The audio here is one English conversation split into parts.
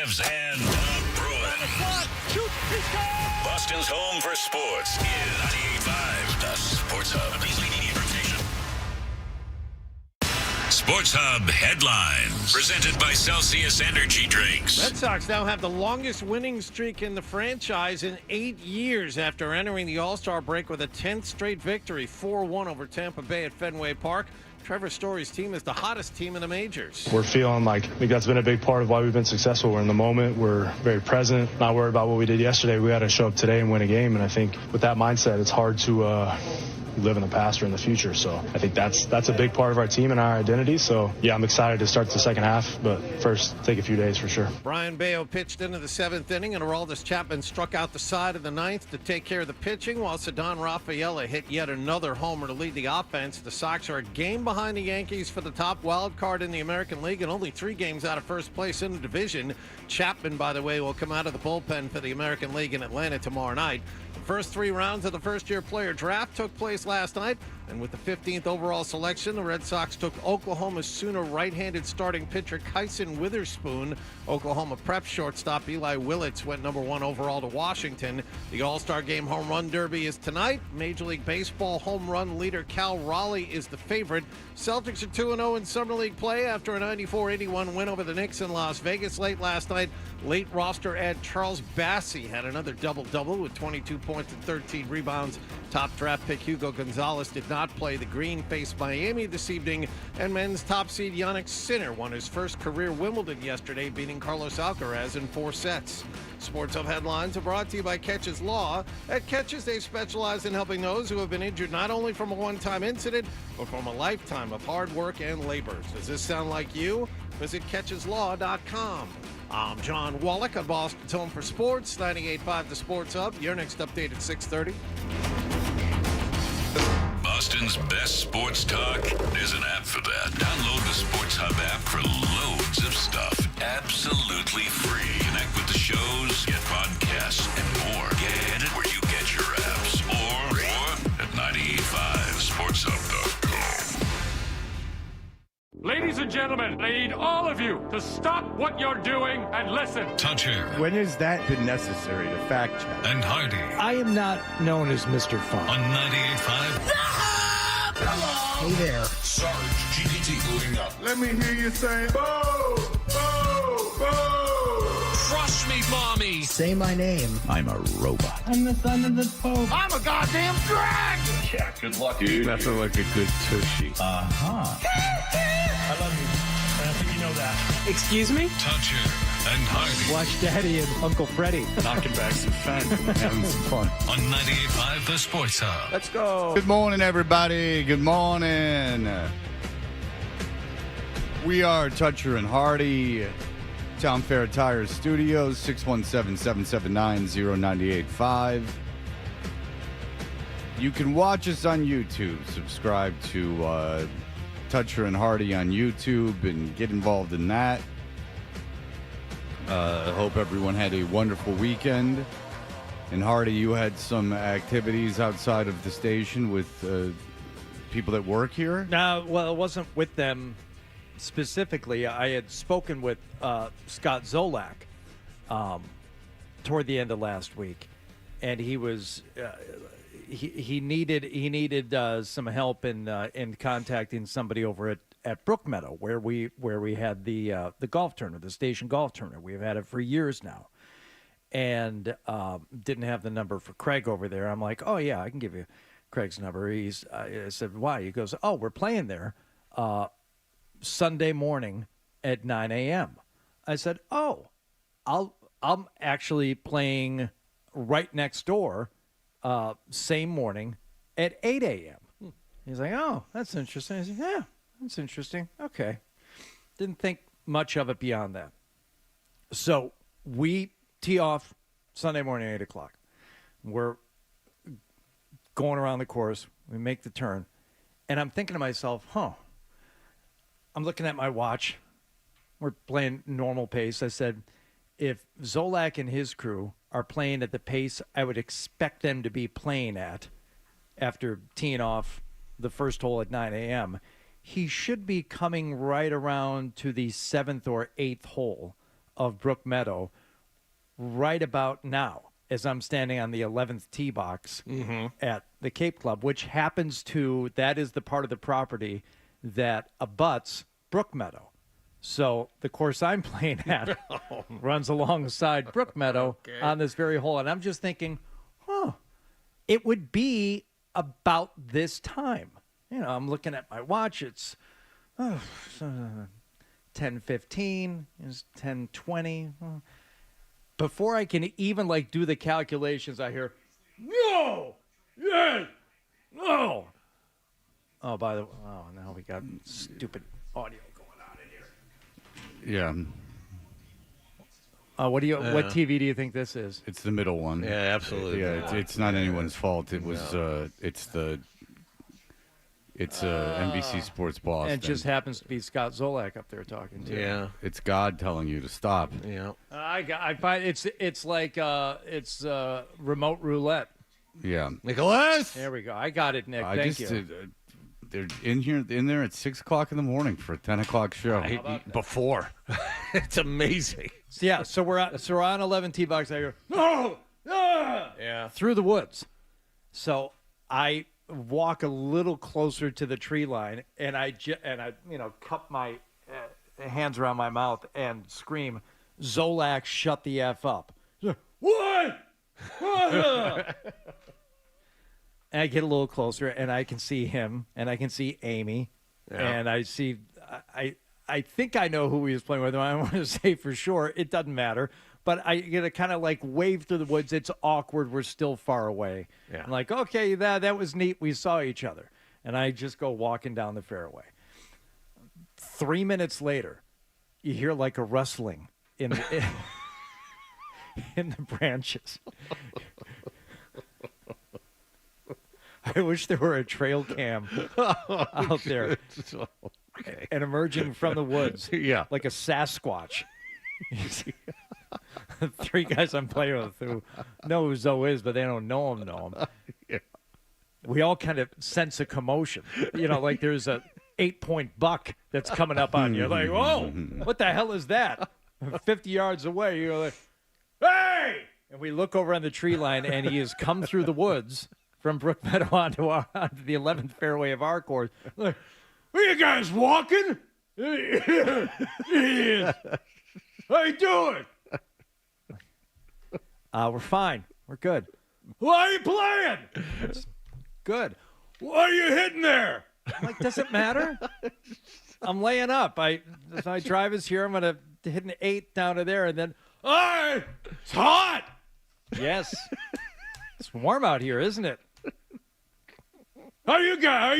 Cavs and the Bruins. Boston's home for sports is 98.5, the Sports Hub. Please leave immediate rotation. Sports Hub headlines, presented by Celsius Energy Drinks. Red Sox now have the longest winning streak in the franchise in 8 years after entering the All-Star break with a 10th straight victory, 4-1 over Tampa Bay at Fenway Park. Trevor Story's team is the hottest team in the majors. We're feeling like I think that's been a big part of why we've been successful. We're in the moment. We're very present, not worried about what we did yesterday. We got to show up today and win a game. And I think with that mindset, it's hard to live in the past or in the future. So I think that's a big part of our team and our identity. So, yeah, I'm excited to start the second half, but first, take a few days for sure. Brian Bayo pitched into the seventh inning, and Aroldis Chapman struck out the side of the ninth to take care of the pitching, while Ceddanne Rafaela hit yet another homer to lead the offense. The Sox are a game behind the Yankees for the top wild card in the American League and only 3 games out of first place in the division. Chapman, by the way, will come out of the bullpen for the American League in Atlanta tomorrow night. The first 3 rounds of the first-year player draft took place last night, and with the 15th overall selection, the Red Sox took Oklahoma's Sooner right-handed starting pitcher Kyson Witherspoon. Oklahoma prep shortstop Eli Willits went number 1 overall to Washington. The All-Star Game Home Run Derby is tonight. Major League Baseball home run leader Cal Raleigh is the favorite. Celtics are 2-0 in Summer League play after a 94-81 win over the Knicks in Las Vegas late last night. Late roster add Charles Bassey had another double-double with 22 points and 13 rebounds. Top draft pick Hugo Gonzalez did not play. The Green faced Miami this evening, and men's top seed Jannik Sinner won his first career Wimbledon yesterday, beating Carlos Alcaraz in 4 sets. Sports Hub headlines are brought to you by Catches Law. At Catches, they specialize in helping those who have been injured not only from a one-time incident, but from a lifetime of hard work and labor. Does this sound like you? Visit CatchesLaw.com. I'm John Wallach on Boston's Home for Sports, 98.5 The Sports Hub. Your next update at 6:30. Boston's best sports talk. There's an app for that. Download the Sports Hub app for loads of stuff. Absolutely free. Connect with the shows, get podcasts, and more. Get it where you get your apps. Or at 985sportshub.com. Ladies and gentlemen, I need all of you to stop what you're doing and listen. Toucher. When has that been necessary to fact check? And Hardy. I am not known as Mr. Fun. On 98.5. Hey there. Sarge GPT moving up. Let me hear you say, "Boo! Boo! Boo!" Crush me, mommy. Say my name. I'm a robot. I'm the son of the Pope. I'm a goddamn dragon. Yeah, good luck, dude. Nothing like a good tushy. I love you. And I think you know that. Excuse me? Toucher and Hardy. Watch Daddy and Uncle Freddie. Knocking back some fun, having some fun. On 98.5 The Sports Hub. Let's go. Good morning, everybody. Good morning. We are Toucher and Hardy, Town Fair Tire Studios, 617-779-0985. You can watch us on YouTube. Subscribe to Toucher and Hardy on YouTube and get involved in that. I hope everyone had a wonderful weekend. And Hardy, you had some activities outside of the station with people that work here? No, well, it wasn't with them specifically. I had spoken with Scott Zolak toward the end of last week, and he was he needed some help in contacting somebody over at Brookmeadow, where we had the golf tournament, the station golf tournament. We've had it for years now, and didn't have the number for Craig over there. I'm like, oh yeah, I can give you Craig's number. I said, why? He goes, oh, we're playing there Sunday morning at 9 a.m. I said, oh, I'm actually playing right next door same morning at 8 a.m. He's like, oh, that's interesting. I said, yeah, that's interesting. Okay. Didn't think much of it beyond that. So we tee off Sunday morning, 8 o'clock. We're going around the course. We make the turn. And I'm thinking to myself, I'm looking at my watch. We're playing normal pace. I said, if Zolak and his crew are playing at the pace I would expect them to be playing at after teeing off the first hole at 9 a.m., he should be coming right around to the 7th or 8th hole of Brook Meadow right about now as I'm standing on the 11th tee box at the Cape Club, which happens to, that is the part of the property that abuts Brook Meadow. So the course I'm playing at runs alongside Brook Meadow on this very hole. And I'm just thinking, it would be about this time. You know, I'm looking at my watch. It's 10:15. It's 10:20. Before I can even like do the calculations, I hear, no, yes, no. Oh, by the way, now we got stupid audio going on in here. Yeah. What TV do you think this is? It's the middle one. Yeah, absolutely. Yeah, it's not anyone's fault. It was it's NBC Sports Boston. And it just happens to be Scott Zolak up there talking to. Yeah. It's God telling you to stop. Yeah. I find it's like remote roulette. Yeah. Nicholas. There we go. I got it, Nick. Thank you. They're in there at 6 o'clock in the morning for a 10 o'clock show. Before. It's amazing. Yeah. So we're on 11 tee box. I go no. Yeah. Through the woods. So I walk a little closer to the tree line, and I cup my hands around my mouth and scream, "Zolak, shut the F up!" What? And I get a little closer, and I can see him, and I can see Amy, and I see I think I know who he was playing with. I don't want to say for sure. It doesn't matter. But I get to kind of like wave through the woods. It's awkward. We're still far away. Yeah. I'm like, okay, that was neat. We saw each other. And I just go walking down the fairway. 3 minutes later, you hear like a rustling in the, in the branches. I wish there were a trail cam out there. Okay. And emerging from the woods like a Sasquatch. Three guys I'm playing with who know who Zoe is, but they don't know him. Yeah. We all kind of sense a commotion. You know, like there's a 8-point buck that's coming up on you. Like, whoa, what the hell is that? 50 yards away, you're like, hey! And we look over on the tree line, and he has come through the woods from Brook Meadow onto the 11th fairway of our course. Like, are you guys walking? How you doing? We're fine. We're good. Why are you playing? It's good. What are you hitting there? I'm like, does it matter? I'm laying up. My drive is here. I'm going to hit an 8 down to there, and then, it's hot. Yes. It's warm out here, isn't it? How you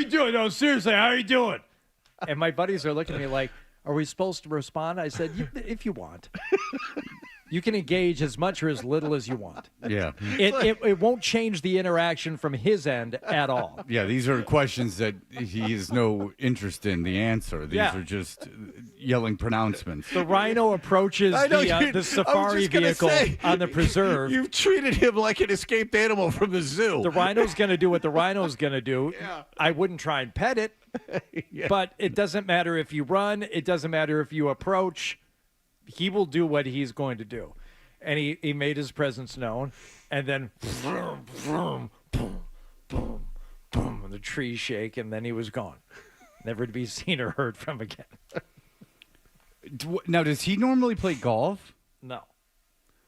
doing? No, seriously, how are you doing? And my buddies are looking at me like, are we supposed to respond? I said, if you want. You can engage as much or as little as you want. Yeah. It won't change the interaction from his end at all. Yeah, these are questions that he has no interest in the answer. These are just yelling pronouncements. The rhino approaches the safari vehicle on the preserve. You've treated him like an escaped animal from the zoo. The rhino's going to do what the rhino's going to do. Yeah. I wouldn't try and pet it, but it doesn't matter if you run. It doesn't matter if you approach. He will do what he's going to do. And he made his presence known. And then, vroom, vroom, boom, boom, boom, and the trees shake, and then he was gone. Never to be seen or heard from again. Now, does he normally play golf? No.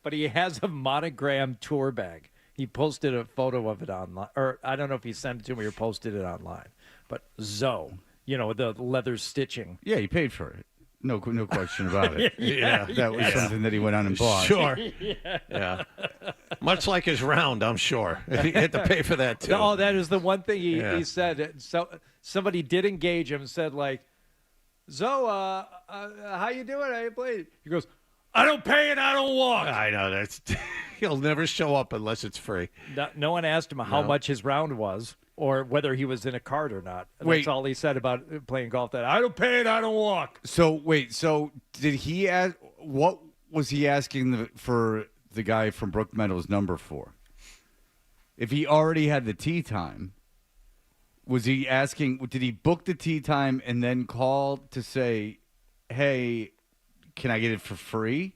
But he has a monogram tour bag. He posted a photo of it online. Or I don't know if he sent it to me or posted it online. But Zoe, the leather stitching. Yeah, he paid for it. No question about it. That was something that he went on and bought. Sure. Yeah. Much like his round, I'm sure. He had to pay for that, too. Oh, that is the one thing he said. So somebody did engage him and said, like, Zoe, how you doing? How you playing? He goes, I don't pay and I don't walk. I know. He'll never show up unless it's free. No one asked him how much his round was or whether he was in a cart or not. That's all he said about playing golf. That I don't pay and I don't walk. So, did he ask, what was he asking for the guy from Brook Meadows' number for? If he already had the tee time, was he asking, did he book the tee time and then call to say, hey, can I get it for free?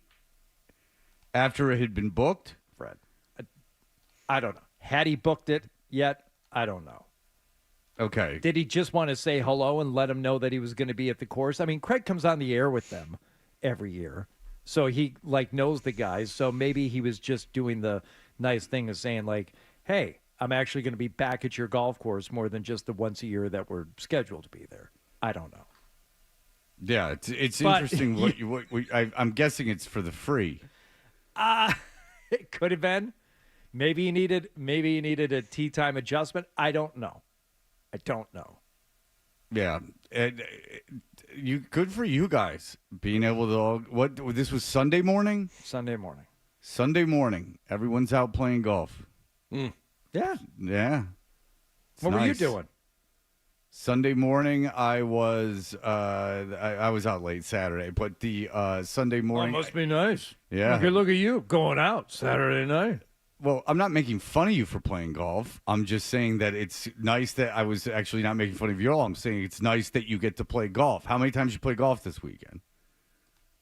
After it had been booked? Fred. I don't know. Had he booked it yet? I don't know. Okay. Did he just want to say hello and let him know that he was going to be at the course? I mean, Craig comes on the air with them every year, so he knows the guys. So maybe he was just doing the nice thing of saying like, "Hey, I'm actually going to be back at your golf course more than just the once a year that we're scheduled to be there." I don't know. Yeah, it's But- interesting. I'm guessing it's for the free. It could have been. Maybe he needed a tee time adjustment. I don't know. Yeah, and good for you guys being able to. What this was Sunday morning. Sunday morning. Sunday morning, everyone's out playing golf. Yeah. Yeah. It's What were you nice. doing? Sunday morning, I was I was out late Saturday, but the Sunday morning. must be nice. Yeah. Look at you going out Saturday night. Well, I'm not making fun of you for playing golf. I'm just saying that it's nice that I was actually not making fun of you at all. I'm saying it's nice that you get to play golf. How many times you play golf this weekend?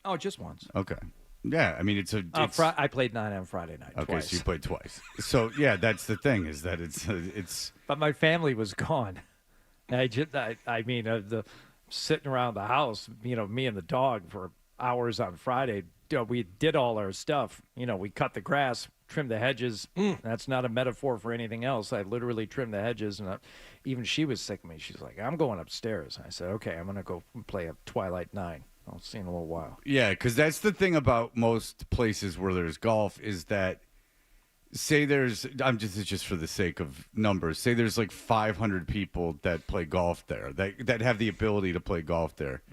Oh, just once. Okay. Yeah, I mean it's a. It's, I played 9 on Friday night. okay, Twice. so you played twice. So yeah, that's the thing is that it's. But my family was gone. I mean, the sitting around the house, me and the dog for hours on Friday. We did all our stuff. We cut the grass, trimmed the hedges. That's not a metaphor for anything else. I literally trimmed the hedges, and even she was sick of me. She's like, "I'm going upstairs." I said, "Okay, I'm going to go play a Twilight 9. I'll see you in a little while." Yeah, because that's the thing about most places where there's golf is that, say there's, it's just for the sake of numbers. Say there's like 500 people that play golf there, that have the ability to play golf there.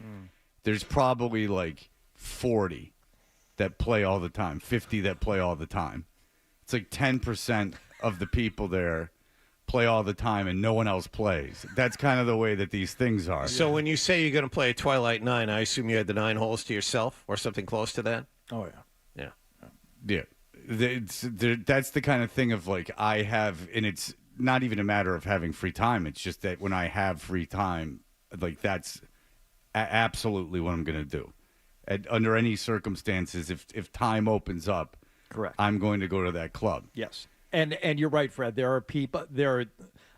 There's probably like 40 that play all the time, 50 that play all the time. It's like 10% of the people there play all the time and no one else plays. That's kind of the way that these things are. So when you say you're going to play a Twilight 9, I assume you had the 9 holes to yourself or something close to that? Oh, yeah. Yeah. Yeah. That's the kind of thing of like I have, and it's not even a matter of having free time. It's just that when I have free time, like that's absolutely what I'm going to do. Under any circumstances, if time opens up, Correct. I'm going to go to that club. Yes. And you're right, Fred. There are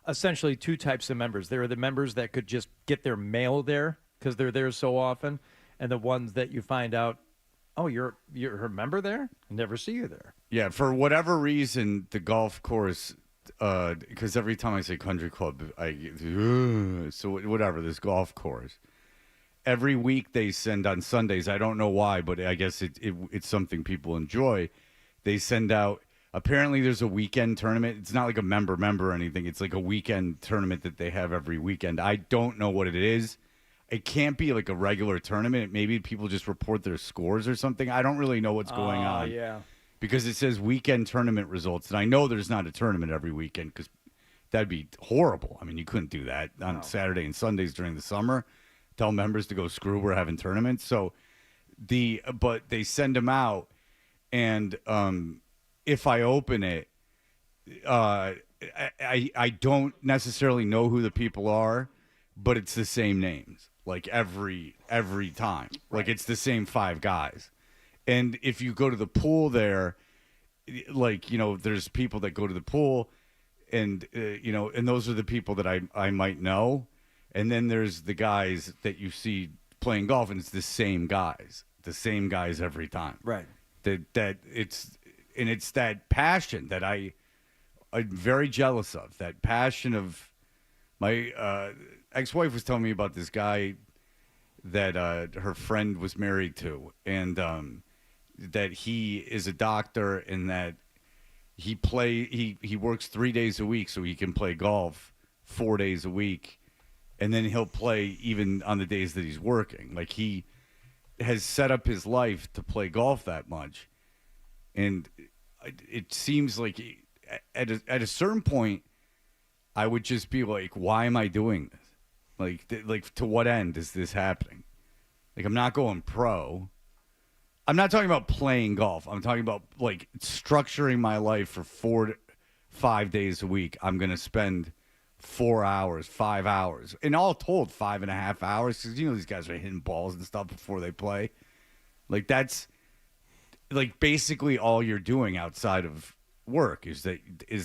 essentially two types of members. There are the members that could just get their mail there because they're there so often, and the ones that you find out, oh, you're a member there? I never see you there. Yeah, for whatever reason, the golf course, because every time I say country club, so whatever, this golf course. Every week they send on Sundays, I don't know why, but I guess it's something people enjoy. They send out, apparently there's a weekend tournament. It's not like a member or anything. It's like a weekend tournament that they have every weekend. I don't know what it is. It can't be like a regular tournament. Maybe people just report their scores or something. I don't really know what's going on. Yeah. Because it says weekend tournament results. And I know there's not a tournament every weekend because that'd be horrible. I mean, you couldn't do that on Saturday and Sundays during the summer. Tell members to go screw, we're having tournaments. So but they send them out, and if I open it, I don't necessarily know who the people are, but it's the same names like every time. Like it's the same 5 guys. And if you go to the pool there, like there's people that go to the pool, and and those are the people that I might know. And then there's the guys that you see playing golf, and it's the same guys every time. Right. That it's that passion that I'm very jealous of. That passion of my ex-wife was telling me about this guy that her friend was married to, and that he is a doctor, and that he works 3 days a week so he can play golf 4 days a week. And then he'll play even on the days that he's working. Like he has set up his life to play golf that much. And it seems like at a certain point, I would just be like, why am I doing this? Like to what end is this happening? Like I'm not going pro. I'm not talking about playing golf. I'm talking about like structuring my life for 4 to 5 days a week. I'm going to spend 4 hours, 5 hours, and all told 5.5 hours, because these guys are hitting balls and stuff before they play. Like like basically all you're doing outside of work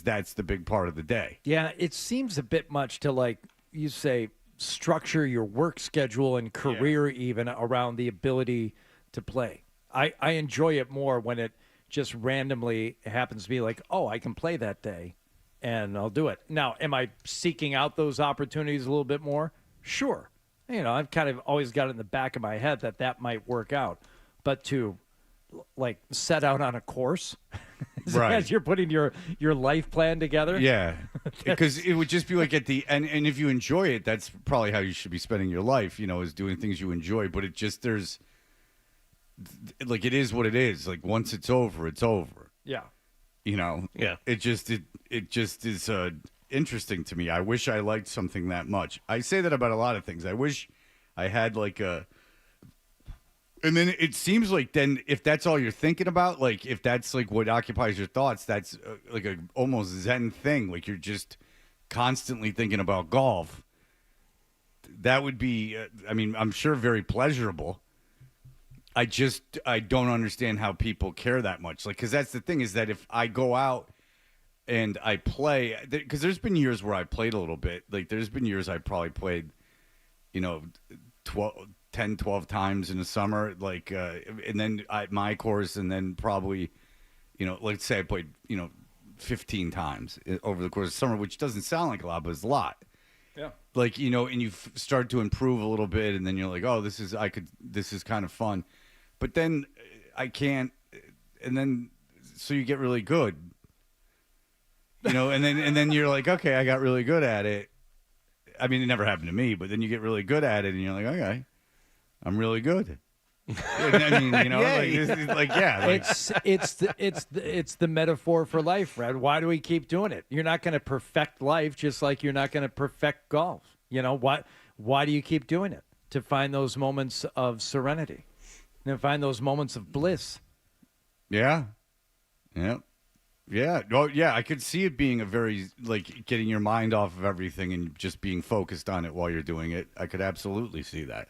that's the big part of the day. Yeah, it seems a bit much to, like you say, structure your work schedule and career even around the ability to play. I enjoy it more when it just randomly happens to be like, oh, I can play that day, and I'll do it. Now, am I seeking out those opportunities a little bit more? Sure. I've kind of always got it in the back of my head that might work out. But to, like, set out on a course right. as you're putting your life plan together. Yeah, because it would just be like at the end, and if you enjoy it, that's probably how you should be spending your life, is doing things you enjoy. But it is what it is. Like, once it's over, it's over. Yeah. Yeah. It just is interesting to me. I wish I liked something that much. I say that about a lot of things. I wish I had and then it seems like then if that's all you're thinking about, like if that's like what occupies your thoughts, that's like a almost Zen thing. Like you're just constantly thinking about golf. That would be, I'm sure very pleasurable. I don't understand how people care that much. Like, because that's the thing is that if I go out and I play, because there's been years where I played a little bit. Like there's been years I probably played, 10, 12 times in the summer, like, and then my course, and then probably, let's say I played, 15 times over the course of summer, which doesn't sound like a lot, but it's a lot. Yeah. Like, and you start to improve a little bit, and then you're like, oh, this is kind of fun. But then I can't, and then, so you get really good, and then you're like, okay, I got really good at it. I mean, it never happened to me, but then you get really good at it, and you're like, okay, I'm really good. I mean, like, this is like, yeah. Like, it's the metaphor for life, Fred. Why do we keep doing it? You're not going to perfect life, just like you're not going to perfect golf. Why do you keep doing it? To find those moments of serenity, and find those moments of bliss. Yeah. Yeah. Yeah. Oh, yeah. I could see it being a very, like, getting your mind off of everything and just being focused on it while you're doing it. I could absolutely see that.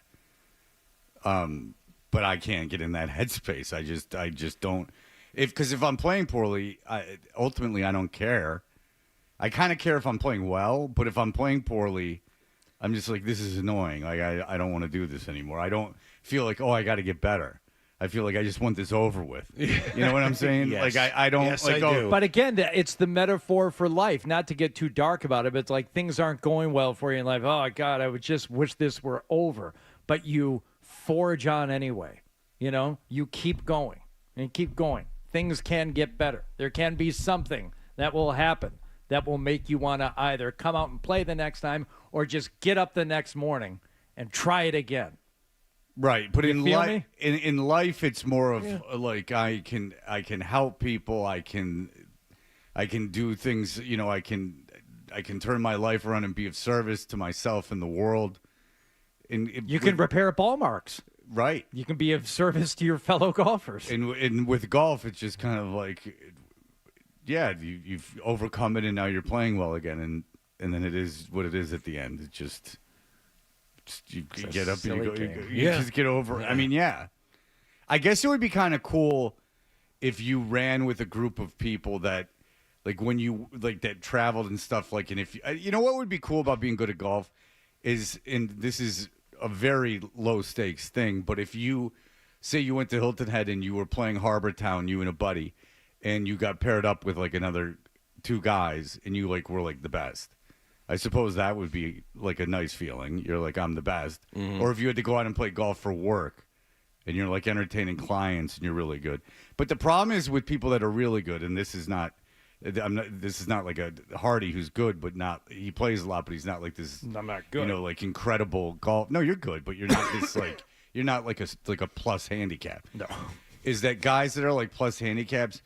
But I can't get in that headspace. I just don't. Because if I'm playing poorly, ultimately I don't care. I kind of care if I'm playing well, but if I'm playing poorly, I'm just like, this is annoying. Like, I don't want to do this anymore. I don't feel like, oh, I got to get better. I feel like I just want this over with. You know what I'm saying? Yes. Like, I don't. Yes, like, I oh, do. But again, it's the metaphor for life. Not to get too dark about it, but it's like things aren't going well for you in life. Oh, God, I would just wish this were over. But you forge on anyway. You keep going and keep going. Things can get better. There can be something that will happen that will make you want to either come out and play the next time or just get up the next morning and try it again. Right, but in feel life, me? in life, it's more of like I can help people. I can do things. I can turn my life around and be of service to myself and the world. You can repair ball marks. Right. You can be of service to your fellow golfers. And with golf, it's just kind of like, yeah, you've overcome it, and now you're playing well again, and then it is what it is at the end. It's just you get up and you just get over. I mean, yeah. I guess it would be kind of cool if you ran with a group of people that, like, when you that traveled and stuff. Like, and if what would be cool about being good at golf is, and this is a very low stakes thing, but if you say you went to Hilton Head and you were playing Harbor Town, you and a buddy, and you got paired up with like another two guys, and you like were like the best. I suppose that would be like a nice feeling. You're like, I'm the best. Mm-hmm. Or if you had to go out and play golf for work, and you're like entertaining clients, and you're really good. But the problem is with people that are really good, and this is not like a Hardy who's good, but not, he plays a lot, but he's not like this. I'm not good. Like incredible golf. No, you're good, but you're not this like, you're not like a plus handicap. No. Is that guys that are like plus handicaps,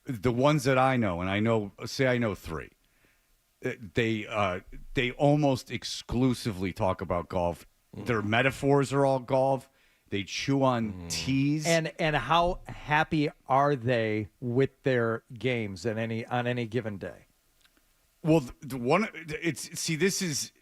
the ones that I know, and I know three, they almost exclusively talk about golf. Their metaphors are all golf. They chew on teas. And how happy are they with their games on any given day? Well, this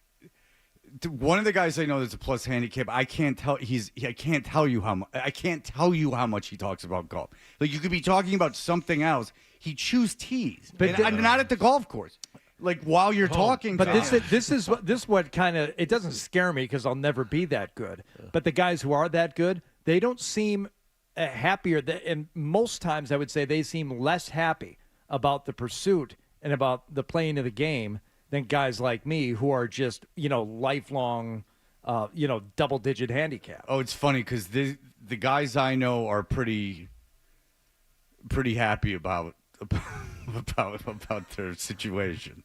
One of the guys I know that's a plus handicap. I can't tell you how much he talks about golf. Like you could be talking about something else. He chews teas, but not at the golf course. Like while you're talking. But this is what kind of it doesn't scare me because I'll never be that good. But the guys who are that good, they don't seem happier. And most times, I would say they seem less happy about the pursuit and about the playing of the game than guys like me who are just, lifelong, double-digit handicap. Oh, it's funny because the guys I know are pretty happy about their situation.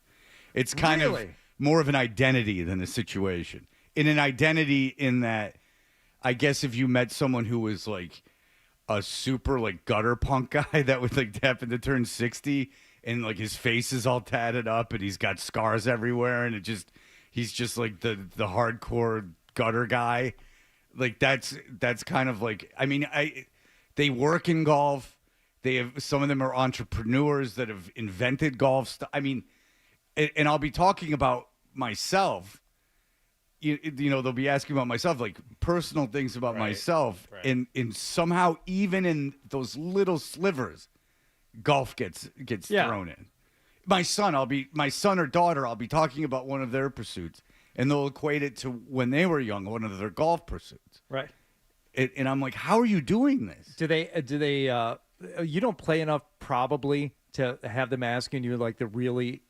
It's kind of more of an identity than a situation. In an identity in that, I guess if you met someone who was like a super like gutter punk guy that would like happen to turn 60 and like his face is all tatted up and he's got scars everywhere and he's just like the hardcore gutter guy. Like that's kind of like, I mean, they work in golf. Some of them are entrepreneurs that have invented golf. I mean, and I'll be talking about myself. They'll be asking about myself, like personal things about myself, and somehow even in those little slivers, golf gets thrown in. My son or daughter, I'll be talking about one of their pursuits, and they'll equate it to when they were young, one of their golf pursuits. Right. And I'm like, how are you doing this? Do they? You don't play enough probably to have them asking you like the really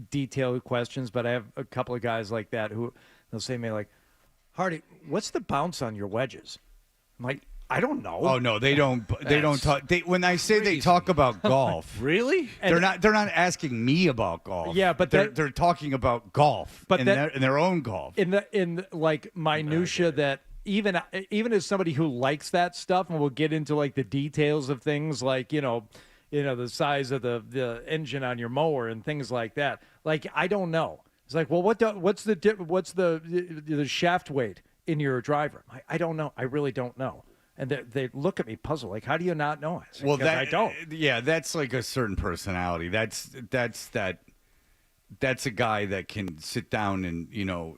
detailed questions. But I have a couple of guys like that who they'll say to me like, Hardy, what's the bounce on your wedges? I'm like, I don't know. Oh no, they don't. They don't talk. When I say they talk about golf, Really? they're not asking me about golf. Yeah, but they're talking about golf, but in their own golf. In like minutia that even as somebody who likes that stuff and will get into like the details of things like the size of the engine on your mower and things like that. Like I don't know. It's like, well, what's the shaft weight in your driver? I don't know. I really don't know. And they look at me puzzled, like, how do you not know? I don't. Yeah, that's like a certain personality. That's a guy that can sit down and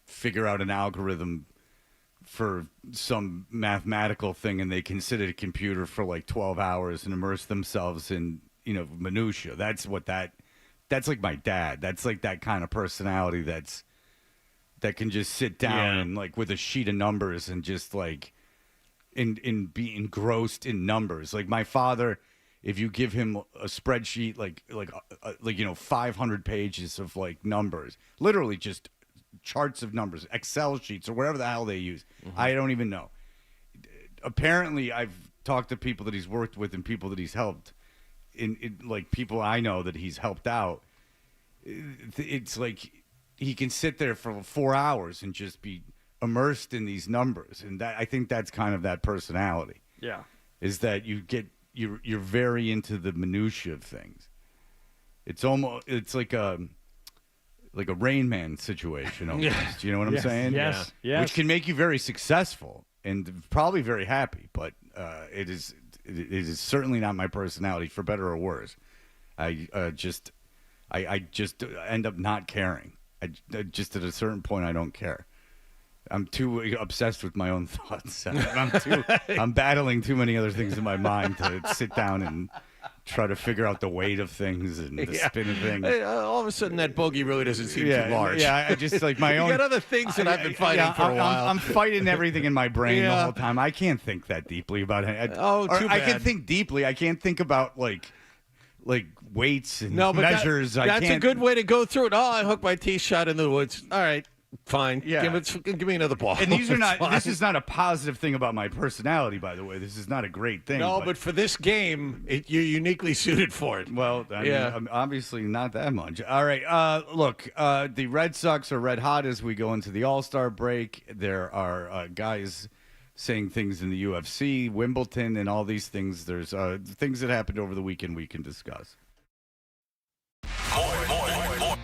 figure out an algorithm for some mathematical thing, and they can sit at a computer for like 12 hours and immerse themselves in minutia. That's like my dad. That's like that kind of personality that can just sit down and like with a sheet of numbers and just like. In be engrossed in numbers. Like my father, if you give him a spreadsheet like 500 pages of like numbers, literally just charts of numbers, Excel sheets or whatever the hell they use. Mm-hmm. I don't even know. Apparently, I've talked to people that he's worked with and people that he's helped. In like people I know that he's helped out. It's like he can sit there for 4 hours and just be immersed in these numbers, and I think that's kind of that personality. Yeah, is that you're very into the minutia of things. It's like a Rain Man situation almost. Yes. You know what I'm saying? Yes. Which can make you very successful and probably very happy, but it is certainly not my personality, for better or worse. I just end up not caring. I just at a certain point I don't care. I'm too obsessed with my own thoughts. I'm battling too many other things in my mind to sit down and try to figure out the weight of things and the spin of things. Hey, all of a sudden, that bogey really doesn't seem too large. Yeah, I just like my own. You got other things that I've been fighting for a while. I'm fighting everything in my brain the whole time. I can't think that deeply about it. Too bad. I can think deeply. I can't think about like weights and measures. That's a good way to go through it. Oh, I hooked my tee shot into the woods. All right. Fine. Yeah. Give me another ball. And these are not. This is not a positive thing about my personality, by the way. This is not a great thing. No, but for this game, you're uniquely suited for it. Well, I mean, I'm obviously not that much. All right. Look, the Red Sox are red hot as we go into the All-Star break. There are guys saying things in the UFC, Wimbledon, and all these things. There's things that happened over the weekend we can discuss. More.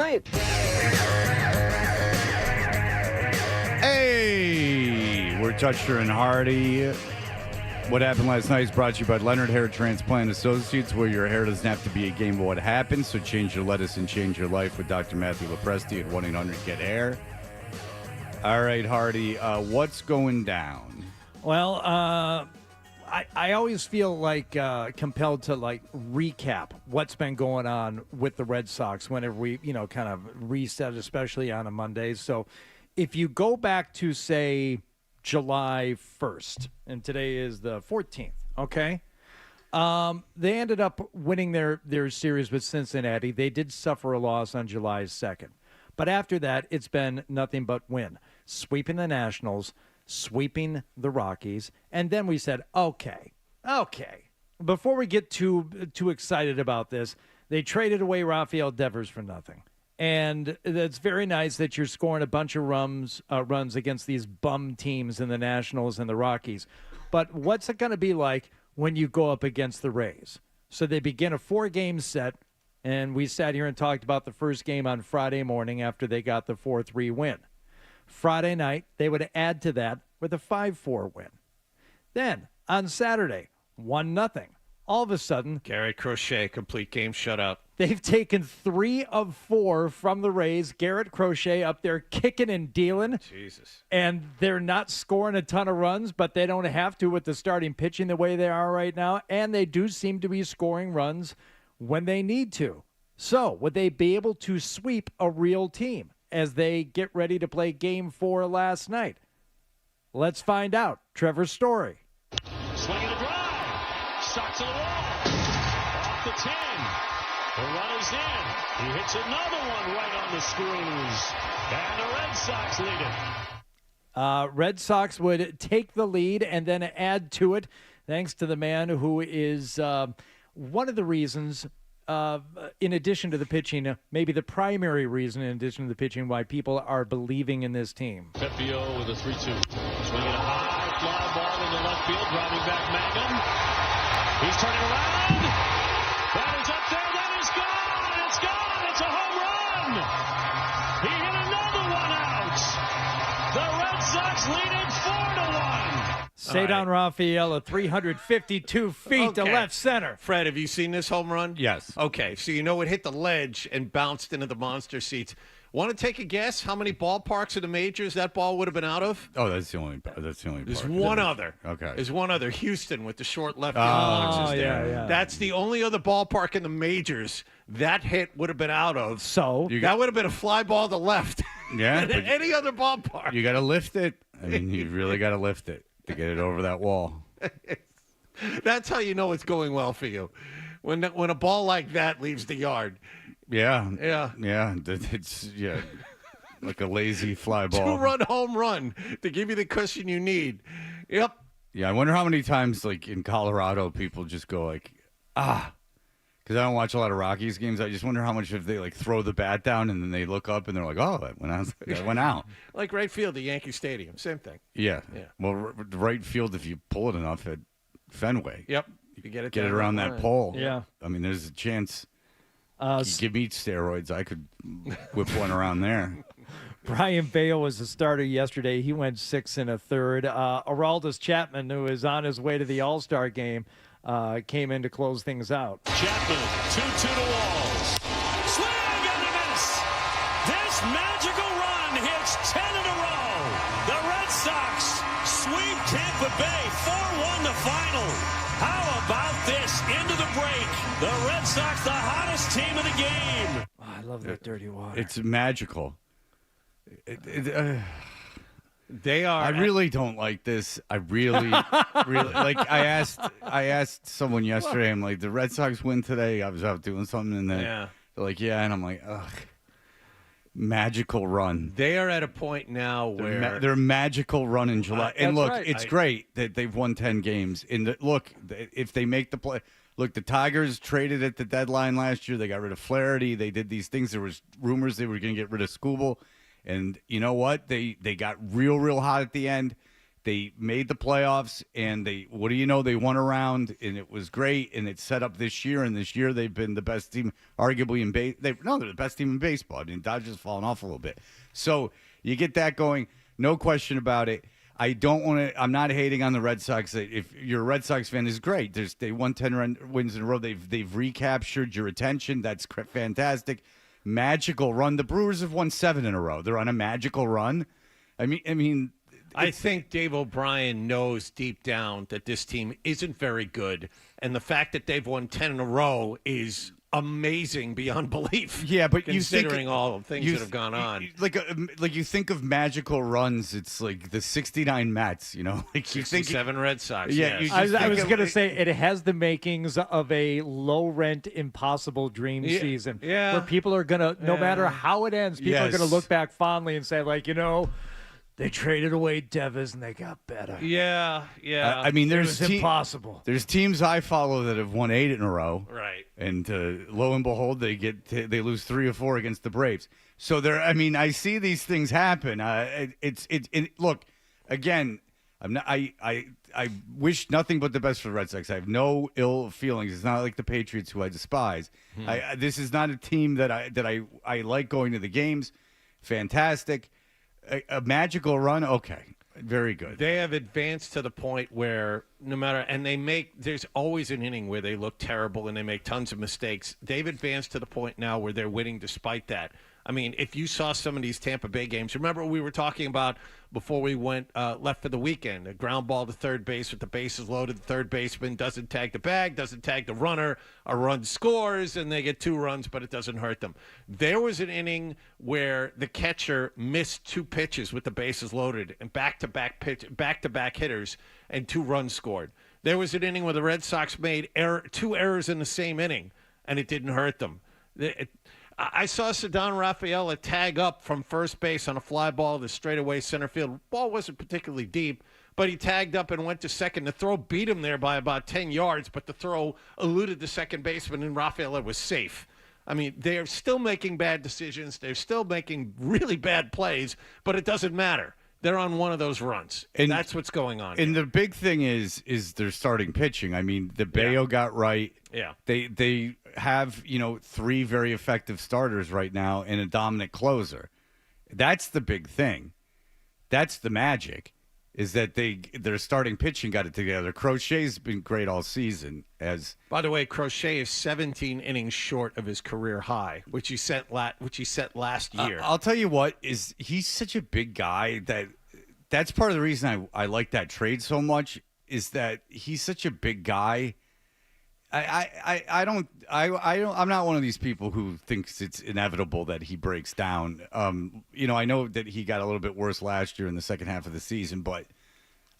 night. Hey, we're Toucher and Hardy. What happened last night is brought to you by Leonard Hair Transplant Associates, where your hair doesn't have to be a game of what happened. So change your lettuce and change your life with Dr. Matthew Lopresti at 1-800-GET-HAIR. All right, Hardy, what's going down? Well, I always feel like compelled to recap what's been going on with the Red Sox whenever we kind of reset, especially on a Monday. So if you go back to say July 1st, and today is the 14th, okay? They ended up winning their series with Cincinnati. They did suffer a loss on July 2nd. But after that, it's been nothing but win. Sweeping the Nationals, sweeping the Rockies, and then we said, okay. Before we get too excited about this, they traded away Rafael Devers for nothing. And it's very nice that you're scoring a bunch of runs against these bum teams in the Nationals and the Rockies. But what's it going to be like when you go up against the Rays? So they begin a 4-game set, and we sat here and talked about the first game on Friday morning after they got the 4-3 win. Friday night, they would add to that with a 5-4 win. Then, on Saturday, 1-0. All of a sudden, Garrett Crochet, complete game shutout. They've taken 3 of 4 from the Rays. Garrett Crochet up there kicking and dealing. Jesus. And they're not scoring a ton of runs, but they don't have to with the starting pitching the way they are right now. And they do seem to be scoring runs when they need to. So, would they be able to sweep a real team as they get ready to play Game 4 last night? Let's find out. Trevor Story. Swinging a drive. Shot to the wall. Off the 10. The run is in. He hits another one right on the screws. And the Red Sox lead it. Red Sox would take the lead and then add to it thanks to the man who is one of the reasons, in addition to the pitching, maybe the primary reason in addition to the pitching, why people are believing in this team. Pepio with a 3-2. Swinging a high fly ball into left field, driving back Mangum. He's turning around. That is up there. That is gone. It's gone. It's a home run. He hit another one out. The Red Sox lead it 4-1. Cedar Rafaela, 352 feet to left center. Fred, have you seen this home run? Yes. Okay, so you know it hit the ledge and bounced into the monster seats. Want to take a guess how many ballparks in the majors that ball would have been out of? Oh, that's the only There's part. one other. Okay. There's one other. Houston with the short left field boxes there. yeah. That's the only other ballpark in the majors that hit would have been out of. So That would have been a fly ball to left. Yeah, but Any other ballpark. you got to lift it. I mean, you really got to lift it to get it over that wall. That's how you know it's going well for you. When a ball like that leaves the yard. Yeah. Yeah. It's like a lazy fly ball. 2-run home run to give you the cushion you need. Yep. Yeah, I wonder how many times, like in Colorado, people just go like, because I don't watch a lot of Rockies games. I just wonder how much if they like throw the bat down and then they look up and they're like, oh, that went out. Like right field at Yankee Stadium. Same thing. Yeah. Yeah. Well, right field, if you pull it enough at Fenway. Yep. You get it Get it down around the that line. pole. Yeah. I mean, there's a chance. You give me steroids, I could whip one around there. Brian Vale was the starter yesterday. He went 6 1/3. Aroldis Chapman, who is on his way to the All-Star game, came in to close things out. Chapman, 2-2 to Walls. Swing and a miss. This magical run hits 10 in a row. The Red Sox sweep Tampa Bay 4-1 to final. How about this into the break? The Red Sox, the hottest team of the game. Oh, I love that dirty water. It's magical. They are. I really don't like this. I really like. I asked someone yesterday. I'm like, the Red Sox win today. I was out doing something, and they're like, yeah, and I'm like, ugh. Magical run. They are at a point now where Their magical run in July. And look, right. it's great that they've won 10 games. Look, if they make the play, look, the Tigers traded at the deadline last year. They got rid of Flaherty. They did these things. There was rumors they were going to get rid of Skubal. And you know what? They got real hot at the end. They made the playoffs, and they won a round, and it was great, and it set up this year. And this year they've been the best team, arguably in they're the best team in baseball. I mean, Dodgers fallen off a little bit, so you get that going, no question about it. I'm not hating on the Red Sox. If you're a Red Sox fan, it's great. They won 10 wins in a row. They've recaptured your attention. That's fantastic. Magical run. The Brewers have won 7 in a row. They're on a magical run. I mean. I think Dave O'Brien knows deep down that this team isn't very good, and the fact that they've won 10 in a row is amazing beyond belief. Yeah, but considering all the things that have gone on, like you think of magical runs, it's like the '69 Mets, like you think 7 Red Sox. Yeah, yes. I was going to say it has the makings of a low-rent, impossible dream season. Yeah. Where people are going to, no matter how it ends, people are going to look back fondly and say, like, they traded away Devers and they got better. Yeah. I mean, It was impossible. There's teams I follow that have won 8 in a row, Right. And lo and behold, they lose 3 or 4 against the Braves. So I see these things happen. Look, again, I wish nothing but the best for the Red Sox. I have no ill feelings. It's not like the Patriots, who I despise. This is not a team that I like going to the games. Fantastic. A magical run, okay, very good. They have advanced to the point where there's always an inning where they look terrible and they make tons of mistakes. They've advanced to the point now where they're winning despite that. I mean, if you saw some of these Tampa Bay games, remember what we were talking about before we left for the weekend, a ground ball to third base with the bases loaded. The third baseman doesn't tag the bag, doesn't tag the runner. A run scores, and they get 2 runs, but it doesn't hurt them. There was an inning where the catcher missed 2 pitches with the bases loaded and back-to-back hitters, and 2 runs scored. There was an inning where the Red Sox made 2 errors in the same inning, and it didn't hurt them. I saw Ceddanne Rafaela tag up from first base on a fly ball to straightaway center field. Ball wasn't particularly deep, but he tagged up and went to second. The throw beat him there by about 10 yards, but the throw eluded the second baseman, and Rafaela was safe. I mean, they're still making bad decisions. They're still making really bad plays, but it doesn't matter. They're on one of those runs, and that's what's going on. And the big thing is their starting pitching. I mean, the Bayo got right. Yeah. They have, 3 very effective starters right now and a dominant closer. That's the big thing. That's the magic, is that their starting pitching got it together. Crochet's been great all season. By the way, Crochet is 17 innings short of his career high, which he set last year. I'll tell you what, he's such a big guy that's part of the reason I like that trade so much, is that he's such a big guy. I'm not one of these people who thinks it's inevitable that he breaks down. I know that he got a little bit worse last year in the second half of the season, but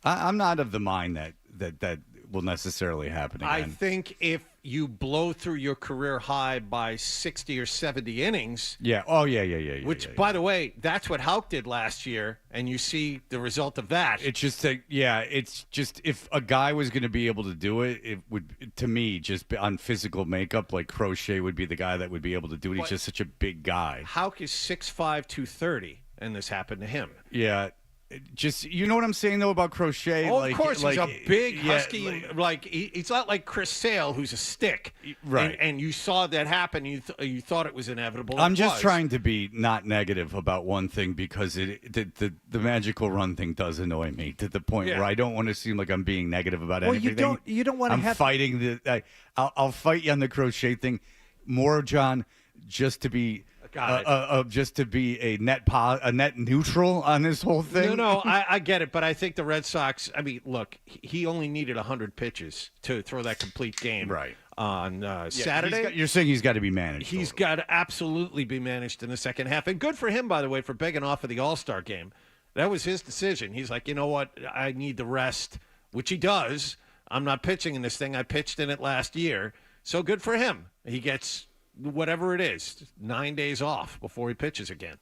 I'm not of the mind that will necessarily happen again. I think if you blow through your career high by 60 or 70 innings. Yeah. Oh, yeah. Which, by the way, that's what Houck did last year, and you see the result of that. It's just if a guy was going to be able to do it, it would, to me, just on physical makeup, like Crochet would be the guy that would be able to do it. He's just such a big guy. Houck is 6'5", 230, and this happened to him. Yeah. Just, you know what I'm saying, though, about Crochet? Oh, of course. He's a big, husky. Yeah, he's not like Chris Sale, who's a stick. Right. And you saw that happen. You thought it was inevitable. I'm just trying to be not negative about one thing, because the magical run thing does annoy me to the point where I don't want to seem like I'm being negative about everything. You don't want to have fighting I'll fight you on the Crochet thing more, John, just to be just to be a net neutral on this whole thing. No, I get it, but I think the Red Sox. I mean, look, he only needed 100 pitches to throw that complete game. Right. On Saturday. You're saying he's got to be managed. He's got to absolutely be managed in the second half, and good for him, by the way, for begging off of the All-Star game. That was his decision. He's like, you know what, I need the rest, which he does. I'm not pitching in this thing. I pitched in it last year, so good for him. He gets whatever it is, 9 days off before he pitches again.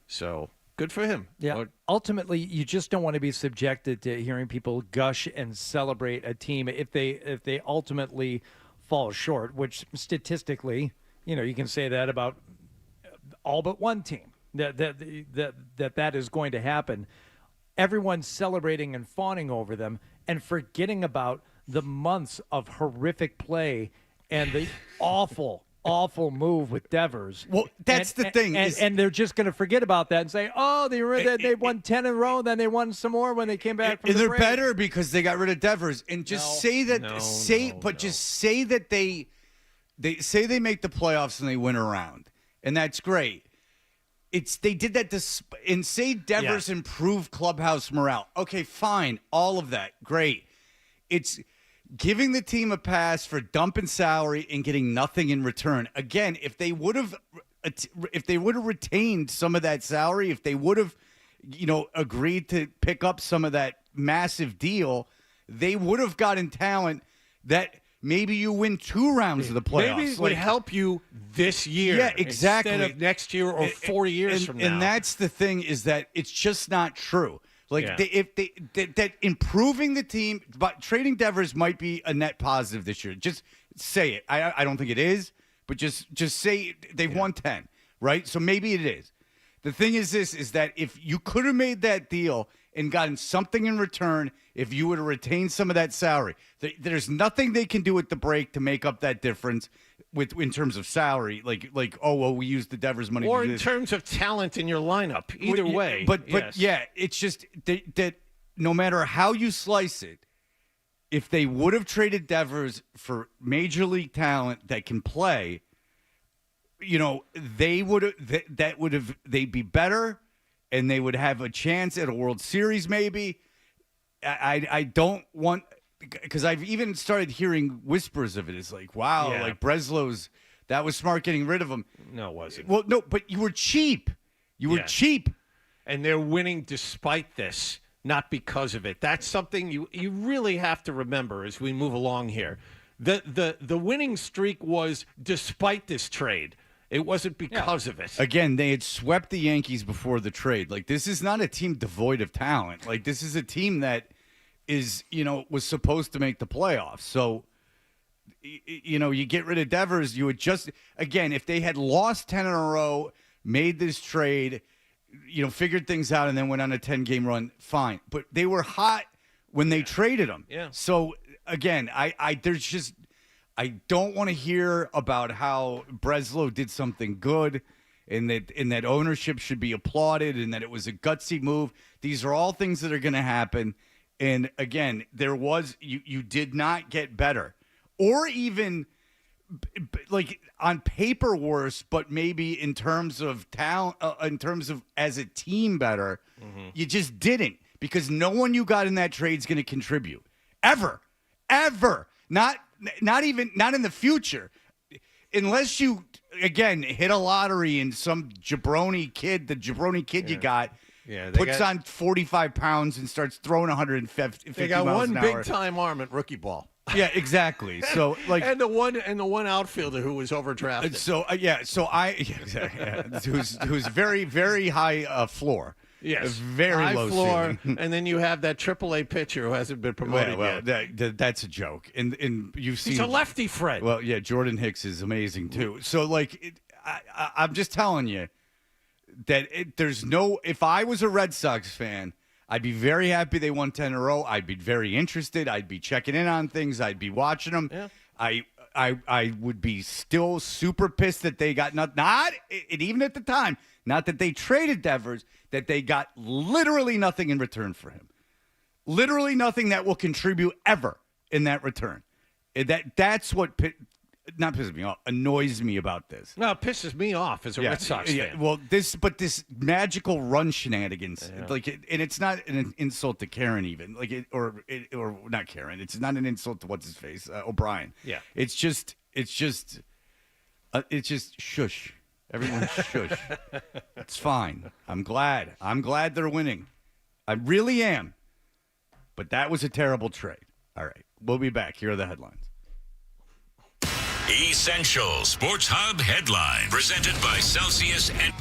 So good for him. Yeah. Ultimately, you just don't want to be subjected to hearing people gush and celebrate a team if they ultimately fall short, which statistically, you can say that about all but one team that is going to happen. everyone's celebrating and fawning over them and forgetting about the months of horrific play and the awful move with Devers. Well, that's the thing. And they're just going to forget about that and say, oh, they won 10 in a row, then they won some more when they came back from the they're break. better because they got rid of Devers. And just say that just say that they say they make the playoffs and they win a round. And that's great. They did that and say Devers improved clubhouse morale. Okay, fine. All of that. Great. It's giving the team a pass for dumping salary and getting nothing in return. Again, if they would have retained some of that salary, if they would have, agreed to pick up some of that massive deal, they would have gotten talent that maybe you win 2 rounds of the playoffs. Maybe it would help you this year. Yeah, exactly. Instead of next year or 4 years from now. And that's the thing, is that it's just not true. That improving the team, but trading Devers might be a net positive this year. Just say it. I don't think it is, but just say they've won 10, right? So maybe it is. The thing is that if you could have made that deal and gotten something in return, if you would have retained some of that salary, there's nothing they can do at the break to make up that difference in terms of salary. We used the Devers money, or to do in this. terms of talent in your lineup. Either way, but yeah, it's just that no matter how you slice it, if they would have traded Devers for major league talent that can play, they would have they'd be better, and they would have a chance at a World Series maybe. I don't want, because I've even started hearing whispers of it. It's like, wow, like Breslow's, that was smart getting rid of him. No, it wasn't. Well, no, but you were cheap. You were cheap. And they're winning despite this, not because of it. That's something you really have to remember as we move along here. The winning streak was despite this trade. It wasn't because of it. Again, they had swept the Yankees before the trade. Like, this is not a team devoid of talent. Like, this is a team that is, was supposed to make the playoffs. So, you get rid of Devers, you would just, again, if they had lost 10 in a row, made this trade, figured things out, and then went on a 10-game run, fine. But they were hot when they traded him. Yeah. So, again, I don't want to hear about how Breslow did something good and that ownership should be applauded and that it was a gutsy move. These are all things that are going to happen. And again, you did not get better, or even like on paper worse, but maybe in terms of talent, in terms of as a team better, you just didn't, because no one you got in that trade is going to contribute ever. Not in the future, unless you, again, hit a lottery and some jabroni kid you got, puts on 45 pounds and starts throwing 150 They got miles one an hour. big time arm at rookie ball. Yeah, exactly. So and the one outfielder who was overdrafted. Who's very, very high floor. Yes, very high low floor, ceiling. and then you have that AAA pitcher who hasn't been promoted yet. That's a joke. And you've seen he's a lefty, Fred. Well, yeah, Jordan Hicks is amazing too. So I'm just telling you that there's no. If I was a Red Sox fan, I'd be very happy they won 10 in a row. I'd be very interested. I'd be checking in on things. I'd be watching them. Yeah. I would be still super pissed that they got not even at the time, not that they traded Devers, that they got literally nothing in return for him. Literally nothing that will contribute ever in that return. That's what not pisses me off, annoys me about this. No, it pisses me off as a Red Sox fan. Well, this magical run shenanigans, and it's not an insult to Karen even, or not Karen. It's not an insult to what's his face, O'Brien. Yeah, it's just shush. Everyone shush. It's fine. I'm glad they're winning. I really am. But that was a terrible trade. All right, we'll be back. Here are the headlines. Essential Sports Hub headline presented by Celsius and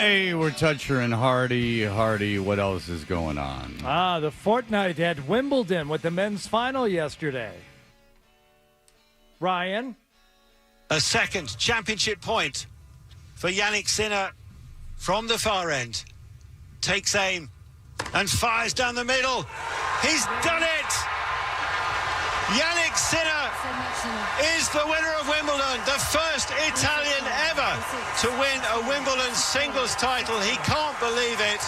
Hey, we're Toucher and Hardy. Hardy, what else is going on? The Fortnite at Wimbledon with the men's final yesterday. Ryan? A second championship point for Yannick Sinner from the far end. Takes aim and fires down the middle. He's done it! Yannick Sinner is the winner of Wimbledon, the first Italian ever to win a Wimbledon singles title. He can't believe it.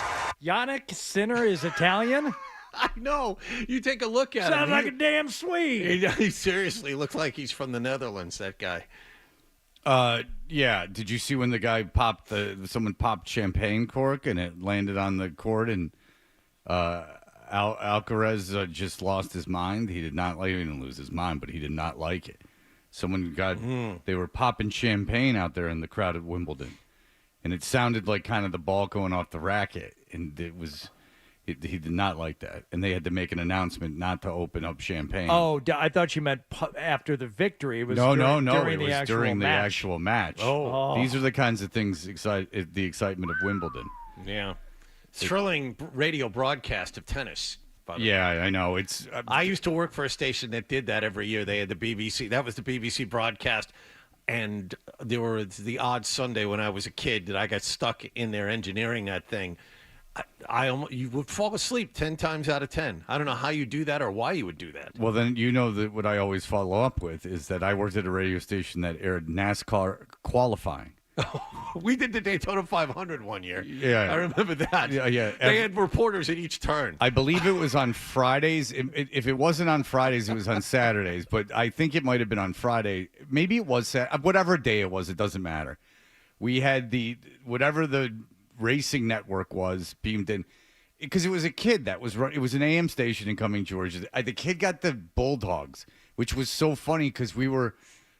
Yannick Sinner is Italian? I know. You take a look at him. Sounds like a damn Swede. He seriously looks like he's from the Netherlands, that guy. Yeah. Did you see when the guy someone popped champagne cork and it landed on the court and Alcaraz just lost his mind? He did not he didn't lose his mind, but he did not like it. Someone they were popping champagne out there in the crowd at Wimbledon, and it sounded like kind of the ball going off the racket, and he did not like that, and they had to make an announcement not to open up champagne. Oh, I thought you meant after the victory. It was no. During It was during the actual match. Oh. These are the kinds of things the excitement of Wimbledon. Yeah. Thrilling radio broadcast of tennis. Yeah, I know. It's. I used to work for a station that did that every year. They had the BBC. That was the BBC broadcast. And there was the odd Sunday when I was a kid that I got stuck in there engineering that thing. You would fall asleep 10 times out of 10. I don't know how you do that or why you would do that. Well, then you know that what I always follow up with is that I worked at a radio station that aired NASCAR qualifying. We did the Daytona 500 one year. Yeah. I remember that. Yeah. They had reporters at each turn. I believe it was on Fridays. If it wasn't on Fridays, it was on Saturdays. But I think it might have been on Friday. Maybe it was whatever day it was. It doesn't matter. We had whatever the racing network was beamed in, because it was a kid that was it was an AM station in Cumming, Georgia. The kid got the Bulldogs, which was so funny because we were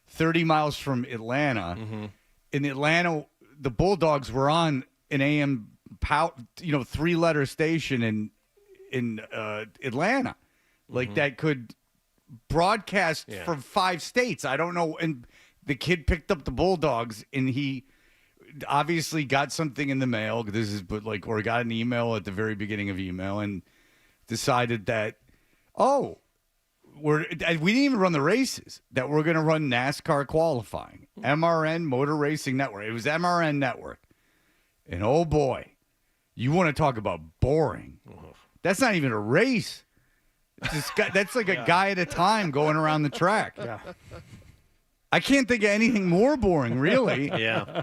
30 miles from Atlanta. Mm-hmm. In Atlanta, the Bulldogs were on an AM 3-letter station in Atlanta, like that could broadcast from 5 states. I don't know. And the kid picked up the Bulldogs, and he obviously got something in the mail. Or got an email at the very beginning of email, and decided that, we didn't even run the races, that we're going to run NASCAR qualifying. MRN, Motor Racing Network. It was MRN Network. And oh boy, you want to talk about boring. That's not even a race. That's like a guy at a time going around the track. Yeah. I can't think of anything more boring, really. Yeah.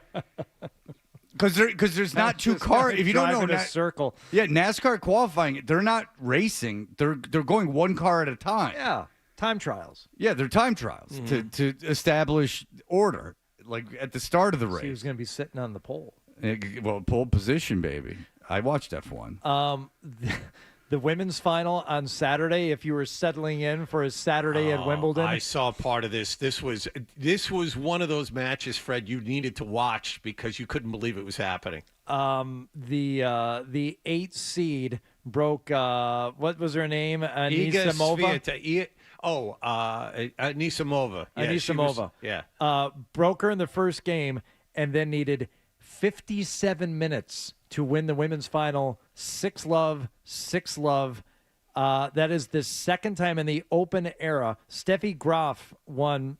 Because there's not two cars. If you don't know, in a circle. Yeah, NASCAR qualifying, they're not racing. They're going one car at a time. Yeah, time trials. Yeah, they're time trials to establish order, like at the start of the race. He was going to be sitting on the pole. Well, pole position, baby. I watched F1. The women's final on Saturday, if you were settling in for a Saturday at Wimbledon. I saw part of this. This was one of those matches, Fred, you needed to watch because you couldn't believe it was happening. The 8 seed broke, what was her name? Anisimova? Anisimova. Yeah, Anisimova. Broke her in the first game and then needed 57 minutes to win the women's final. 6-love, 6-love. That is the second time in the Open era. Steffi Graf won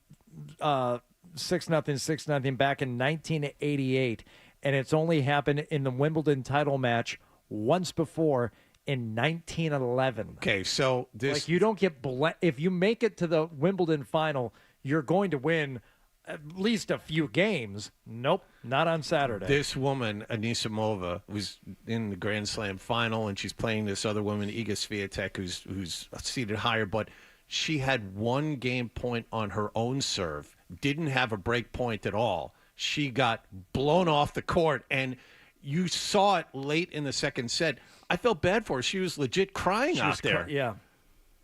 6-0, 6-0 back in 1988, and it's only happened in the Wimbledon title match once before in 1911. Okay, so this you don't get if you make it to the Wimbledon final, you're going to win at least a few games. Nope, not on Saturday. This woman, Anisimova, was in the Grand Slam final, and she's playing this other woman, Iga Swiatek, who's seated higher, but she had 1 game point on her own serve, didn't have a break point at all. She got blown off the court, and you saw it late in the second set. I felt bad for her. She was legit crying out there. Yeah.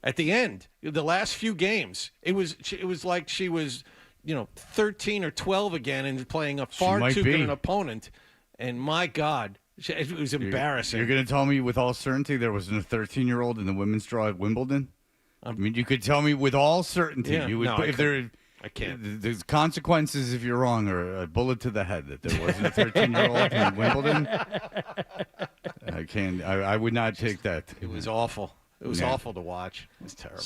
At the end, the last few games, it was like she was 13 or 12 again and playing a far too good an opponent. And my God, it was embarrassing. You're going to tell me with all certainty there wasn't a 13-year-old in the women's draw at Wimbledon? I mean, you could tell me with all certainty. Yeah, I I can't. The consequences if you're wrong are a bullet to the head. That there wasn't a 13-year-old in Wimbledon. I can't. I would not take that. It was awful. It was awful to watch. It was terrible.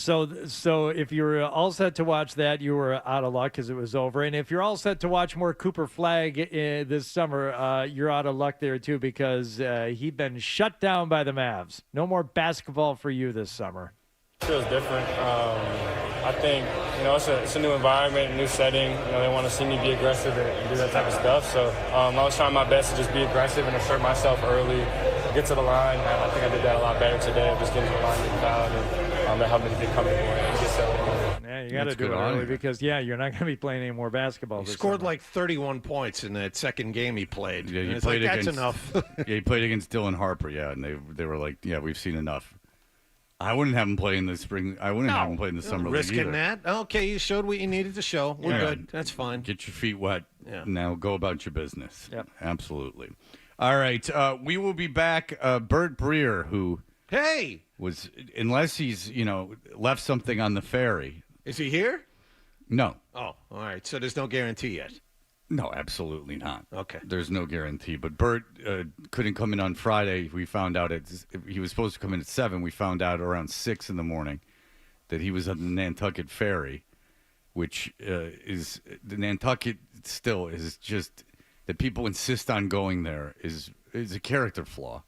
So if you were all set to watch that, you were out of luck because it was over. And if you're all set to watch more Cooper Flagg this summer, you're out of luck there too because he'd been shut down by the Mavs. No more basketball for you this summer. Feels different. I think it's a new environment, a new setting. They want to see me be aggressive and do that type of stuff. So I was trying my best to just be aggressive and assert myself early, get to the line. And I think I did that a lot better today. Just getting to the line, getting fouled, and that helped me to get comfortable and get settled. Yeah, you got to do it early because you're not going to be playing any more basketball. He this scored summer. like 31 points in that second game he played. Yeah, and it's like, that's enough. Yeah, he played against Dylan Harper. Yeah, and they were like, yeah, we've seen enough. I wouldn't have him play in the spring. I wouldn't have him play in the summer league risking either. that. Okay, you showed what you needed to show. We're good. That's fine. Get your feet wet. Yeah. Now go about your business. Yep. Absolutely. All right. We will be back. Bert Breer, who was, unless he's left something on the ferry. Is he here? No. Oh, all right. So there's no guarantee yet. No, absolutely not. Okay. There's no guarantee. But Bert couldn't come in on Friday. We found out he was supposed to come in at 7. We found out around 6 in the morning that he was on the Nantucket Ferry, which is the Nantucket still is just that people insist on going there is a character flaw.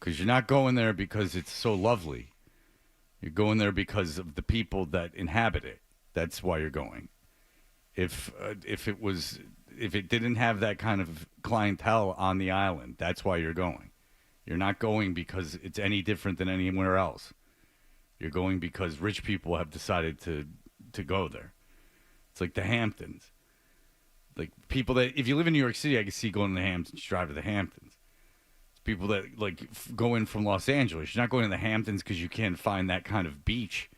Because you're not going there because it's so lovely. You're going there because of the people that inhabit it. That's why you're going. If it didn't have that kind of clientele on the island, that's why you're going. You're not going because it's any different than anywhere else. You're going because rich people have decided to go there. It's like the Hamptons. Like people that, if you live in New York City, I can see going to the Hamptons, drive to the Hamptons. It's people that go in from Los Angeles. You're not going to the Hamptons because you can't find that kind of beach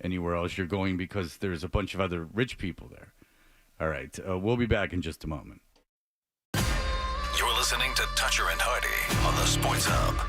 anywhere else. You're going because there's a bunch of other rich people there. All right, we'll be back in just a moment. You're listening to Toucher and Hardy on the Sports Hub.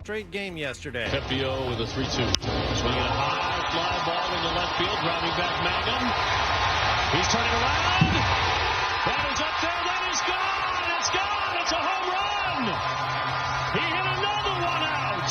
straight game yesterday. Pepio with a 3-2. Swinging a high fly ball into left field, driving back Mangum. He's turning around. That is up there. That is gone. It's gone. It's a home run. He hit another one out.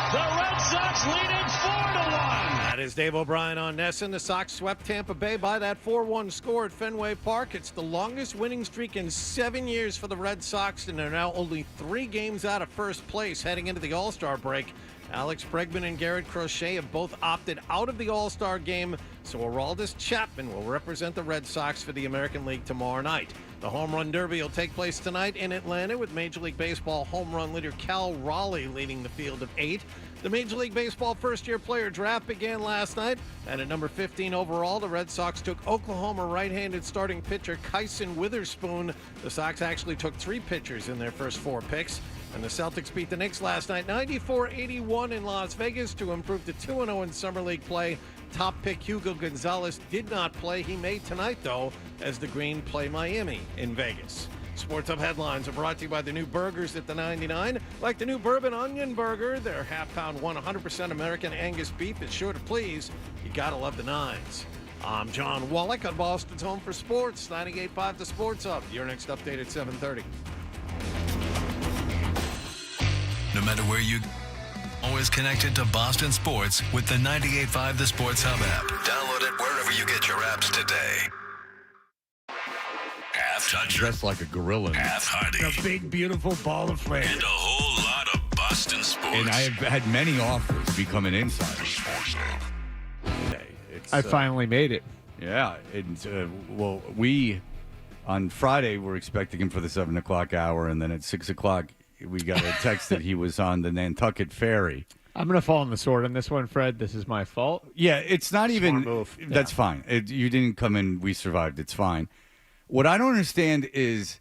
The Red Sox leading 4-1. That is Dave O'Brien on NESN. The Sox swept Tampa Bay by that 4-1 score at Fenway Park. It's the longest winning streak in 7 years for the Red Sox, and they're now only 3 games out of first place heading into the All-Star break. Alex Bregman and Garrett Crochet have both opted out of the All-Star game, so Aroldis Chapman will represent the Red Sox for the American League tomorrow night. The Home Run Derby will take place tonight in Atlanta with Major League Baseball home run leader Cal Raleigh leading the field of 8. The Major League Baseball first-year player draft began last night, and at number 15 overall, the Red Sox took Oklahoma right-handed starting pitcher Kyson Witherspoon. The Sox actually took 3 pitchers in their first 4 picks. And the Celtics beat the Knicks last night 94-81 in Las Vegas to improve to 2-0 in Summer League play. Top pick Hugo Gonzalez did not play. He may tonight, though, as the Green play Miami in Vegas. Sports Hub headlines are brought to you by the new burgers at the 99. Like the new Bourbon Onion Burger, their half-pound 100% American Angus beef is sure to please. You gotta love the nines. I'm John Wallach on Boston's Home for Sports, 98.5 The Sports Hub. Your next update at 7:30. No matter where you always connected to Boston sports with the 98.5 The Sports Hub app. Download it wherever you get your apps today. Half toucher, Dressed like a gorilla. half Hardy, A big, beautiful ball of flame. and a whole lot of Boston sports. And I have had many offers to become an insider. I finally made it. Yeah. And, well, we, on Friday, were expecting him for the 7 o'clock hour, and then at 6 o'clock, we got a text that he was on the Nantucket Ferry. I'm going to fall on the sword on this one, Fred. This is my fault. Yeah, it's not even. move. That's fine. You didn't come in. We survived. It's fine. What I don't understand is,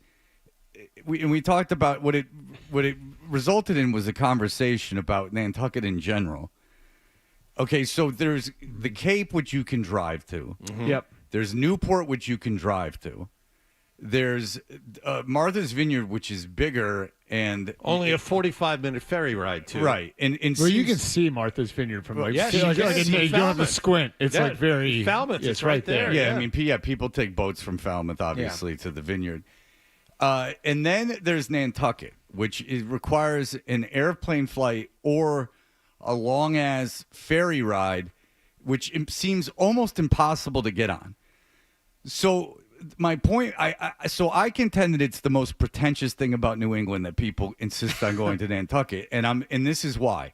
we talked about what it resulted in was a conversation about Nantucket in general. Okay, so there's the Cape, which you can drive to. Mm-hmm. Yep. There's Newport, which you can drive to. There's Martha's Vineyard, which is bigger and Only a 45-minute ferry ride, too. right. And Where you can see Martha's Vineyard from like, yeah, see, you like, can like, see you don't have to Falmouth. squint. It's Yeah, like very Falmouth, yeah, it's right there. Yeah, Yeah. I mean, people take boats from Falmouth, obviously, to the vineyard. And then there's Nantucket, which requires an airplane flight or a long-ass ferry ride, which seems almost impossible to get on. So my point, I contend that it's the most pretentious thing about New England that people insist on going to Nantucket, and this is why.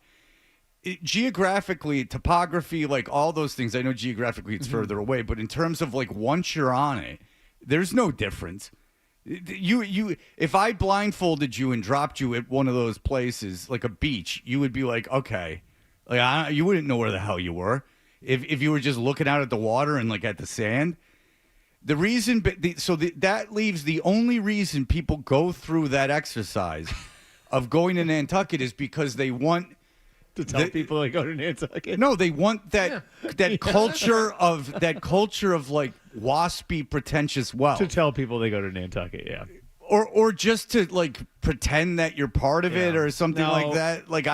Geographically, topography, like all those things, I know geographically it's further away, but in terms of like once you're on it, there's no difference. You if I blindfolded you and dropped you at one of those places, like a beach, you would be like, okay, like you wouldn't know where the hell you were if you were just looking out at the water and like at the sand. The reason, that leaves the only reason people go through that exercise of going to Nantucket is because they want to tell people they go to Nantucket. No, they want that culture of like waspy, pretentious wealth. To tell people they go to Nantucket, yeah. Or just to like pretend that you're part of it or something No. like that. Like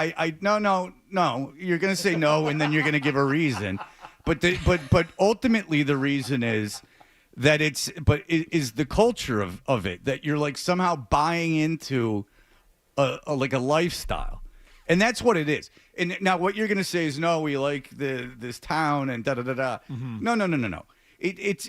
no. You're gonna say no, and then you're gonna give a reason. But ultimately the reason is that it is the culture of it that you're like somehow buying into a lifestyle, and that's what it is. And now what you're gonna say is no, we like this town and da da da da. No. It's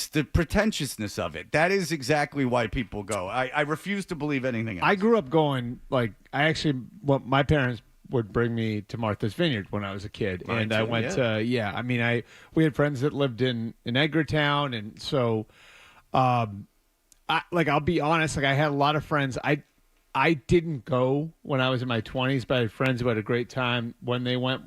the pretentiousness of it. That is exactly why people go. I refuse to believe anything else. I grew up going, like, my parents would bring me to Martha's Vineyard when I was a kid. Mine and I too, went yeah. I mean, we had friends that lived in Edgartown. And so, I'll be honest, like I had a lot of friends. I didn't go when I was in my 20s, but I had friends who had a great time when they went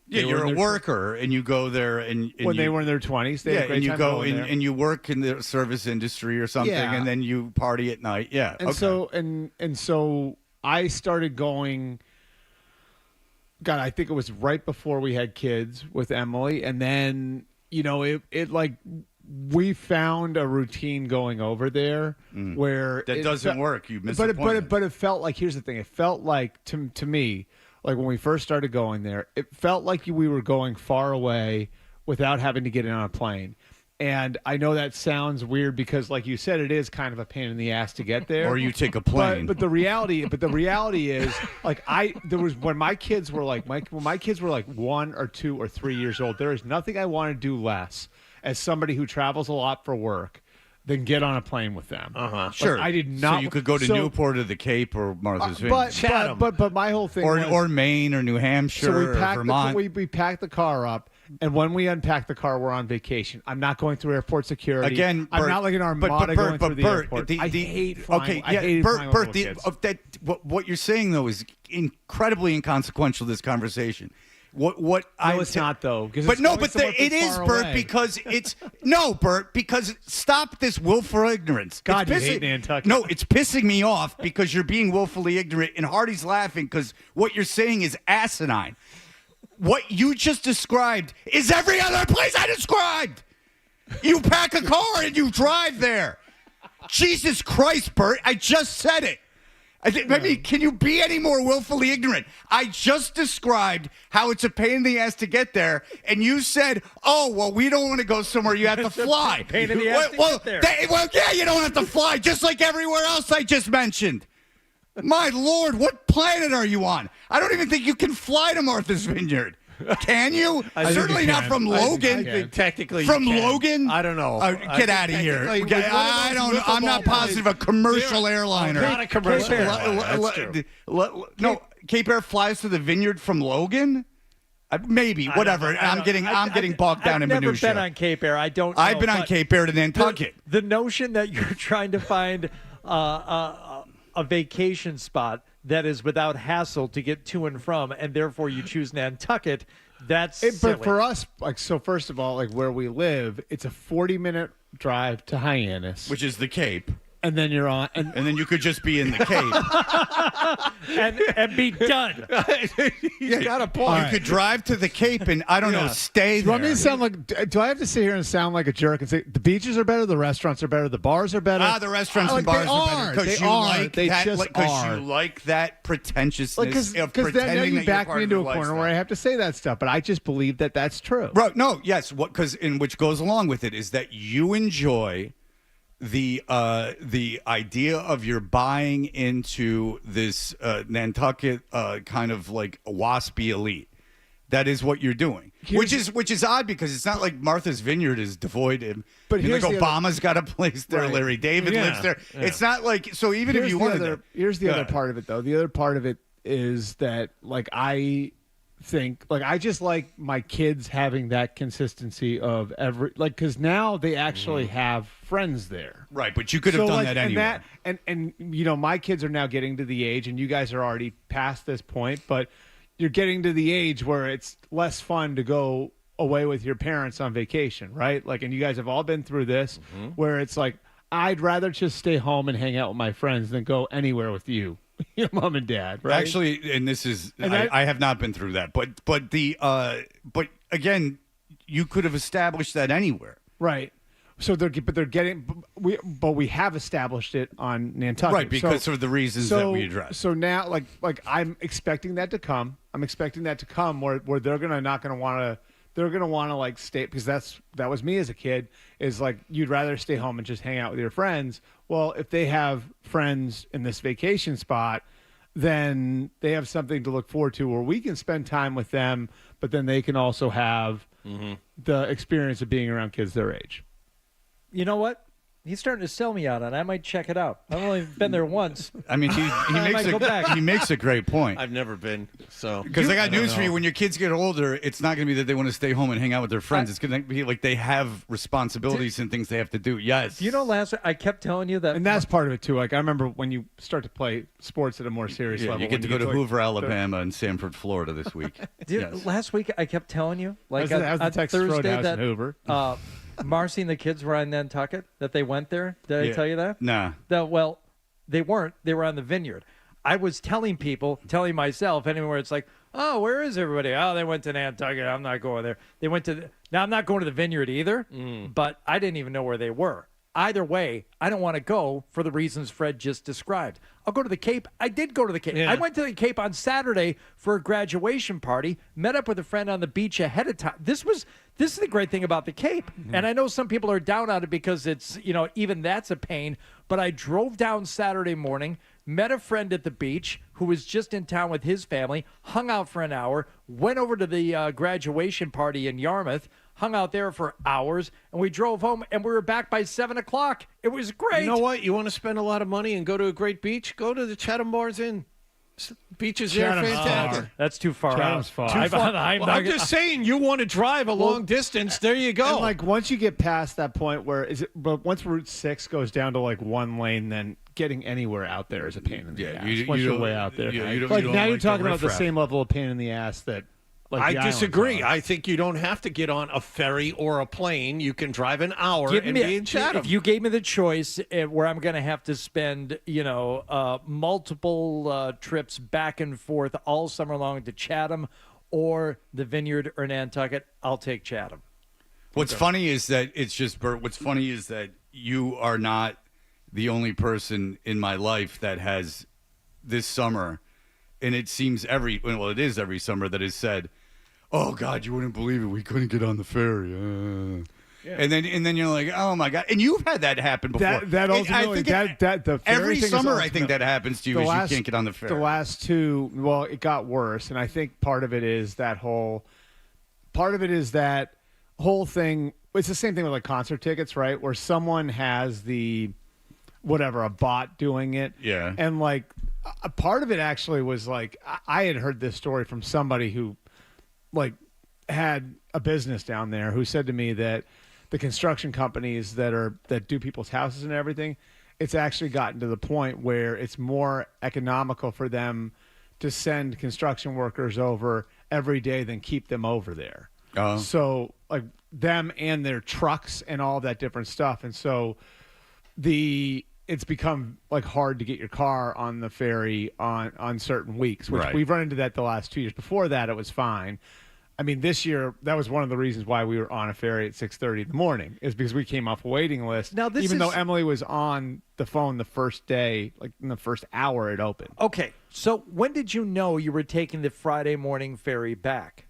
you're a worker and you go there and when they were in their 20s. They had a great and you time go going there. and you work in the service industry or something, Yeah. and then you party at night. Yeah, And so I started going. God, I think it was right before we had kids with Emily, and then it like we found a routine going over there where That doesn't work. You miss but it felt like, here's the thing. It felt like to me, like when we first started going there, it felt like we were going far away without having to get in on a plane. And I know that sounds weird because, like you said, it is kind of a pain in the ass to get there. Or you take a plane. But the reality is, like, when my kids were like 1 or 2 or 3 years old, there is nothing I want to do less as somebody who travels a lot for work than get on a plane with them. Sure. I did not. So you could go to Newport or the Cape or Martha's Vineyard. But my whole thing or Maine or New Hampshire or Vermont. We packed the car up. And when we unpack the car, we're on vacation. I'm not going through airport security. Again, Bert, I'm not like an Armada going through the airport. I hate flying. Okay, I hated flying with little kids. What you're saying though is incredibly inconsequential. This conversation. It's not though. It is, Bert, because it's Bert, because stop this willful ignorance. God, you hate Nantucket. No, it's pissing me off because you're being willfully ignorant, and Hardy's laughing because what you're saying is asinine. What you just described is every other place I described. You pack a car and you drive there. Jesus Christ, Bert, I just said it. I mean, can you be any more willfully ignorant? I just described how it's a pain in the ass to get there, and you said, oh, well, we don't want to go somewhere you have to fly. Pain in the ass to get there. Yeah, you don't have to fly, just like everywhere else I just mentioned. My Lord, what planet are you on? I don't even think you can fly to Martha's Vineyard. Can you? Certainly not from Logan. I think technically from you can. Logan. I don't know. Get out of here. I don't. I'm not positive a commercial airliner. Not a commercial airliner. That's true. No, Cape Air flies to the Vineyard from Logan. Maybe, whatever. I'm getting bogged down in minutia. I've never been on Cape Air. I don't know. I've been on Cape Air to Nantucket. The notion that you're trying to find a vacation spot that is without hassle to get to and from, and therefore you choose Nantucket, that's silly. But for us, first of all, where we live, it's a 40-minute drive to Hyannis. Which is the Cape. And then you're on, and then you could just be in the Cape and be done. He's got a point. You could drive to the Cape and I don't know, stay there. Do you want me to sound like? Do I have to sit here and sound like a jerk and say the beaches are better, the restaurants are better, the bars are better? The restaurants and bars are better because you like that pretentiousness of pretending now you that back you're part me of into the a corner lifestyle. where I have to say that stuff, but I just believe that that's true. Right? No, yes. Which goes along with it is that you enjoy the idea of your buying into this Nantucket kind of like waspy elite. That is what you're doing, which is odd because it's not like Martha's Vineyard is devoid of. But like Obama's got a place there, Right. Larry David lives there. Yeah. It's not like so. Even if you wanted, here's the other part of it though. The other part of it is that I think I just like my kids having that consistency of because now they actually have friends there. Right, but you could have done that anyway. And my kids are now getting to the age, and you guys are already past this point, but you're getting to the age where it's less fun to go away with your parents on vacation, right? And you guys have all been through this where it's like, I'd rather just stay home and hang out with my friends than go anywhere with you. Your mom and dad, right? Actually, and this is I have not been through that, but again, you could have established that anywhere, right? So we have established it on Nantucket, right? Because of the reasons that we addressed. So now, I'm expecting that to come. I'm expecting that to come where they're not going to want to. They're going to want to stay because that was me as a kid. Is you'd rather stay home and just hang out with your friends. Well, if they have friends in this vacation spot, then they have something to look forward to where we can spend time with them, but then they can also have the experience of being around kids their age. You know what? He's starting to sell me out on it. I might check it out. I've only been there once. I mean, he makes a great point. I've never been, so. Because I got news for you. When your kids get older, it's not going to be that they want to stay home and hang out with their friends. It's going to be they have responsibilities and things they have to do. Yes. Last week I kept telling you that. And that's part of it, too. I remember when you start to play sports at a more serious level. You get to go to Hoover, Alabama, and Sanford, Florida this week. Last week I kept telling you, how's the Texas Thursday Roadhouse in Hoover? Marcy and the kids were on Nantucket, that they went there. Did I tell you that? Nah. Well, they weren't. They were on the Vineyard. I was telling myself, anywhere it's like, oh, where is everybody? Oh, they went to Nantucket. I'm not going there. They went to now I'm not going to the Vineyard either, but I didn't even know where they were. Either way, I don't want to go for the reasons Fred just described. I'll go to the Cape. I did go to the Cape. Yeah. I went to the Cape on Saturday for a graduation party, met up with a friend on the beach ahead of time. This is the great thing about the Cape. And I know some people are down on it because it's, even that's a pain. But I drove down Saturday morning, met a friend at the beach who was just in town with his family, hung out for an hour, went over to the graduation party in Yarmouth, hung out there for hours, and we drove home, and we were back by 7 o'clock. It was great. You know what? You want to spend a lot of money and go to a great beach? Go to the Chatham Bars Inn. Beaches there, Chatham's fantastic. far. That's too far Chatham's out. far. I'm just saying, you want to drive a long distance. There you go. And like once you get past that point but once Route 6 goes down to like one lane, then getting anywhere out there is a pain in the ass. Once you're way out there. Yeah, you don't like like now you're the talking about the riffraff. same level of pain in the ass that like I the islands disagree. are. I think you don't have to get on a ferry or a plane. You can drive an hour and be in Chatham. If you gave me the choice where I'm going to have to spend, multiple trips back and forth all summer long to Chatham or the Vineyard or Nantucket, I'll take Chatham. What's funny is that it's just Bert. What's funny is that you are not the only person in my life that has this summer, and it seems it is every summer that has said, "Oh God, you wouldn't believe it. We couldn't get on the ferry." Yeah. And then you're like, "Oh my God!" And you've had that happen before. That ultimately, the ferry every thing is summer, I ultimate. think that happens to you is you can't get on the ferry. The last two, well, it got worse, and I think part of it is that whole thing. It's the same thing with like concert tickets, right? Where someone has a bot doing it, Yeah. and like a part of it actually was like I had heard this story from somebody who like had a business down there who said to me that the construction companies that do people's houses and everything, it's actually gotten to the point where it's more economical for them to send construction workers over every day than keep them over there. Oh. So like them and their trucks and all that different stuff. And so it's become like hard to get your car on the ferry on certain weeks, which Right. we've run into that the last 2 years. Before that, it was fine. I mean, this year, that was one of the reasons why we were on a ferry at 6:30 in the morning, is because we came off a waiting list. Now, even though Emily was on the phone the first day, like in the first hour it opened. Okay, so when did you know you were taking the Friday morning ferry back?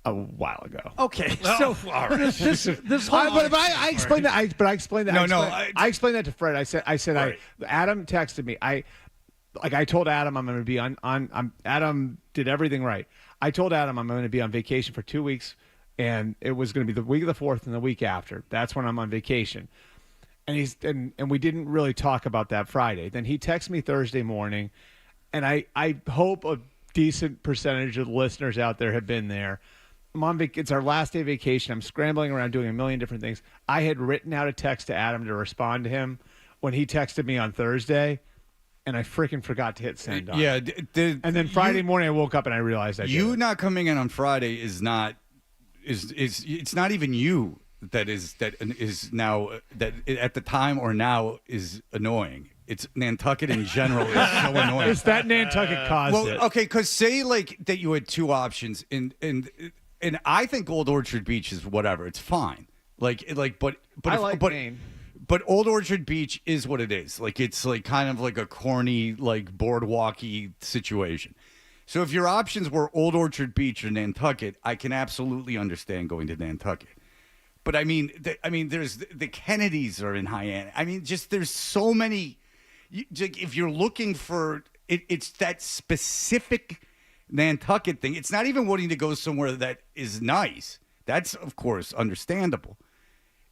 A while ago. Okay, so all right. this whole I explained that. I explained that. No, I explained that to Fred. I said, Right. Adam texted me. I told Adam I'm going to be on. Adam did everything right. I told Adam I'm going to be on vacation for 2 weeks, and it was going to be the week of the 4th and the week after. That's when I'm on vacation. And we didn't really talk about that Friday. Then he texted me Thursday morning, and I hope a decent percentage of the listeners out there have been there. I'm on it's our last day of vacation. I'm scrambling around doing a million different things. I had written out a text to Adam to respond to him when he texted me on Thursday, and I freaking forgot to hit send on Yeah. it. And then Friday morning I woke up and I realized I did You it. not coming in on Friday is not it's not even you that is now that at the time or now is annoying. It's Nantucket in general is so annoying. It's that Nantucket caused it. Okay, because say like that you had two options, and I think Old Orchard Beach is whatever. It's fine. But I like Maine. But Old Orchard Beach is what it is. Like it's like kind of like a corny, like boardwalky situation. So if your options were Old Orchard Beach or Nantucket, I can absolutely understand going to Nantucket. But I mean, there's the Kennedys are in Hyannis. I mean, just there's so many. If you're looking for it, it's that specific Nantucket thing. It's not even wanting to go somewhere that is nice. That's of course understandable.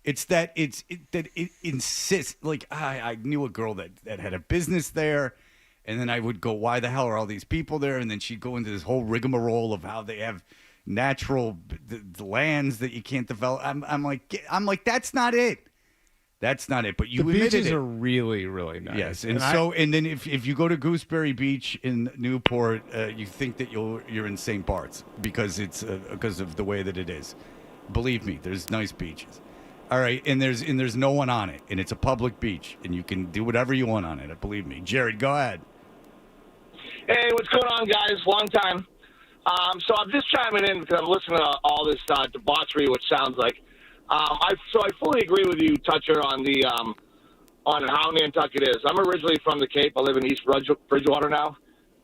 It's that it insists. Like I knew a girl that had a business there, and then I would go, why the hell are all these people there? And then she'd go into this whole rigmarole of how they have natural the lands that you can't develop. I'm like that's not it. That's not it. But you The admitted beaches it. are really, really nice. Yes, and then if you go to Gooseberry Beach in Newport, you think that you're in St. Bart's because it's because of the way that it is. Believe me, there's nice beaches. All right, and there's no one on it, and it's a public beach, and you can do whatever you want on it. Believe me, Jared, go ahead. Hey, what's going on, guys? Long time. So I'm just chiming in because I'm listening to all this debauchery, which sounds like. I fully agree with you, Toucher, on the on how Nantucket is. I'm originally from the Cape. I live in East Bridgewater now,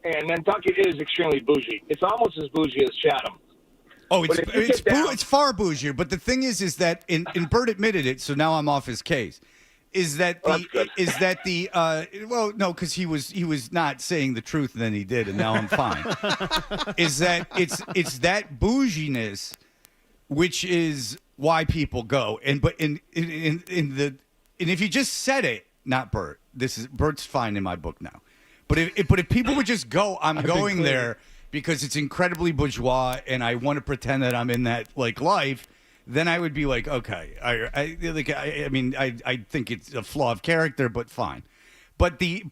and Nantucket is extremely bougie. It's almost as bougie as Chatham. Oh, it's far bougier. But the thing is that and Bert admitted it, so now I'm off his case. Is that no, because he was not saying the truth, and then he did, and now I'm fine. Is that it's that bouginess, which is why people go, but if you just said it, not Bert. Bert's fine in my book now, but if people would just go, I'm going there because it's incredibly bourgeois, and I want to pretend that I'm in that life. Then I would be like, okay, I mean, I think it's a flaw of character, but fine. But the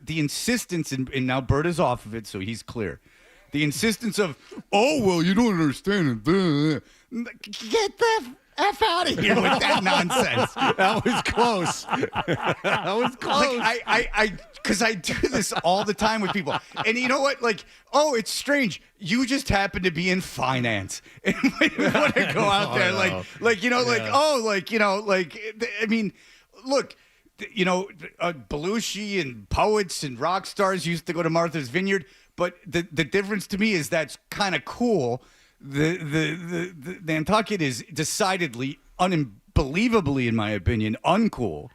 insistence, and now Bert is off of it, so he's clear. The insistence of, oh well, you don't understand it. Get the F out of here with that nonsense. That was close. That was close. Because I do this all the time with people. And you know what? It's strange. You just happen to be in finance. And we want to go out there I mean, look, Belushi and poets and rock stars used to go to Martha's Vineyard. But the difference to me is that's kind of cool. The Nantucket is decidedly, unbelievably, in my opinion, uncool.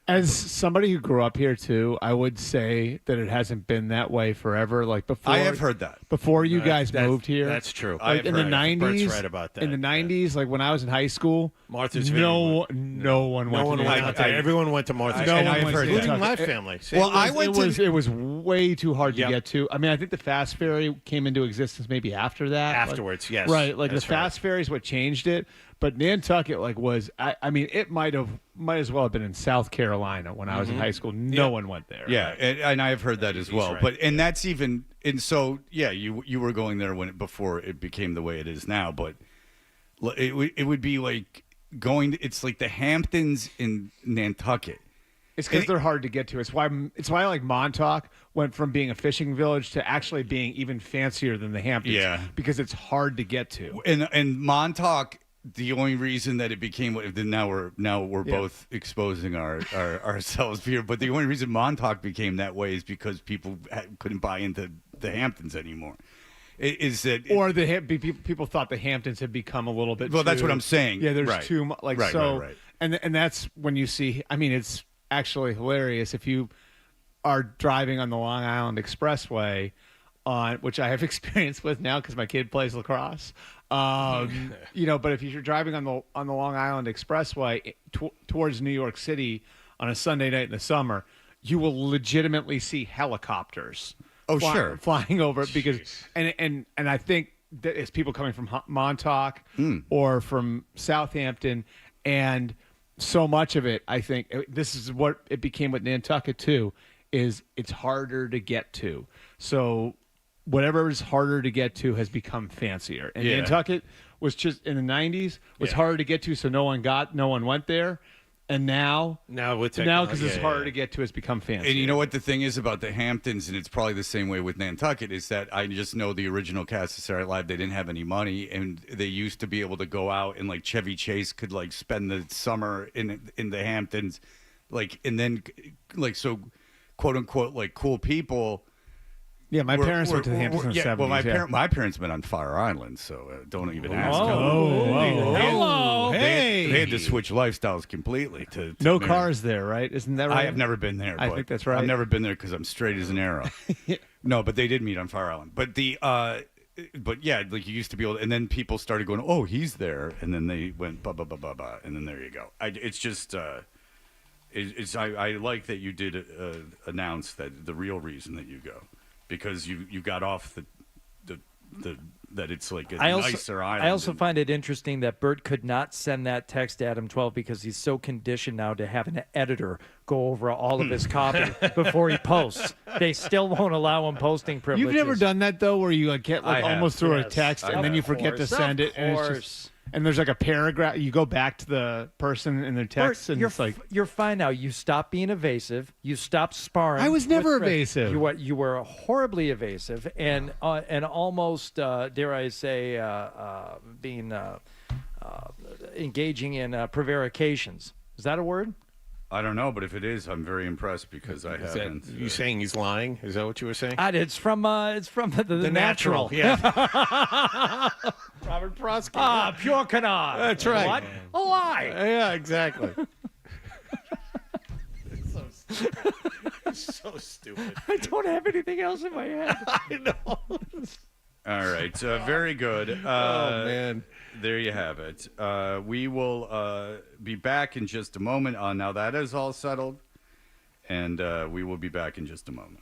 As somebody who grew up here too, I would say that it hasn't been that way forever. Like before, I have heard that before you guys moved here. That's true. Like in the '90s, Bert's right about that. In the '90s, like when I was in high school, Martha's no one went out there. Everyone went to Martha's. No one I've went heard to including my Kentucky. family. It was way too hard to get to. I mean, I think the fast ferry came into existence maybe after that. Afterwards, yes. Right, like the fast ferry is what changed it. But Nantucket, was I mean, it might as well have been in South Carolina when I was in high school. No one went there. Yeah, and I've heard that as well. Right. But that's even so. Yeah, you were going there before it became the way it is now. But it would be like going. It's like the Hamptons in Nantucket. It's because they're hard to get to. It's why like Montauk went from being a fishing village to actually being even fancier than the Hamptons. Yeah, because it's hard to get to. And Montauk. The only reason that it became what now we're both exposing ourselves here, but the only reason Montauk became that way is because people couldn't buy into the Hamptons anymore. People thought the Hamptons had become a little bit. Well, that's what I'm saying. Yeah, there's too much. Right. And that's when you see. I mean, it's actually hilarious if you are driving on the Long Island Expressway, which I have experience with now because my kid plays lacrosse. But if you're driving on the Long Island Expressway towards New York City on a Sunday night in the summer, you will legitimately see helicopters. Flying over it because and I think that it's people coming from Montauk or from Southampton, and so much of it, I think this is what it became with Nantucket too, is it's harder to get to. So whatever is harder to get to has become fancier. And Nantucket was just in the 90s was harder to get to, so no one went there. And now because it's harder to get to, it's become fancier. And you know what the thing is about the Hamptons, and it's probably the same way with Nantucket, is that I just know the original cast of Saturday Night Live, they didn't have any money, and they used to be able to go out and Chevy Chase could spend the summer in the Hamptons, and then so quote unquote cool people. Yeah, my parents went to the Hamptons in the 70s. Well, my parents been on Fire Island, so don't even ask. Hello. They had to switch lifestyles completely to no cars there, right? Isn't that right? I have never been there. I think that's right. I've never been there because I'm straight as an arrow. No, but they did meet on Fire Island. But you used to be able to, and then people started going, oh, he's there, and then they went blah blah blah blah blah, and then there you go. It's just. I like that you did announce that the real reason that you go. Because you got off that it's a nicer island. I also find it interesting that Bert could not send that text to Adam 12 because he's so conditioned now to have an editor go over all of his copy before he posts. They still won't allow him posting privileges. You've never done that though, where you get almost through a text and then you forget to send it, and and there's like a paragraph. You go back to the person in their text, Bert, and it's like, you're fine now. You stopped being evasive. You stopped sparring. I was never with Chris. evasive. You were horribly evasive and almost dare I say being engaging in prevarications. Is that a word? I don't know, but if it is, I'm very impressed because I Is haven't. that you saying he's lying? Is that what you were saying? It's from the Natural. Yeah. Robert Prosky. Pure canard. That's right. What? A lie. Yeah, exactly. So stupid. I don't have anything else in my head. I know. All right, very good. Oh man. There you have it. We will be back in just a moment. Now that is all settled, and we will be back in just a moment.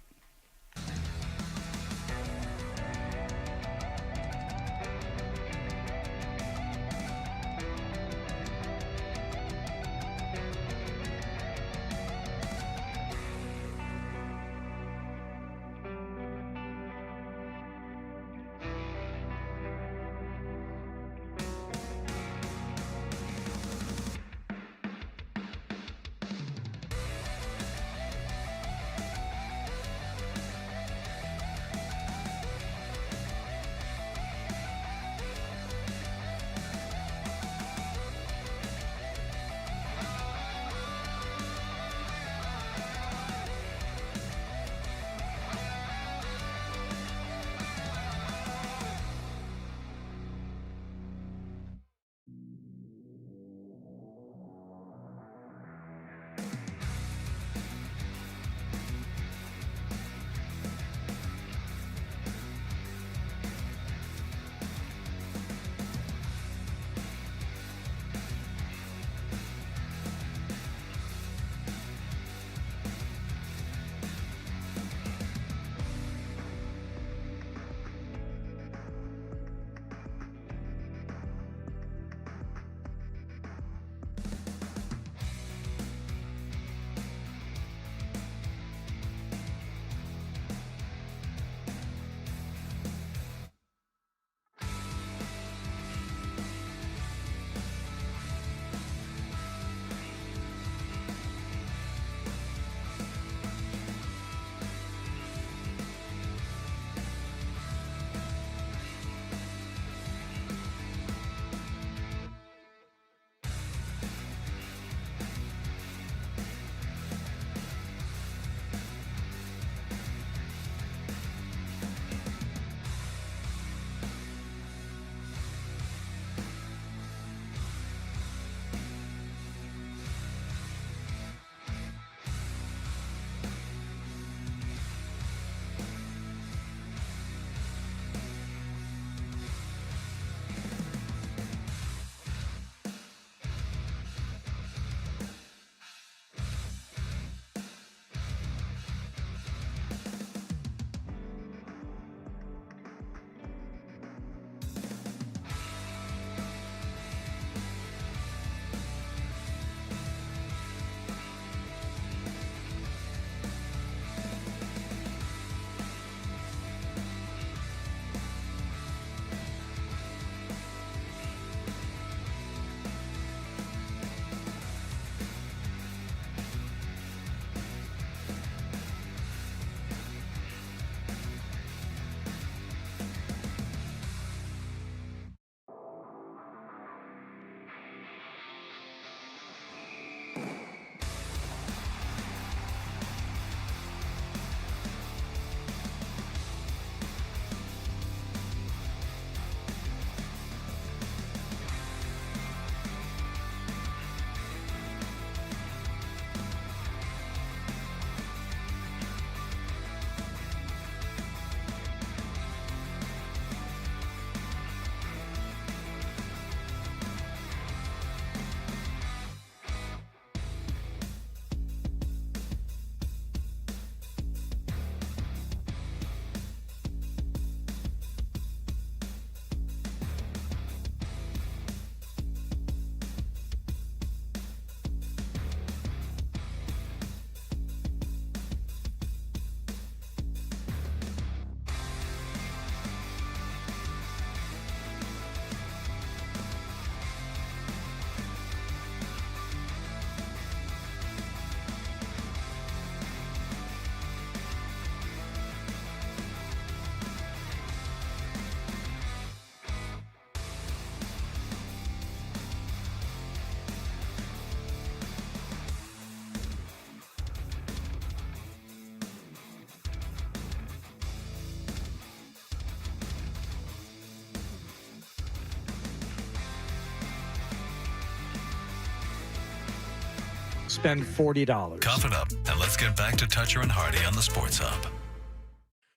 spend $40. Cough it up, and let's get back to Toucher and Hardy on the Sports Hub.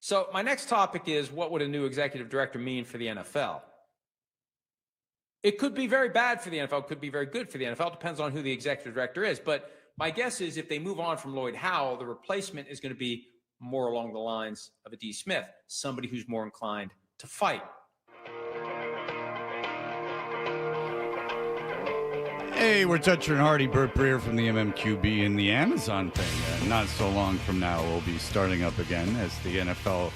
So my next topic is, what would a new executive director mean for the NFL? It could be very bad for the NFL. It could be very good for the NFL. It depends on who the executive director is. But my guess is if they move on from Lloyd Howell, the replacement is going to be more along the lines of a D. Smith, somebody who's more inclined to fight. Hey, we're Toucher and Hardy. Burt Breer from the MMQB and the Amazon thing. Not so long from now, we'll be starting up again as the NFL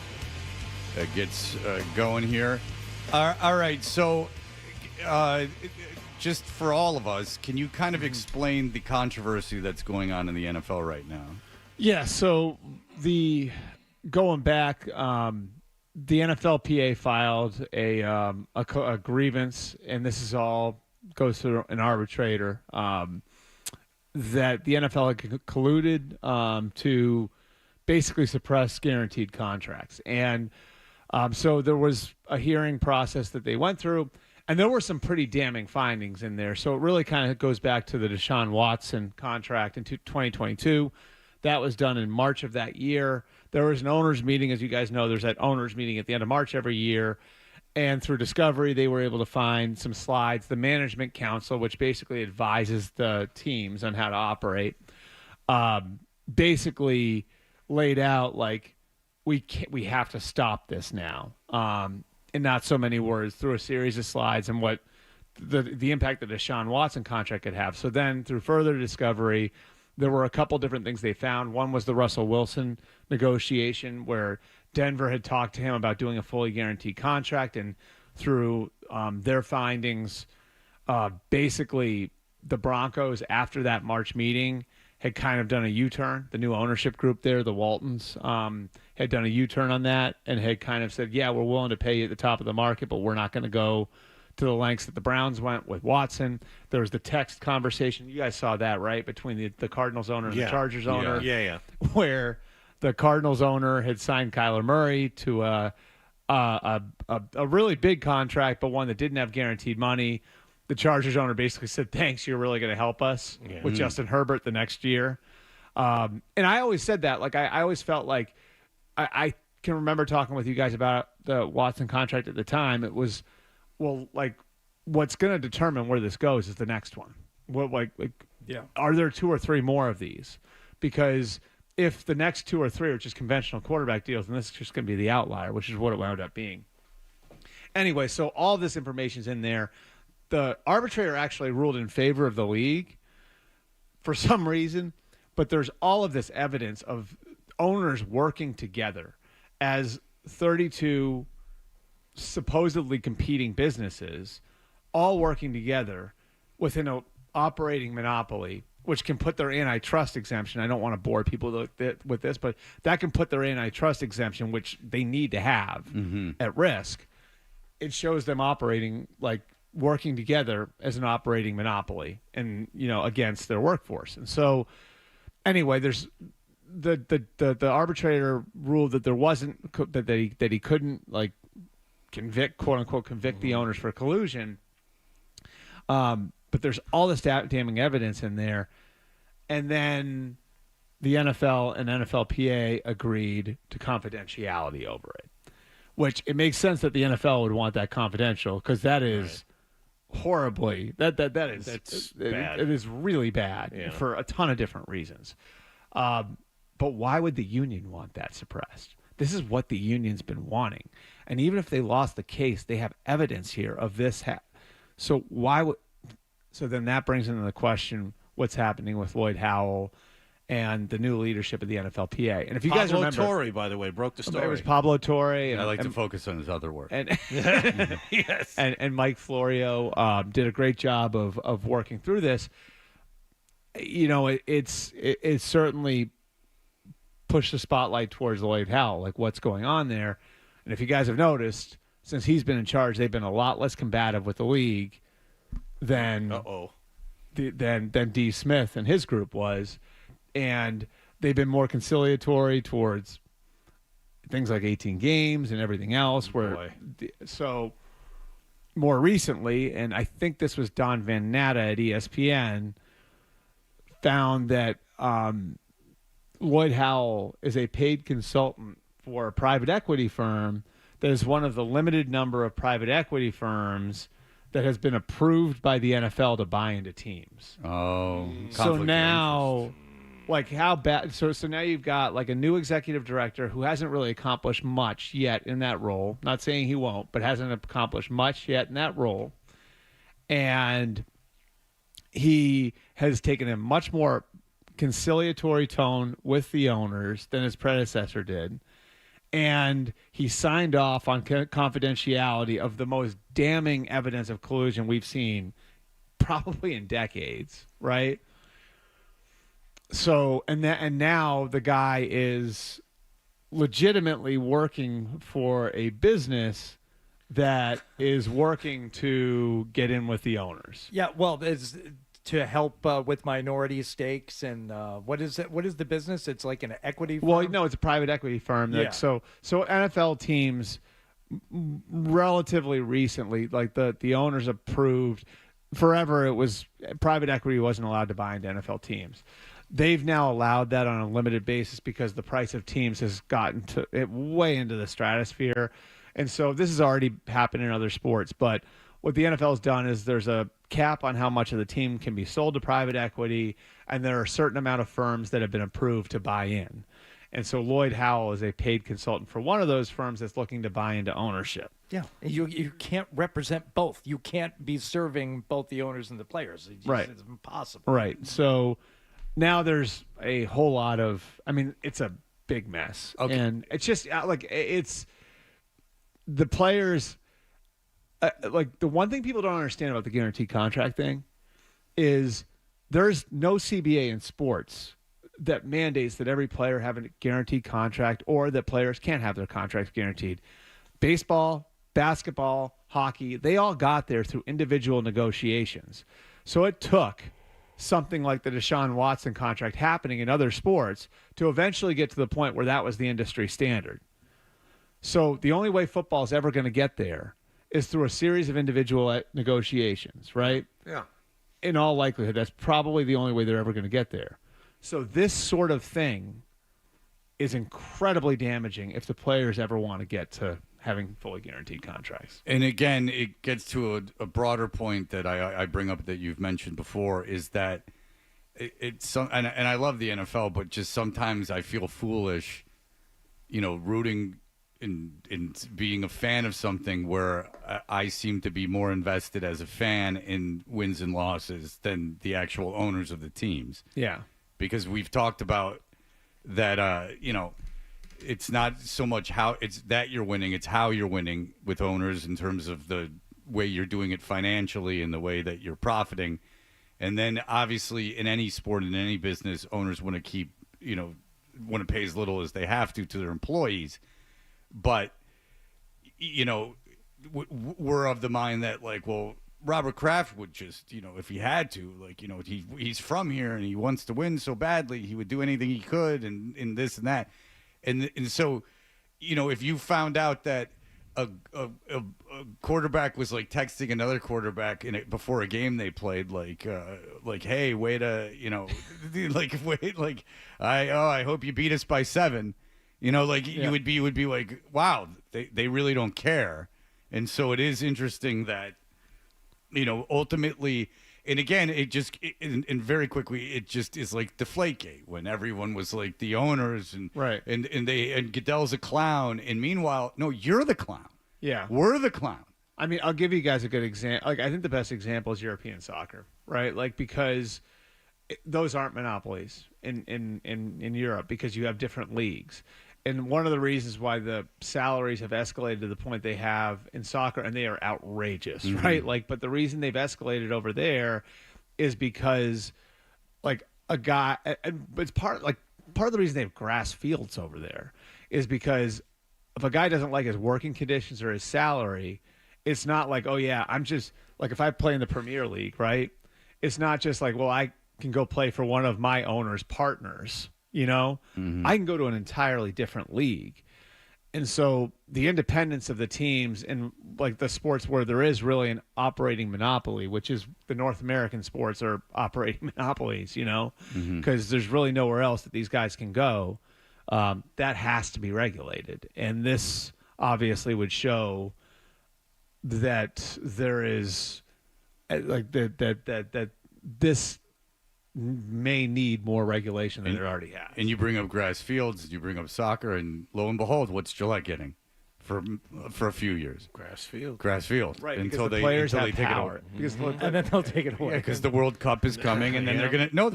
gets going here. All right, so just for all of us, can you kind of explain the controversy that's going on in the NFL right now? Yeah, so going back, the NFLPA filed a grievance, and this is all goes through an arbitrator, that the NFL had colluded to basically suppress guaranteed contracts. And so there was a hearing process that they went through, and there were some pretty damning findings in there. So it really kind of goes back to the Deshaun Watson contract in 2022. That was done in March of that year. There was an owners meeting. As you guys know, there's that owners meeting at the end of March every year. And through discovery, they were able to find some slides. The Management Council, which basically advises the teams on how to operate, basically laid out like we have to stop this now. In not so many words, through a series of slides and what the impact that the Deshaun Watson contract could have. So then, through further discovery, there were a couple different things they found. One was the Russell Wilson negotiation, where Denver had talked to him about doing a fully guaranteed contract, and through their findings, basically the Broncos, after that March meeting, had kind of done a U-turn. The new ownership group there, the Waltons, had done a U-turn on that and had kind of said, yeah, we're willing to pay you at the top of the market, but we're not going to go to the lengths that the Browns went with Watson. There was the text conversation. You guys saw that, right, between the Cardinals owner and the Chargers owner? Yeah. Where the Cardinals owner had signed Kyler Murray to a really big contract, but one that didn't have guaranteed money. The Chargers owner basically said, thanks, you're really going to help us with Justin Herbert the next year. And I always said that. Like, I always felt like I can remember talking with you guys about the Watson contract at the time. It was, well, like, what's going to determine where this goes is the next one. Are there 2 or 3 more of these? Because if the next 2 or 3 are just conventional quarterback deals, then this is just going to be the outlier, which is what it wound up being. Anyway, so all this information's in there. The arbitrator actually ruled in favor of the league for some reason, but there's all of this evidence of owners working together as 32 supposedly competing businesses, all working together within an operating monopoly, which can put their antitrust exemption. I don't want to bore people with this, but that can put their antitrust exemption, which they need to have, at risk. It shows them operating, like, working together as an operating monopoly and, against their workforce. And so anyway, there's the arbitrator ruled that there wasn't, that he couldn't, like, convict, quote unquote, convict the owners for collusion. But there's all this damning evidence in there. And then the NFL and NFLPA agreed to confidentiality over it, which it makes sense that the NFL would want that confidential, because that is horribly, that's bad. It is really bad for a ton of different reasons. But why would the union want that suppressed? This is what the union's been wanting. And even if they lost the case, they have evidence here of this. So then that brings into the question what's happening with Lloyd Howell and the new leadership of the NFLPA. And if you guys remember, Torre, by the way, broke the story. It was Pablo Torre. And I like to focus on his other work. And Yes. and Mike Florio did a great job of working through this. It's certainly pushed the spotlight towards Lloyd Howell, like what's going on there. And if you guys have noticed, since he's been in charge, they've been a lot less combative with the league than D. Smith and his group was. And they've been more conciliatory towards things like 18 games and everything else. So more recently, and I think this was Don Van Natta at ESPN, found that Lloyd Howell is a paid consultant for a private equity firm that is one of the limited number of private equity firms that has been approved by the NFL to buy into teams. Oh, so now, like how bad? So now you've got like a new executive director who hasn't really accomplished much yet in that role. Not saying he won't, but hasn't accomplished much yet in that role. And he has taken a much more conciliatory tone with the owners than his predecessor did. And he signed off on confidentiality of the most damning evidence of collusion we've seen probably in decades, right? So, and now the guy is legitimately working for a business that is working to get in with the owners. Yeah, well, it's to help with minority stakes and what is it? What is the business? It's like an equity firm? Well, no, it's a private equity firm. Yeah. Like, so NFL teams relatively recently, like the owners approved. Forever, it was private equity wasn't allowed to buy into NFL teams. They've now allowed that on a limited basis because the price of teams has gotten to it way into the stratosphere. And so this has already happened in other sports. But what the NFL has done is there's a cap on how much of the team can be sold to private equity, and there are a certain amount of firms that have been approved to buy in. And so Lloyd Howell is a paid consultant for one of those firms that's looking to buy into ownership. Yeah, you can't represent both. You can't be serving both the owners and the players. Right. It's impossible. Right. So now there's a whole lot of, I mean, it's a big mess. Okay. And it's just like, it's the players, like the one thing people don't understand about the guaranteed contract thing is there's no CBA in sports that mandates that every player have a guaranteed contract or that players can't have their contracts guaranteed. Baseball, basketball, hockey, they all got there through individual negotiations. So it took something like the Deshaun Watson contract happening in other sports to eventually get to the point where that was the industry standard. So the only way football is ever going to get there is through a series of individual negotiations, right? Yeah. In all likelihood, that's probably the only way they're ever going to get there. So this sort of thing is incredibly damaging if the players ever want to get to having fully guaranteed contracts. And again, it gets to a broader point that I bring up that you've mentioned before is that it's and I love the NFL, but just sometimes I feel foolish, rooting in being a fan of something where I seem to be more invested as a fan in wins and losses than the actual owners of the teams. Yeah. Because we've talked about that, it's not so much how it's that you're winning, it's how you're winning with owners in terms of the way you're doing it financially and the way that you're profiting. And then obviously in any sport, in any business, owners want to keep, want to pay as little as they have to their employees. But, we're of the mind that like, well, Robert Kraft would just, if he had to, like, he's from here and he wants to win so badly, he would do anything he could and this and that. And so, if you found out that a quarterback was like texting another quarterback before a game they played, like, hey, way to, I hope you beat us by 7, you would be like, wow, they really don't care. And so it is interesting that, ultimately, and again, and very quickly, it just is like Deflategate when everyone was like the owners and right. and Goodell's a clown, and meanwhile, no, you're the clown. Yeah, we're the clown. I mean, I'll give you guys a good example. Like, I think the best example is European soccer, right? Like, because those aren't monopolies in Europe because you have different leagues. And one of the reasons why the salaries have escalated to the point they have in soccer, and they are outrageous, mm-hmm. right? Like, but the reason they've escalated over there is because, like, a guy, but it's part of the reason they have grass fields over there is because if a guy doesn't like his working conditions or his salary, it's not like, oh yeah, I'm just like, if I play in the Premier League, right? It's not just like, well, I can go play for one of my owner's partners. Mm-hmm. I can go to an entirely different league. And so the independence of the teams in like the sports where there is really an operating monopoly, which is the North American sports are operating monopolies, because there's really nowhere else that these guys can go. That has to be regulated. And this obviously would show that there is like that this may need more regulation than it already has. And you bring up grass fields, you bring up soccer, and lo and behold, what's Gillette getting for a few years? Grass field. Right, until because the players have take power. it away. And then they'll take it away. Because the World Cup is coming, and then they're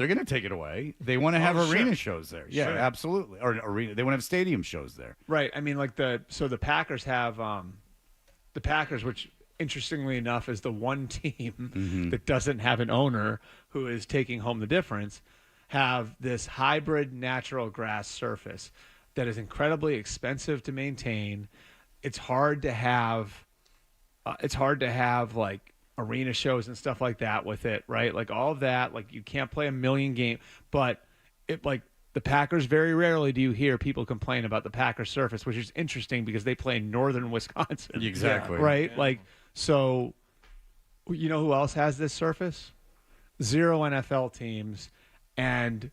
gonna take it away. They want to have arena shows there. Yeah, Sure. absolutely. Or arena. They want to have stadium shows there. Right. I mean, like the Packers have the Packers, which interestingly enough is the one team that doesn't have an owner who is taking home the difference, have this hybrid natural grass surface that is incredibly expensive to maintain. It's hard to have like arena shows and stuff like that with it, right? Like all of that, like you can't play a million games, but it like the Packers, very rarely do you hear people complain about the Packers surface, which is interesting because they play in northern Wisconsin. Exactly. Right? Yeah. Like, so you know who else has this surface? 0 NFL teams and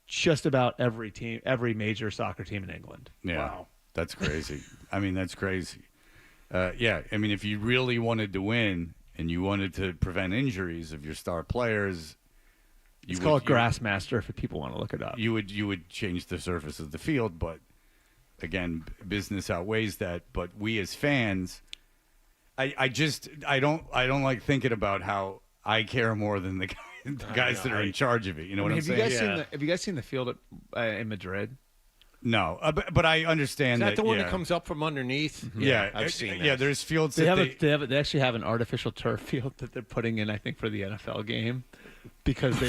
just about every major soccer team in England. Yeah. Wow. That's crazy. I mean, that's crazy. Yeah. I mean, if you really wanted to win and you wanted to prevent injuries of your star players, it's called Grassmaster if people want to look it up. You would change the surface of the field, but again, business outweighs that. But we as fans, I don't like thinking about how I care more than the guys that are in charge of it. You know what I'm saying? Have you guys seen the field in Madrid? No, but I understand Is that the one yeah. that comes up from underneath? Yeah, I've seen that. Yeah, there's fields They that they actually have an artificial turf field that they're putting in, I think, for the NFL game because they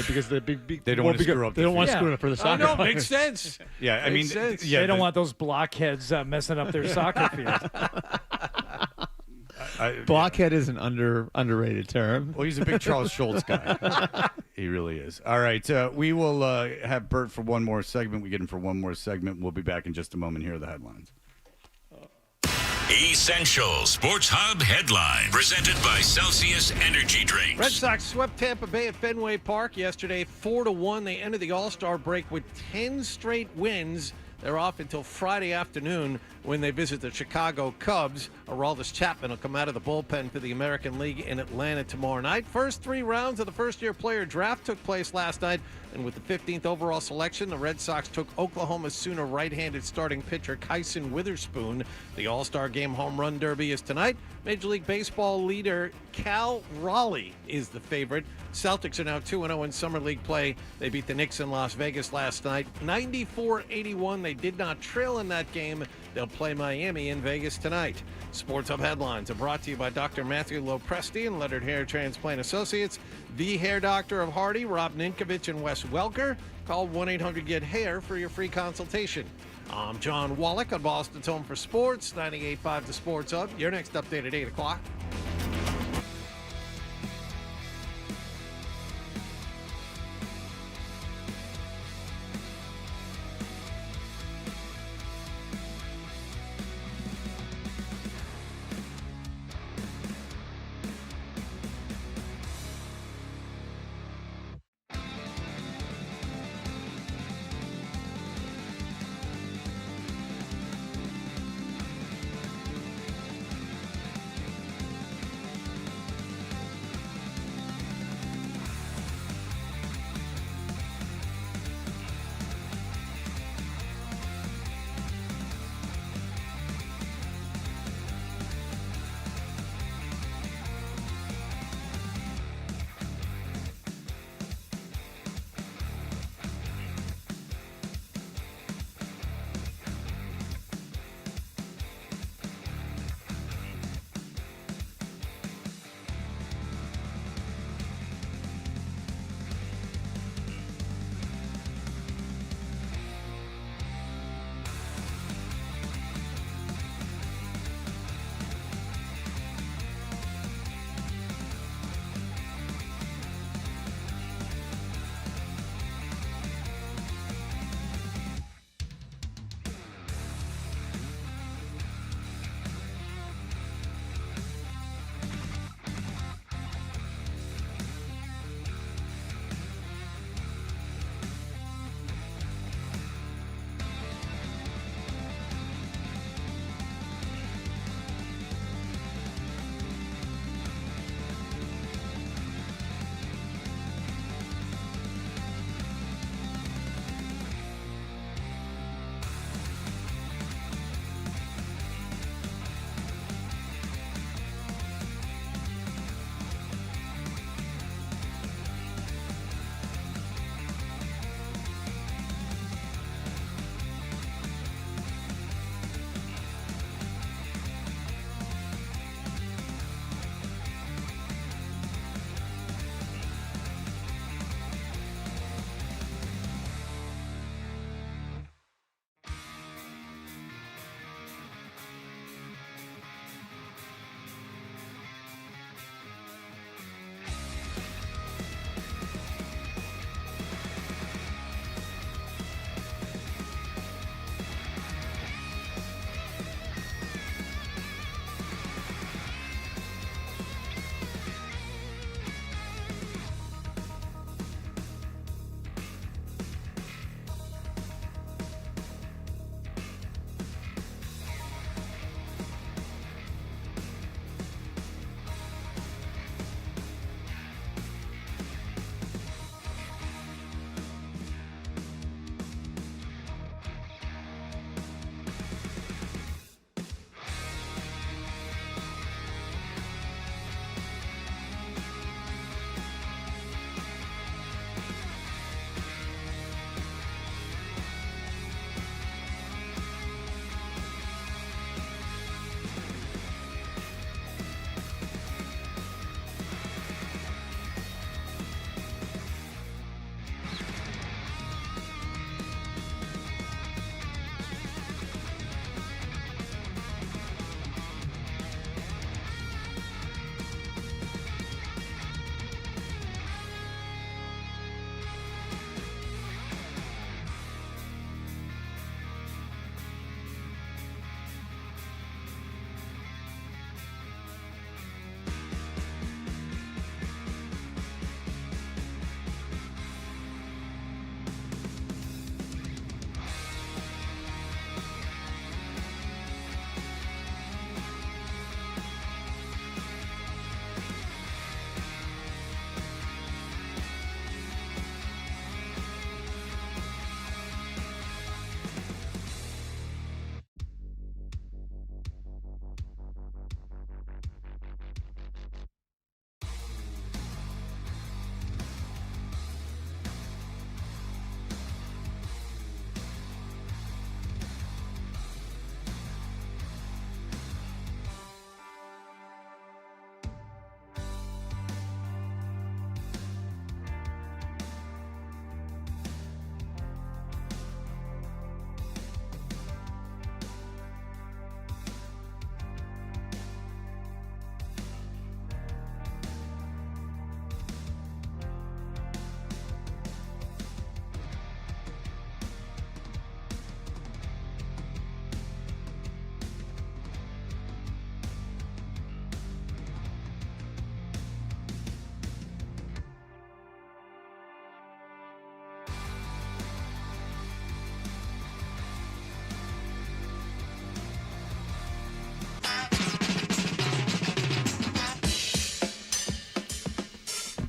don't want to screw up. They don't want to field. screw it up for the soccer. No, players. makes sense. Yeah, I mean, yeah, They don't want those blockheads messing up their soccer field. Blockhead is an underrated term. Well, he's a big Charles Schultz guy. He really is. All right, we will have Bert for one more segment. We get him for one more segment. We'll be back in just a moment. Here are the headlines. Essential Sports Hub headline presented by Celsius Energy Drinks. Red Sox swept Tampa Bay at Fenway Park yesterday 4-1. They ended the All-Star break with 10 straight wins. They're off until Friday afternoon when they visit the Chicago Cubs. Aroldis Chapman will come out of the bullpen for the American League in Atlanta tomorrow night. First 3 rounds of the first-year player draft took place last night, and with the 15th overall selection, the Red Sox took Oklahoma Sooner right-handed starting pitcher Kyson Witherspoon. The All-Star Game Home Run Derby is tonight. Major League Baseball leader Cal Raleigh is the favorite. Celtics are now 2-0 in Summer League play. They beat the Knicks in Las Vegas last night, 94-81. They did not trail in that game. They'll play Miami in Vegas tonight. Sports Hub headlines are brought to you by Dr. Matthew Lopresti and Leonard Hair Transplant Associates, the hair doctor of Hardy, Rob Ninkovich and Wes Welker. Call 1-800-GET-HAIR for your free consultation. I'm John Wallach on Boston's Home for Sports, 98.5 The Sports Hub. Your next update at 8 o'clock.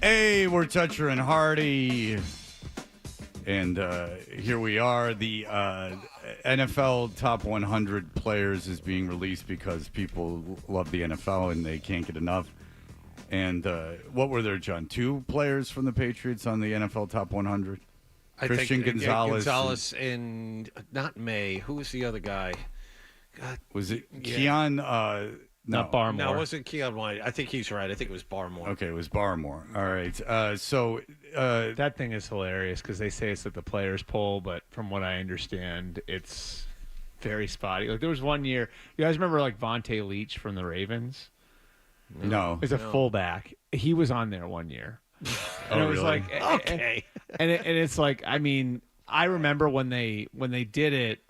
Hey, we're Toucher and Hardy. And here we are. The NFL Top 100 Players is being released because people love the NFL and they can't get enough. And what were there, John? 2 players from the Patriots on the NFL Top 100? Christian Gonzalez. Gonzalez and not May. Who was the other guy? God. Was it Keon? No. Not Barmore. No, it wasn't Keon White. I think he's right. I think it was Barmore. Okay, it was Barmore. All right. That thing is hilarious because they say it's at the players poll, but from what I understand, it's very spotty. Like there was one year, you guys remember like Vontae Leach from the Ravens? No. He's a fullback. He was on there one year. And it was really? like Okay. and it's like, I mean, I remember when they did it.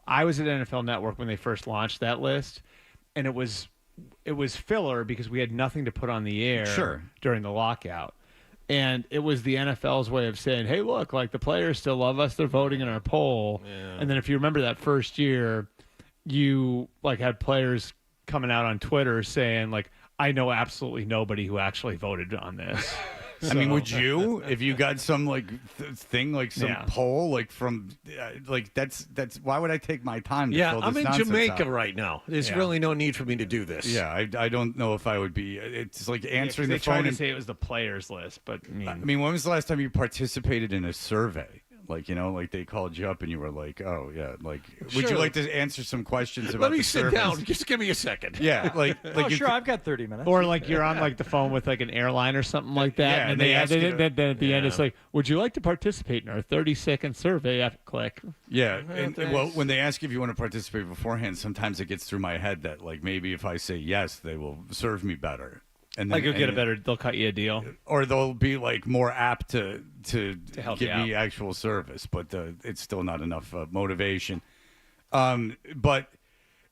I was at NFL Network when they first launched that list, and it was filler because we had nothing to put on the air during the lockout, and it was the NFL's way of saying, "Hey, look, like the players still love us; they're voting in our poll." Yeah. And then if you remember that first year, you like had players coming out on Twitter saying like, I know absolutely nobody who actually voted on this. I mean, would you if you got some like thing like some poll like from like that's why would I take my time to fill this I'm in nonsense Jamaica out? right now. There's really no need for me to do this. Yeah, I don't know if I would be. It's like answering they the phone tried to and say it was the players list, but I mean, when was the last time you participated in a survey? Like, you know, like they called you up and you were like, oh, yeah, like, would you like to answer some questions about Let me the sit service? down. Just give me a second. Yeah, like Oh, sure, I've got 30 minutes. or like you're on like the phone with like an airline or something like that, Yeah, and they they ask you added it. Then at the end, Yeah. it's like, would you like to participate in our 30-second survey? Click. Yeah, and well, when they ask if you want to participate beforehand, sometimes it gets through my head that like maybe if I say yes, they will serve me better. And then, Like you'll get a better. They'll cut you a deal. or they'll be like more apt to help give you me actual service, but it's still not enough motivation. But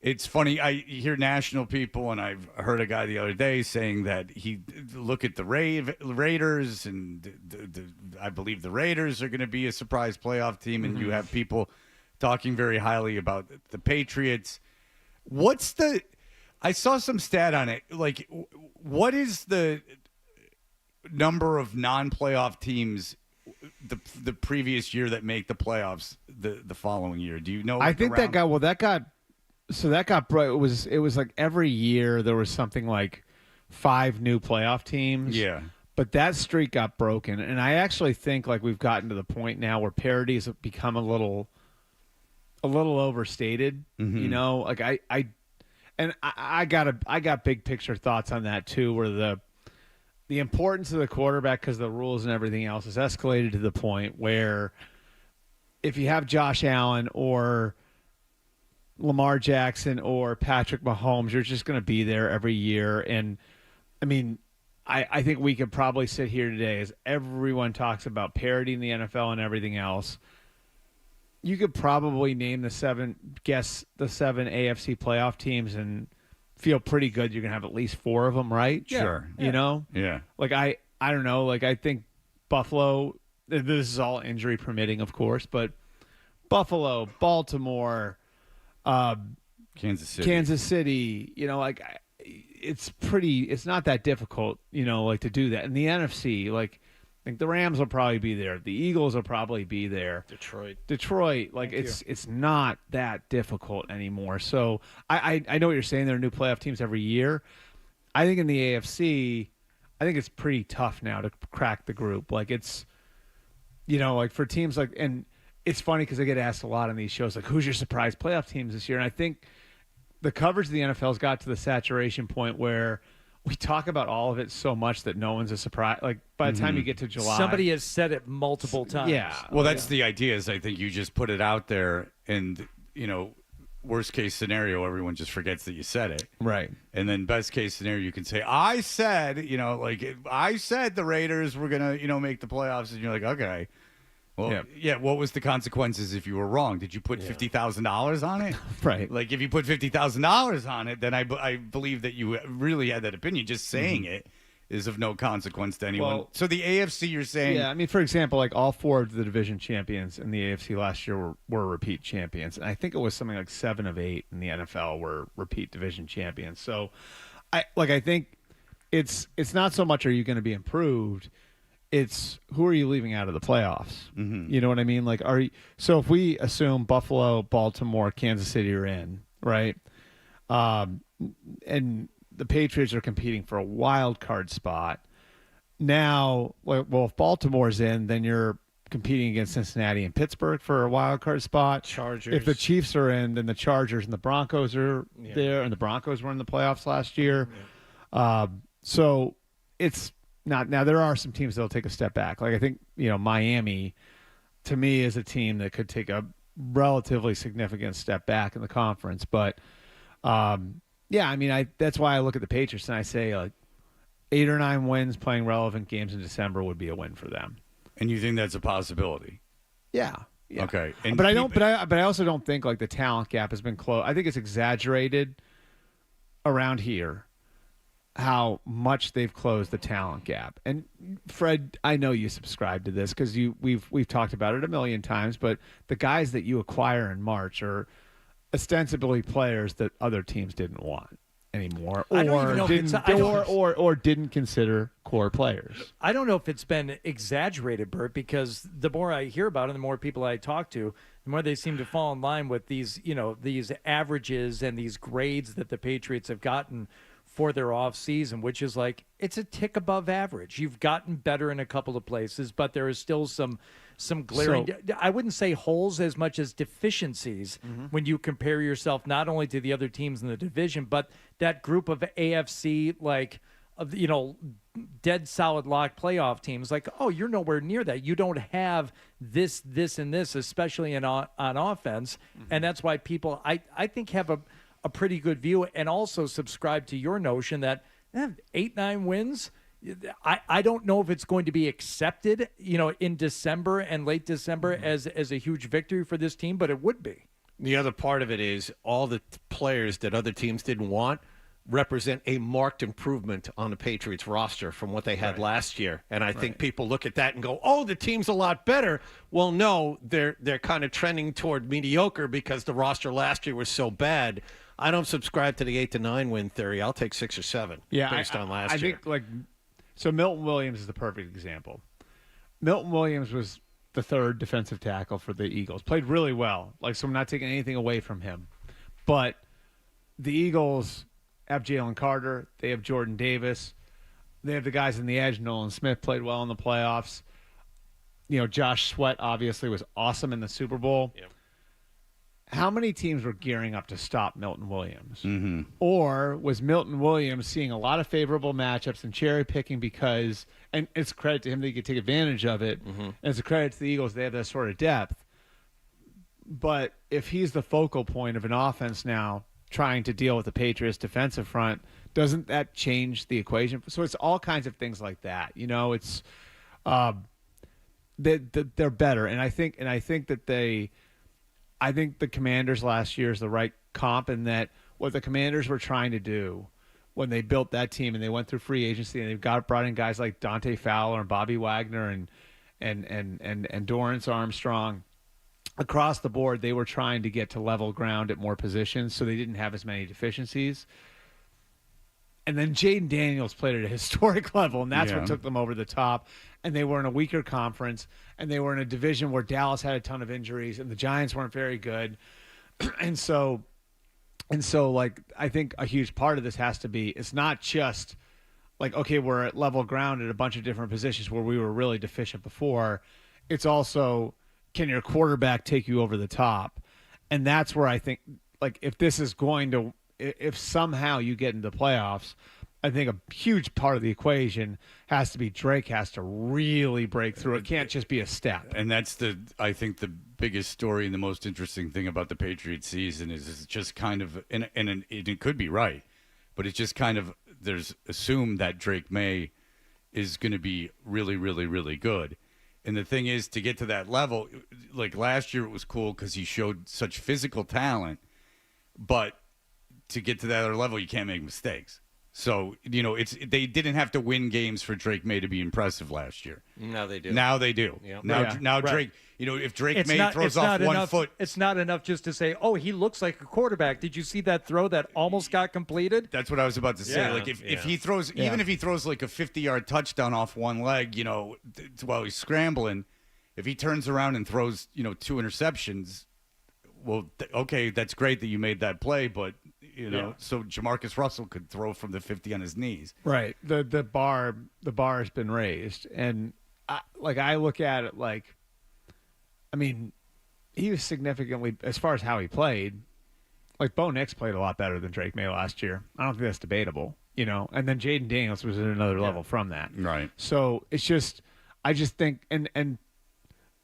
it's funny. I hear national people, and I've heard a guy the other day saying that he look at the Raiders, and I believe the Raiders are going to be a surprise playoff team, and you have people talking very highly about the Patriots. I saw some stat on it. Like, what is the number of non-playoff teams the previous year that make the playoffs the following year? Do you know? I think that got it was like every year there was something like 5 new playoff teams. Yeah. But that streak got broken, and I actually think like we've gotten to the point now where parity has become a little overstated. You know, like I got big picture thoughts on that too, where the importance of the quarterback because the rules and everything else has escalated to the point where if you have Josh Allen or Lamar Jackson or Patrick Mahomes, you're just going to be there every year. And I mean, I think we could probably sit here today as everyone talks about parity in the NFL and everything else. You could probably name the 7 AFC playoff teams and feel pretty good you're going to have at least 4 of them, right? Sure. You know? Yeah. Like, I don't know. Like, I think Buffalo, this is all injury permitting, of course, but Buffalo, Baltimore, Kansas City, you know, like, it's not that difficult, you know, like to do that. In the NFC, like, I think the Rams will probably be there. The Eagles will probably be there. Detroit, like it's not that difficult anymore. So I know what you're saying. There are new playoff teams every year. I think in the AFC, I think it's pretty tough now to crack the group. Like it's, you know, like for teams like, and it's funny because I get asked a lot on these shows, like who's your surprise playoff teams this year? And I think the coverage of the NFL's got to the saturation point where we talk about all of it so much that no one's a surprise. Like by the time you get to July, Somebody has said it multiple times. Yeah. Well, that's the idea. Is I think you just put it out there, and you know, worst case scenario, everyone just forgets that you said it, right? And then best case scenario, you can say, "I said," you know, like I said the Raiders were gonna, you know, make the playoffs, and you're like, okay. Well, yeah. What was the consequences if you were wrong? Did you put $50,000 on it? Right. Like if you put $50,000 on it, then I believe that you really had that opinion. Just saying it is of no consequence to anyone. Well, so the AFC, you're saying? Yeah, I mean, for example, like all 4 of the division champions in the AFC last year were repeat champions. And I think it was something like 7 of 8 in the NFL were repeat division champions. So I think it's not so much are you going to be improved, it's who are you leaving out of the playoffs. Mm-hmm. You know what I mean? Like, so if we assume Buffalo, Baltimore, Kansas City are in, right? And the Patriots are competing for a wild card spot. Now, well, if Baltimore's in, then you're competing against Cincinnati and Pittsburgh for a wild card spot. Chargers. If the Chiefs are in, then the Chargers and the Broncos are there, and the Broncos were in the playoffs last year. Yeah. So it's not. Now there are some teams that'll take a step back. Like I think Miami, to me, is a team that could take a relatively significant step back in the conference. But yeah, I mean, that's why I look at the Patriots and I say like 8 or 9 wins playing relevant games in December would be a win for them. And you think that's a possibility? Yeah. Okay. But I also don't think like the talent gap has been closed. I think it's exaggerated around here how much they've closed the talent gap. And Fred, I know you subscribe to this because we've talked about it a million times. But the guys that you acquire in March are ostensibly players that other teams didn't want anymore, or didn't consider core players. I don't know if it's been exaggerated, Bert, because the more I hear about it, the more people I talk to, the more they seem to fall in line with these averages and these grades that the Patriots have gotten for their off season, which is like it's a tick above average. You've gotten better in a couple of places, but there is still some glaring, I wouldn't say holes as much as deficiencies when you compare yourself not only to the other teams in the division, but that group of AFC dead solid lock playoff teams. Like, oh, you're nowhere near that. You don't have this, and this, especially on offense, and that's why people I think have a pretty good view and also subscribe to your notion that 8-9 wins. I don't know if it's going to be accepted, in December and late December as a huge victory for this team, but it would be. The other part of it is all the players that other teams didn't want represent a marked improvement on the Patriots roster from what they had last year. And I think people look at that and go, oh, the team's a lot better. Well, no, they're kind of trending toward mediocre because the roster last year was so bad. I don't subscribe to the 8-9 win theory. I'll take 6 or 7 based on last year. I think so Milton Williams is the perfect example. Milton Williams was the third defensive tackle for the Eagles. Played really well. So I'm not taking anything away from him. But the Eagles have Jalen Carter. They have Jordan Davis. They have the guys in the edge. Nolan Smith played well in the playoffs. Josh Sweat obviously was awesome in the Super Bowl. Yep. How many teams were gearing up to stop Milton Williams? Mm-hmm. Or was Milton Williams seeing a lot of favorable matchups and cherry picking because, and it's a credit to him that he could take advantage of it, and it's a credit to the Eagles, they have that sort of depth. But if he's the focal point of an offense now trying to deal with the Patriots defensive front, doesn't that change the equation? So it's all kinds of things like that. It's they're better. And I think that I think the Commanders last year is the right comp in that what the Commanders were trying to do when they built that team and they went through free agency and they brought in guys like Dante Fowler and Bobby Wagner and Dorrance Armstrong. Across the board, they were trying to get to level ground at more positions so they didn't have as many deficiencies. And then Jaden Daniels played at a historic level, and that's what took them over the top. And they were in a weaker conference, and they were in a division where Dallas had a ton of injuries, and the Giants weren't very good. And so I think a huge part of this has to be, it's not just okay, we're at level ground at a bunch of different positions where we were really deficient before. It's also, can your quarterback take you over the top? And that's where I think, if somehow you get into the playoffs, I think a huge part of the equation has to be Drake has to really break through. It can't just be a step. And that's I think the biggest story and the most interesting thing about the Patriots season is it's just kind of, and it could be right, but it's just kind of, there's assumed that Drake May is going to be really, really, really good. And the thing is, to get to that level, last year it was cool because he showed such physical talent, but to get to that other level, you can't make mistakes. So, they didn't have to win games for Drake May to be impressive last year. Now they do. Now they do. Yep. Now Drake, if Drake May throws off one foot. It's not enough just to say, oh, he looks like a quarterback. Did you see that throw that almost got completed? That's what I was about to say. Yeah. Like if he throws, even if he throws like a 50-yard touchdown off one leg, while he's scrambling, if he turns around and throws, 2 interceptions, well, okay, that's great that you made that play, but so Jamarcus Russell could throw from the 50 on his knees. Right. The bar has been raised, and I look at it like, I mean, he was significantly, as far as how he played, like Bo Nix played a lot better than Drake May last year. I don't think that's debatable, and then Jaden Daniels was at another level from that. Right. So it's just, I just think, and in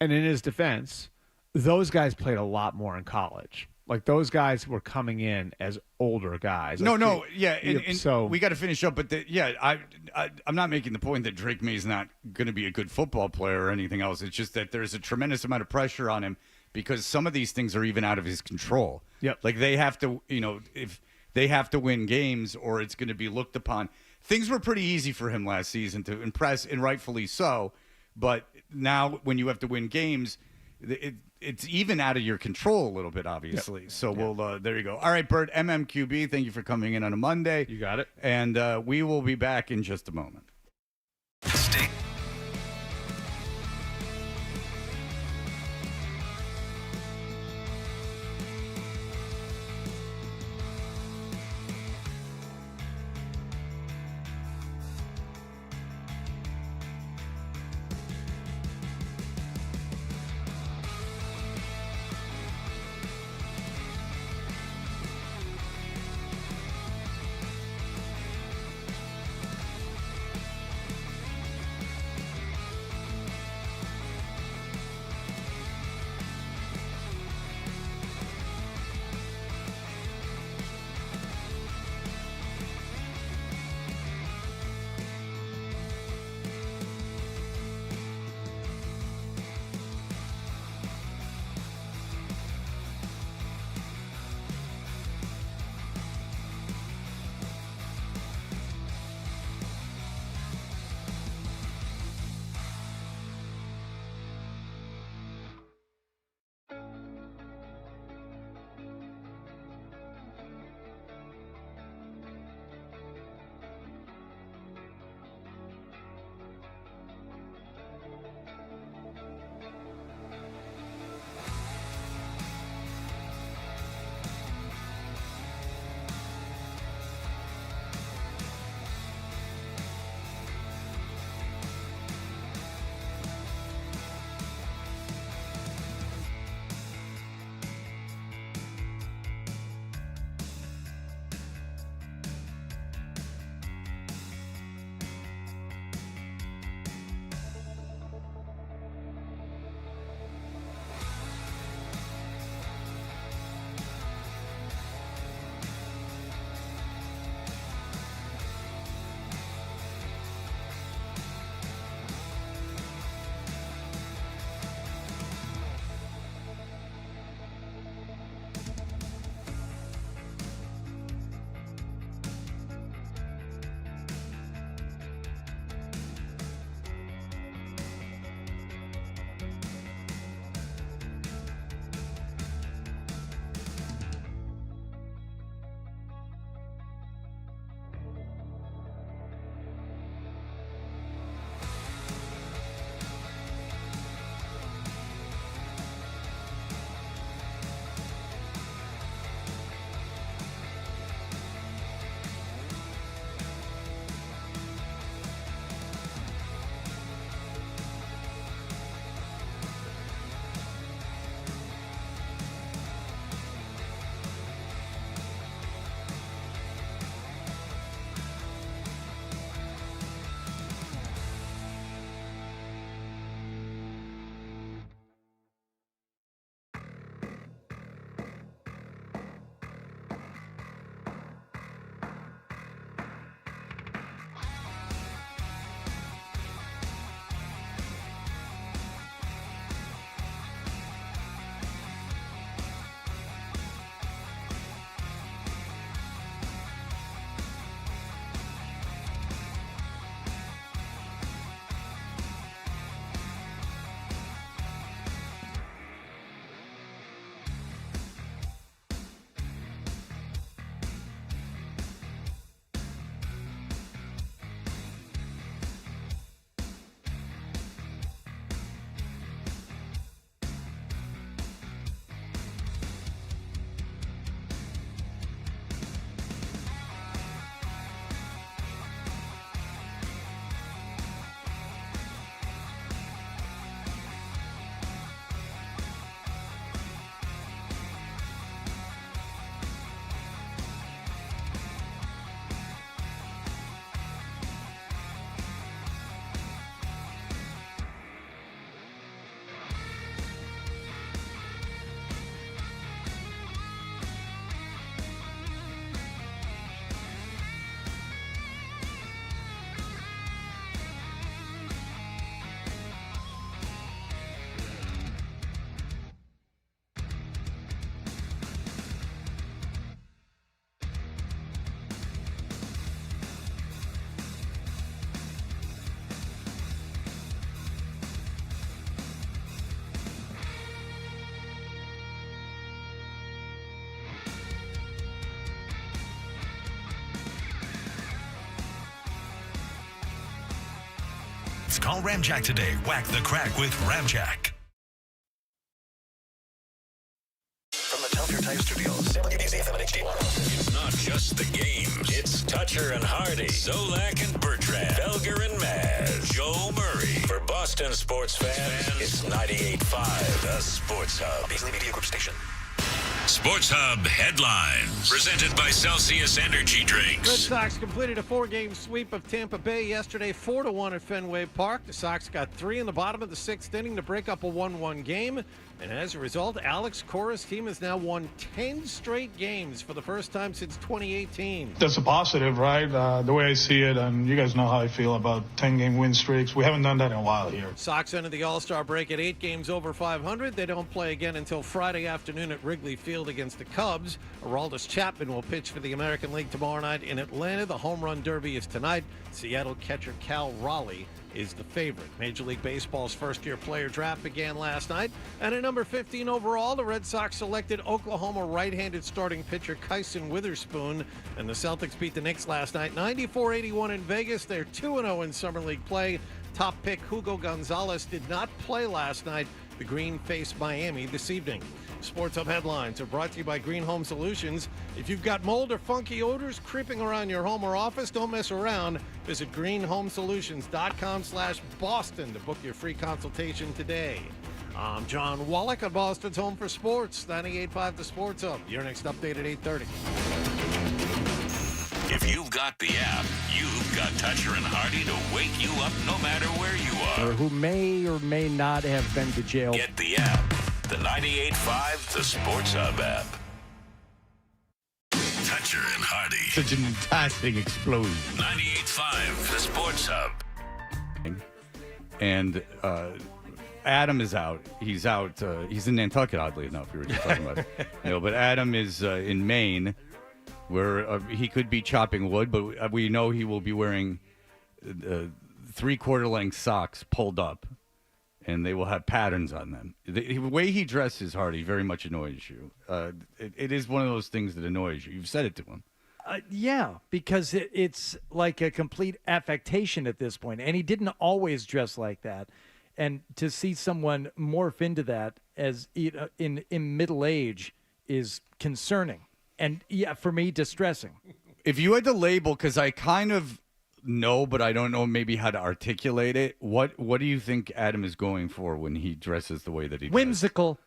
his defense, those guys played a lot more in college. Like those guys were coming in as older guys. So we got to finish up. But I'm not making the point that Drake May is not going to be a good football player or anything else. It's just that there's a tremendous amount of pressure on him because some of these things are even out of his control. Yep. Like they have to, if they have to win games or it's going to be looked upon. Things were pretty easy for him last season to impress, and rightfully so. But now when you have to win games, it's even out of your control a little bit, obviously. Yep. So we'll there you go. All right, Bert, MMQB, thank you for coming in on a Monday. You got it. And we will be back in just a moment. Stay. Patriots. Call Ramjack today. Whack the crack with Ramjack. From the Tell Your Time Studios, WBZ FM and HD1. It's not just the games. It's Toucher and Hardy, Zolak and Bertrand, Felger and Maz, Joe Murray. For Boston sports fans, it's 98.5, the Sports Hub. Beasley Media Group Station. Sports Hub headlines, presented by Celsius Energy Drinks. Red Sox completed a 4-game sweep of Tampa Bay yesterday, 4-1 at Fenway Park. The Sox got 3 in the bottom of the 6th inning to break up a 1-1 game. And as a result, Alex Cora's team has now won 10 straight games for the first time since 2018. That's a positive, right? The way I see it, and you guys know how I feel about 10-game win streaks. We haven't done that in a while here. Sox ended the All-Star break at 8 games over 500. They don't play again until Friday afternoon at Wrigley Field against the Cubs. Aroldis Chapman will pitch for the American League tomorrow night in Atlanta. The Home Run Derby is tonight. Seattle catcher Cal Raleigh is the favorite. Major League Baseball's first-year player draft began last night, and at number 15 overall, the Red Sox selected Oklahoma right-handed starting pitcher Kyson Witherspoon, and the Celtics beat the Knicks last night 94-81 in Vegas. They're 2-0 in Summer League play. Top pick Hugo Gonzalez did not play last night. The Green face Miami this evening. Sports Hub headlines are brought to you by Green Home Solutions. If you've got mold or funky odors creeping around your home or office, don't mess around. Visit greenhomesolutions.com/Boston to book your free consultation today. I'm John Wallach on Boston's Home for Sports, 98.5 The Sports Hub. Your next update at 8:30. If you've got the app, you've got Toucher and Hardy to wake you up no matter where you are. Or who may or may not have been to jail. Get the app. The 98.5 The Sports Hub app. Toucher and Hardy. Such an fantastic explosion. 98.5 The Sports Hub. And Adam is out. He's out. He's in Nantucket, oddly enough. We were just talking about it. But Adam is in Maine, where he could be chopping wood, but we know he will be wearing 3/4 length socks pulled up, and they will have patterns on them. The way he dresses, Hardy, very much annoys you. It is one of those things that annoys you. You've said it to him. Yeah, because it's like a complete affectation at this point, and he didn't always dress like that. And to see someone morph into that as in middle age is concerning. And, yeah, for me, distressing. If you had to label, because I kind of know, but I don't know maybe how to articulate it, what do you think Adam is going for when he dresses the way that he does? Whimsical.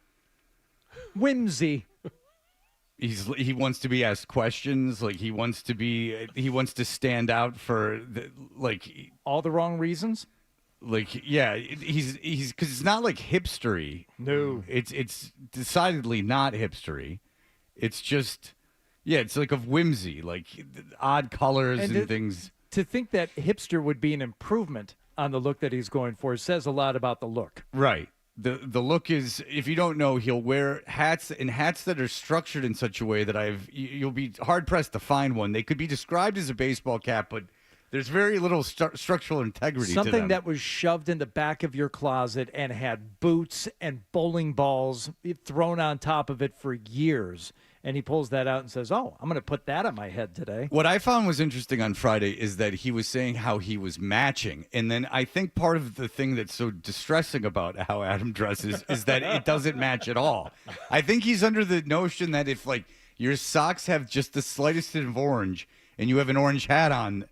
Whimsy. He wants to be asked questions. Like, he wants to stand out for, all the wrong reasons? Like, yeah, he's because it's not like hipstery. No. It's decidedly not hipstery. It's just... Yeah, it's like of whimsy, like odd colors and things. To think that hipster would be an improvement on the look that he's going for says a lot about the look. Right. The look is, if you don't know, he'll wear hats that are structured in such a way that you'll be hard-pressed to find one. They could be described as a baseball cap, but there's very little structural integrity to them. Something that was shoved in the back of your closet and had boots and bowling balls thrown on top of it for years. And he pulls that out and says, I'm going to put that on my head today. What I found was interesting on Friday is that he was saying how he was matching. And then I think part of the thing that's so distressing about how Adam dresses is that it doesn't match at all. I think he's under the notion that if, like, your socks have just the slightest hint of orange and you have an orange hat on,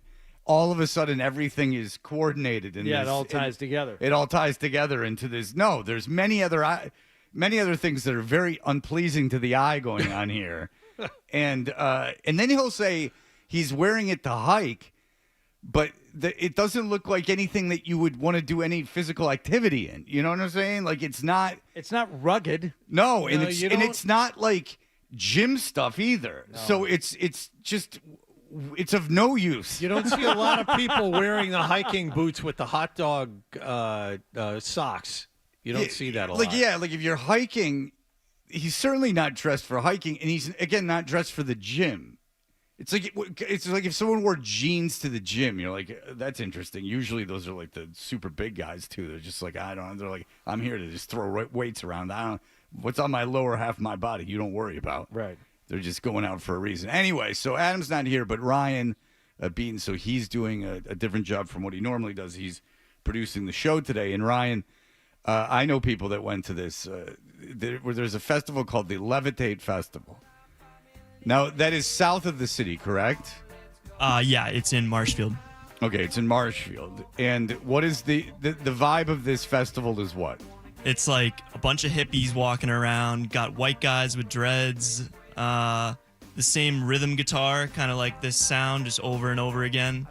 all of a sudden everything is coordinated. And it all ties together. It all ties together into this. No, there's many other things that are very unpleasing to the eye going on here. And then he'll say he's wearing it to hike, but it doesn't look like anything that you would want to do any physical activity in. You know what I'm saying? Like, it's not rugged. No, and it's not like gym stuff either. No. So it's just... It's of no use. You don't see a lot of people wearing the hiking boots with the hot dog socks. You don't see that a lot. Like if you're hiking, he's certainly not dressed for hiking, and he's, again, not dressed for the gym. It's like if someone wore jeans to the gym, you're like, that's interesting. Usually those are like the super big guys, too. They're just like, they're like, I'm here to just throw weights around. What's on my lower half of my body, you don't worry about. Right. They're just going out for a reason. Anyway, so Adam's not here, but Ryan Beaton, so he's doing a different job from what he normally does. He's producing the show today. And Ryan, I know people that went to this. Where there's a festival called the Levitate Festival. Now, that is south of the city, correct? Yeah, it's in Marshfield. Okay, it's in Marshfield. And what is the vibe of this festival is what? It's like a bunch of hippies walking around, got white guys with dreads, the same rhythm guitar, kind of like this sound just over and over again.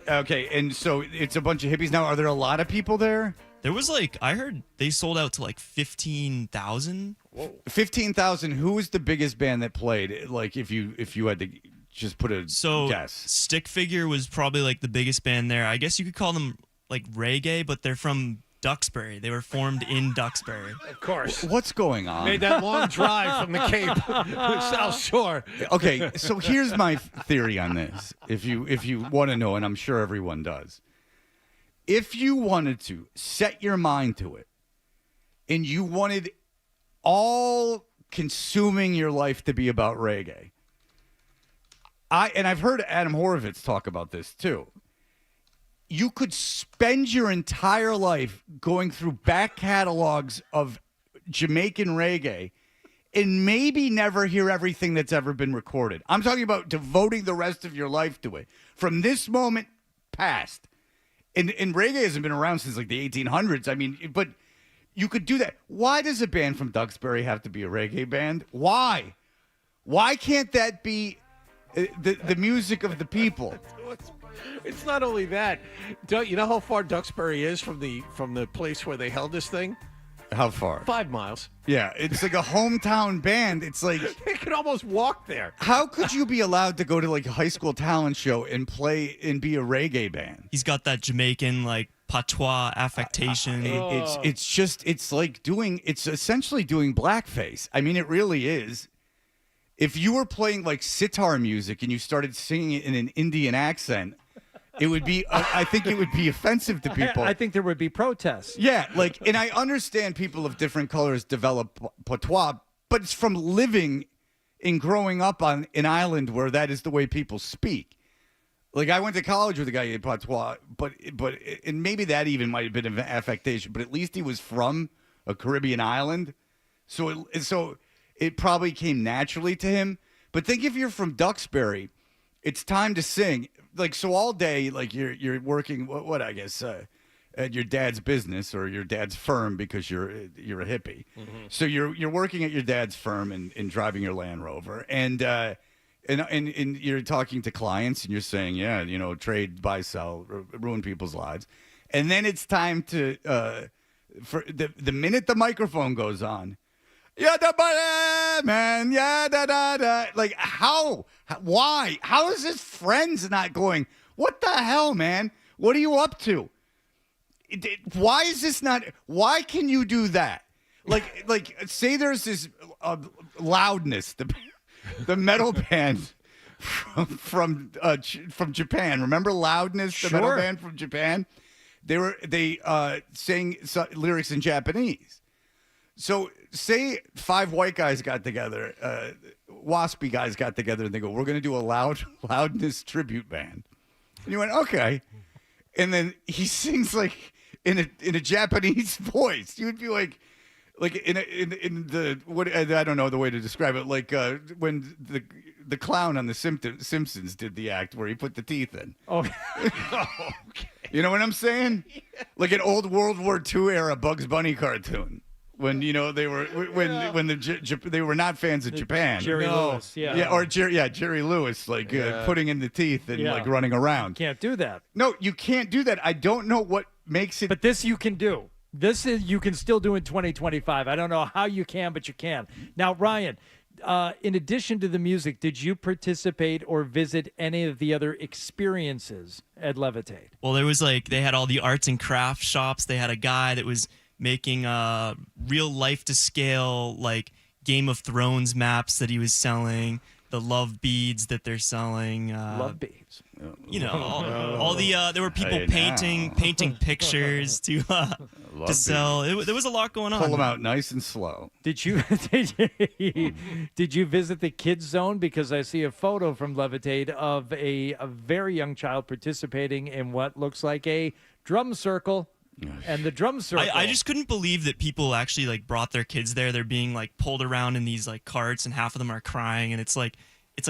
Okay, and so it's a bunch of hippies. Now, are there a lot of people there? There was I heard they sold out to 15,000. 15,000. Who was the biggest band that played? Like, if you had to just put a guess. Stick Figure was probably the biggest band there. I guess you could call them reggae, but they're from Duxbury. They were formed in Duxbury. Of course. What's going on? Made that long drive from the Cape to South Shore. Okay, so here's my theory on this. If you want to know, and I'm sure everyone does. If you wanted to set your mind to it, and you wanted all consuming your life to be about reggae, I've heard Adam Horovitz talk about this too. You could spend your entire life going through back catalogs of Jamaican reggae and maybe never hear everything that's ever been recorded. I'm talking about devoting the rest of your life to it. From this moment past. And reggae hasn't been around since the 1800s. I mean, but you could do that. Why does a band from Duxbury have to be a reggae band? Why? Why can't that be the music of the people? It's not only that. You know how far Duxbury is from the place where they held this thing? How far? 5 miles. Yeah, it's like a hometown band. It's like they could almost walk there. How could you be allowed to go to a high school talent show and play and be a reggae band? He's got that Jamaican patois affectation. It's essentially doing blackface. I mean, it really is. If you were playing sitar music and you started singing it in an Indian accent, it would be. I think it would be offensive to people. I think there would be protests. Yeah, and I understand people of different colors develop patois, but it's from living and growing up on an island where that is the way people speak. I went to college with a guy in patois, but and maybe that even might have been an affectation, but at least he was from a Caribbean island, so it probably came naturally to him. But think if you're from Duxbury, it's time to sing. So all day, you're working, what I guess, at your dad's business or your dad's firm because you're a hippie. Mm-hmm. So you're working at your dad's firm and driving your Land Rover, and you're talking to clients and you're saying, trade, buy, sell, ruin people's lives, and then it's time to for the minute the microphone goes on. Yeah, man. Yeah, da. How? Why? How is his friends not going? What the hell, man? What are you up to? Why is this not? Why can you do that? Say there's this loudness. The metal band from Japan. Remember Loudness? The metal band from Japan. They sang lyrics in Japanese. So say 5 white guys got together, waspy guys got together, and they go, "We're going to do a loudness tribute band." And you went, "Okay," and then he sings in a Japanese voice. You would be like in the what I don't know the way to describe it. When the clown on the Simpsons did the act where he put the teeth in. Oh, okay. You know what I'm saying? Like an old World War II era Bugs Bunny cartoon. When they were they were not fans of Japan. Jerry Lewis, Jerry Lewis, putting in the teeth and running around. Can't do that. No, you can't do that. I don't know what makes it. But this you can do. You can still do in 2025. I don't know how you can, but you can. Now, Ryan, in addition to the music, did you participate or visit any of the other experiences at Levitate? Well, there was they had all the arts and crafts shops. They had a guy that was making real life to scale Game of Thrones maps that he was selling, the love beads that they're selling. Love beads. All the there were people painting pictures to Love sell. There was a lot going on. Pull them out nice and slow. Did you did you visit the kids zone? Because I see a photo from Levitate of a very young child participating in what looks like a drum circle. And the drum circle. I just couldn't believe that people actually like brought their kids there. They're being like pulled around in these like carts, and half of them are crying, and it's like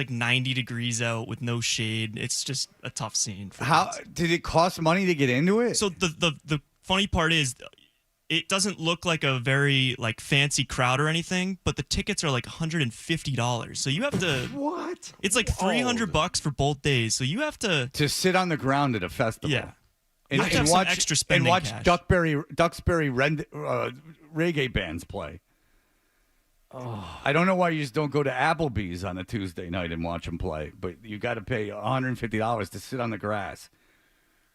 90 degrees out with no shade. It's just a tough scene. How did it cost money to get into it? So the funny part is, it doesn't look like a very like fancy crowd or anything, but the tickets are like $150. So you have to what? It's like $300 for both days. So you have to sit on the ground at a festival. Yeah. And watch extra spending and watch cash. Duxbury reggae bands play. Oh. I don't know why you just don't go to Applebee's on a Tuesday night and watch them play, but you got to pay $150 to sit on the grass.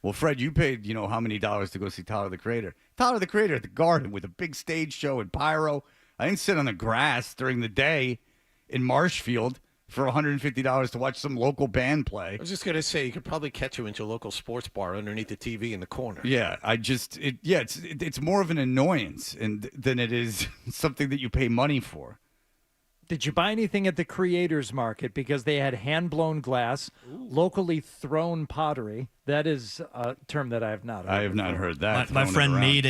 Well, Fred, you paid, how many dollars to go see Tyler the Creator? Tyler the Creator at the Garden with a big stage show and pyro. I didn't sit on the grass during the day in Marshfield for $150 to watch some local band play. I was just going to say, you could probably catch you into a local sports bar underneath the TV in the corner. Yeah, it's more of an annoyance than it is something that you pay money for. Did you buy anything at the Creators Market? Because they had hand-blown glass, locally thrown pottery. That is a term that I have not heard. I have not heard that. My friend made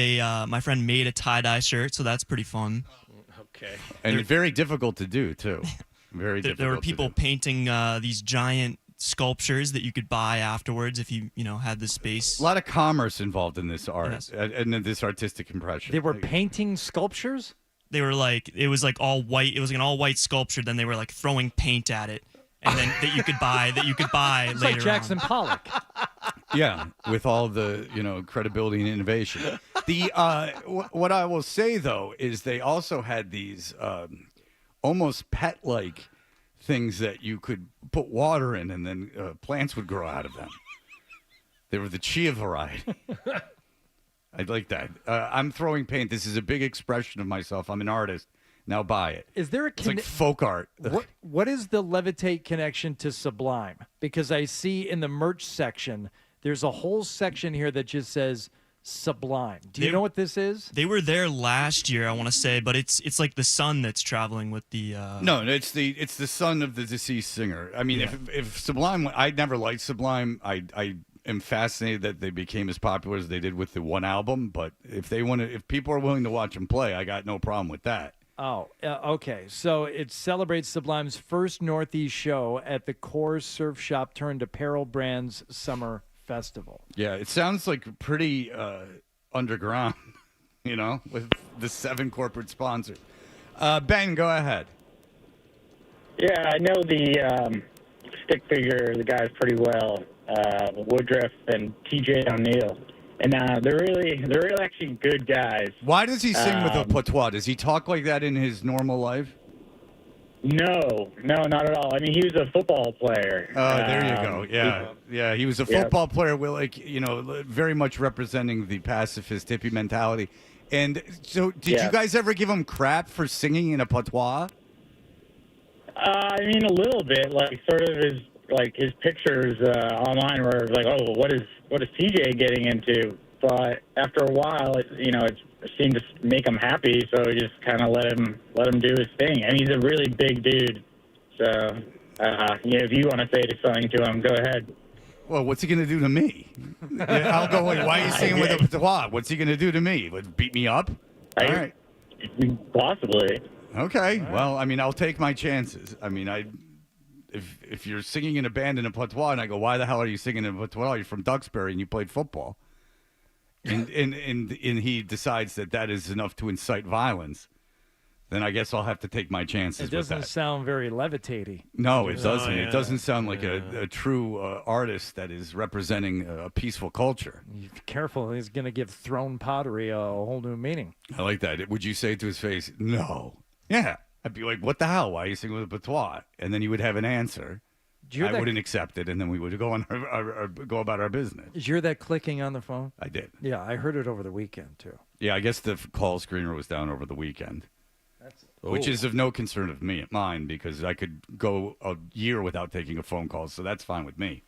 a tie-dye shirt, so that's pretty fun. Okay. And very difficult to do, too. Very difficult. There were people painting these giant sculptures that you could buy afterwards if you had the space. A lot of commerce involved in this art and in this artistic impression. They were painting sculptures? They were like, it was like all white. It was like an all white sculpture. Then they were like throwing paint at it, and then that you could buy it's later like Jackson on. Pollock. Yeah, with all the credibility and innovation. The what I will say though is they also had these almost pet-like things that you could put water in, and then plants would grow out of them. They were the chia variety. I like that. I'm throwing paint. This is a big expression of myself. I'm an artist. Now buy it. Is there It's like folk art. What is the Levitate connection to Sublime? Because I see in the merch section, there's a whole section here that just says Sublime. Do you know what this is? They were there last year, I want to say, but it's like the son that's traveling with the. No, it's the son of the deceased singer. I mean, if Sublime, I never liked Sublime. I am fascinated that they became as popular as they did with the one album. But if people are willing to watch them play, I got no problem with that. Oh, okay. So it celebrates Sublime's first Northeast show at the Core Surf Shop turned apparel brands summer festival. Yeah, it sounds like pretty underground, with the 7 corporate sponsors. Ben, go ahead. Yeah, I know the stick figure, the guys pretty well. Woodruff and TJ O'Neill. And they're really actually good guys. Why does he sing with a patois? Does he talk like that in his normal life? No, not at all. I mean, he was a football player. Oh, there you go. Yeah, he was a football player with, very much representing the pacifist hippie mentality. And so, did you guys ever give him crap for singing in a patois? I mean, a little bit. Like, sort of his pictures online were like, oh, what is TJ getting into? But after a while, it seemed to make him happy, so we just kind of let him do his thing. And he's a really big dude, so if you want to say something to him, go ahead. Well, what's he going to do to me? I'll go, why are you singing with a patois? What's he going to do to me? Beat me up? All right. Possibly. Okay. Right. Well, I mean, I'll take my chances. I mean, if you're singing in a band in a patois, and I go, why the hell are you singing in a patois? You're from Duxbury and you played football. And he decides that is enough to incite violence, then I guess I'll have to take my chances with that. It doesn't sound very levitating. No, it doesn't. It doesn't sound like a true artist that is representing a peaceful culture. Be careful. He's going to give thrown pottery a whole new meaning. I like that. Would you say to his face, no? Yeah. I'd be like, what the hell? Why are you singing with a patois? And then you would have an answer. I wouldn't accept it, and then we would go on go about our business. Did you hear that clicking on the phone? I did. Yeah, I heard it over the weekend, too. Yeah, I guess the call screener was down over the weekend, which is of no concern of mine, because I could go a year without taking a phone call, so that's fine with me.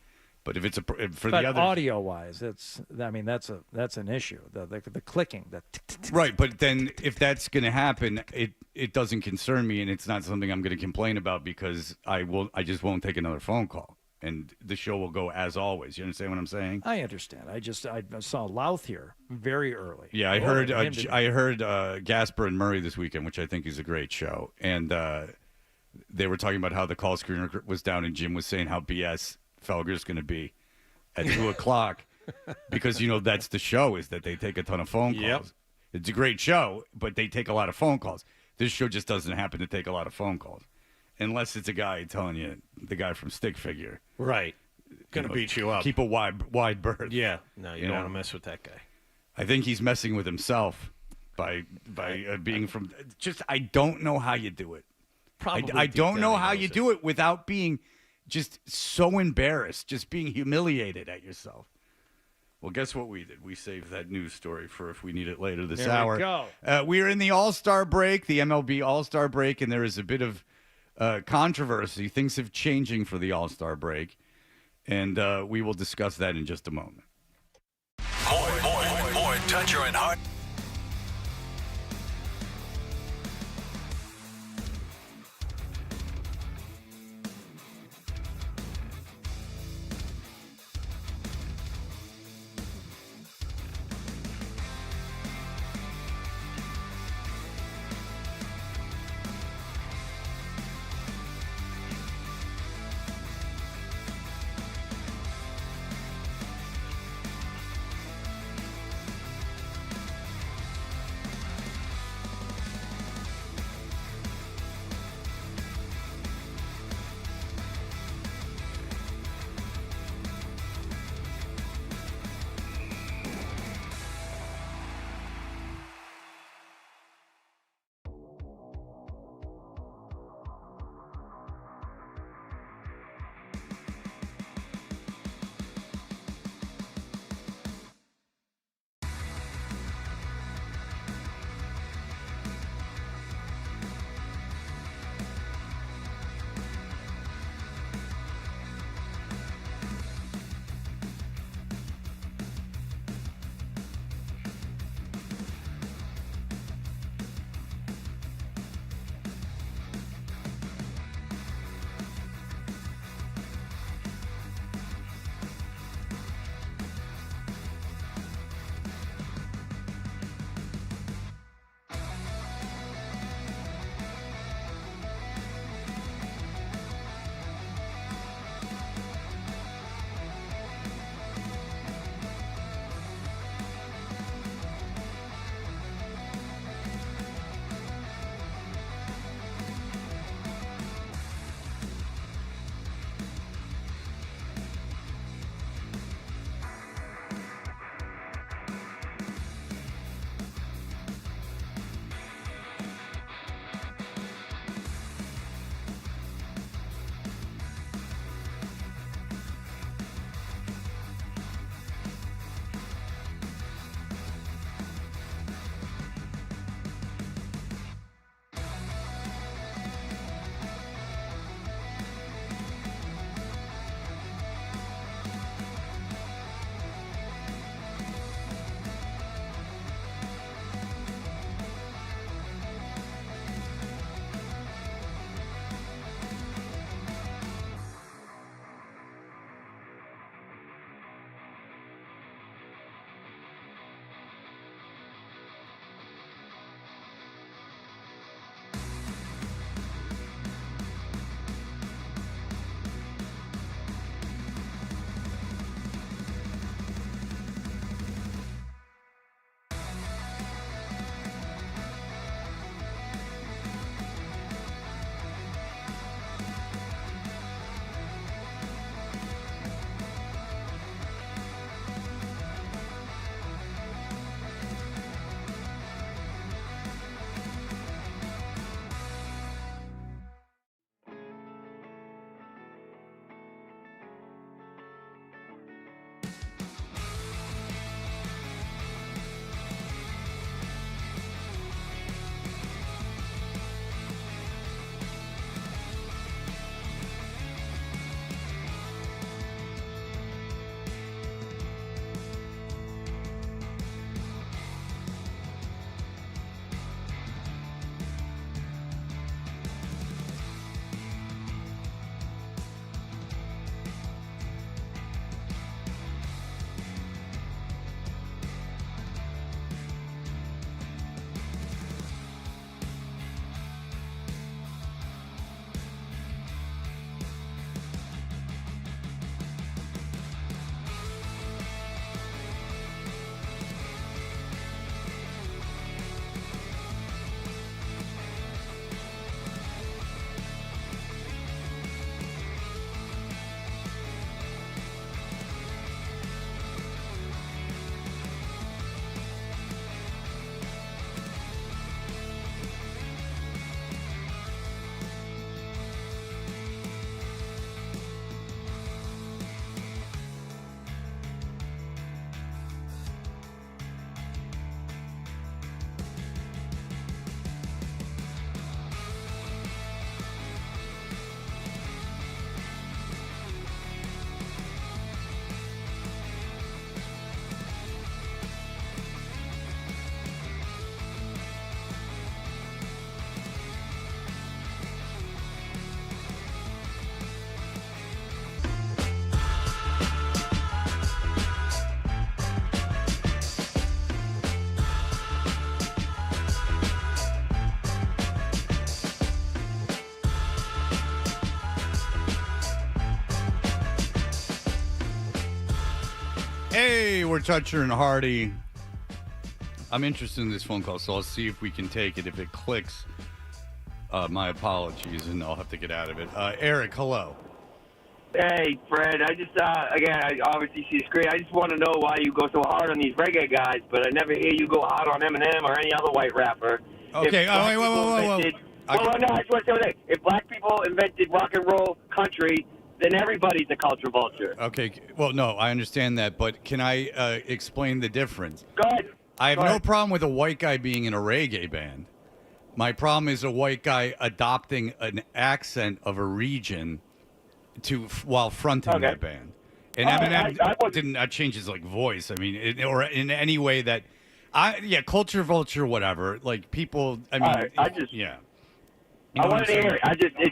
But if it's for but the other audio-wise, that's an issue. The clicking, right. But then if that's going to happen, it doesn't concern me, and it's not something I'm going to complain about because I just won't take another phone call, and the show will go as always. You understand what I'm saying? I understand. I saw Louth here very early. Yeah, I heard Gasper and Murray this weekend, which I think is a great show, and they were talking about how the call screener was down, and Jim was saying how BS Felger's going to be at 2:00 because that's the show, is that they take a ton of phone calls. Yep. It's a great show, but they take a lot of phone calls. This show just doesn't happen to take a lot of phone calls, unless it's a guy telling you, the guy from Stick Figure, right, going to beat you up. Keep a wide berth. Yeah, no, you don't want to mess with that guy. I think he's messing with himself by being from. Just I don't know how you do it. Probably I don't know how you knows do it without being just so embarrassed, just being humiliated at yourself. Well, guess what we did? We saved that news story for if we need it later this hour. There we go. We are in the All-Star break, the MLB All-Star break, and there is a bit of controversy. Things have changing for the All-Star break, and we will discuss that in just a moment. More Toucher and Hart. Hey, we're Toucher and Hardy. I'm interested in this phone call, so I'll see if we can take it. If it clicks, my apologies, and I'll have to get out of it. Eric, hello. Hey, Fred. I just, again, I obviously see the screen. I just want to know why you go so hard on these reggae guys, but I never hear you go hard on Eminem or any other white rapper. Okay, whoa. Well, no, I just want to say, if black people invented rock and roll country, then everybody's a culture vulture. Okay, well, no, I understand that, but can I explain the difference? Go ahead. I have no problem with a white guy being in a reggae band. My problem is a white guy adopting an accent of a region while fronting that band. And Eminem did not change his voice. I mean, or in any way that, culture vulture, whatever. Like people, I mean, yeah. I wanted to hear it.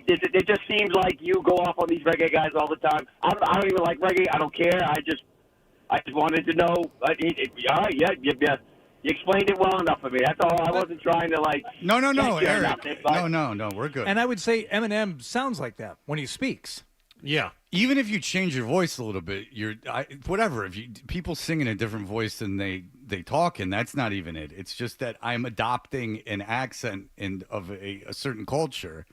It just seems like you go off on these reggae guys all the time. I don't even like reggae. I don't care. I just wanted to know. All right, yeah. You explained it well enough for me. That's all. I wasn't trying to No, Eric. No, we're good. And I would say Eminem sounds like that when he speaks. Yeah. Even if you change your voice a little bit, whatever. If people sing in a different voice than they talk in, that's not even it. It's just that I'm adopting an accent of a certain culture.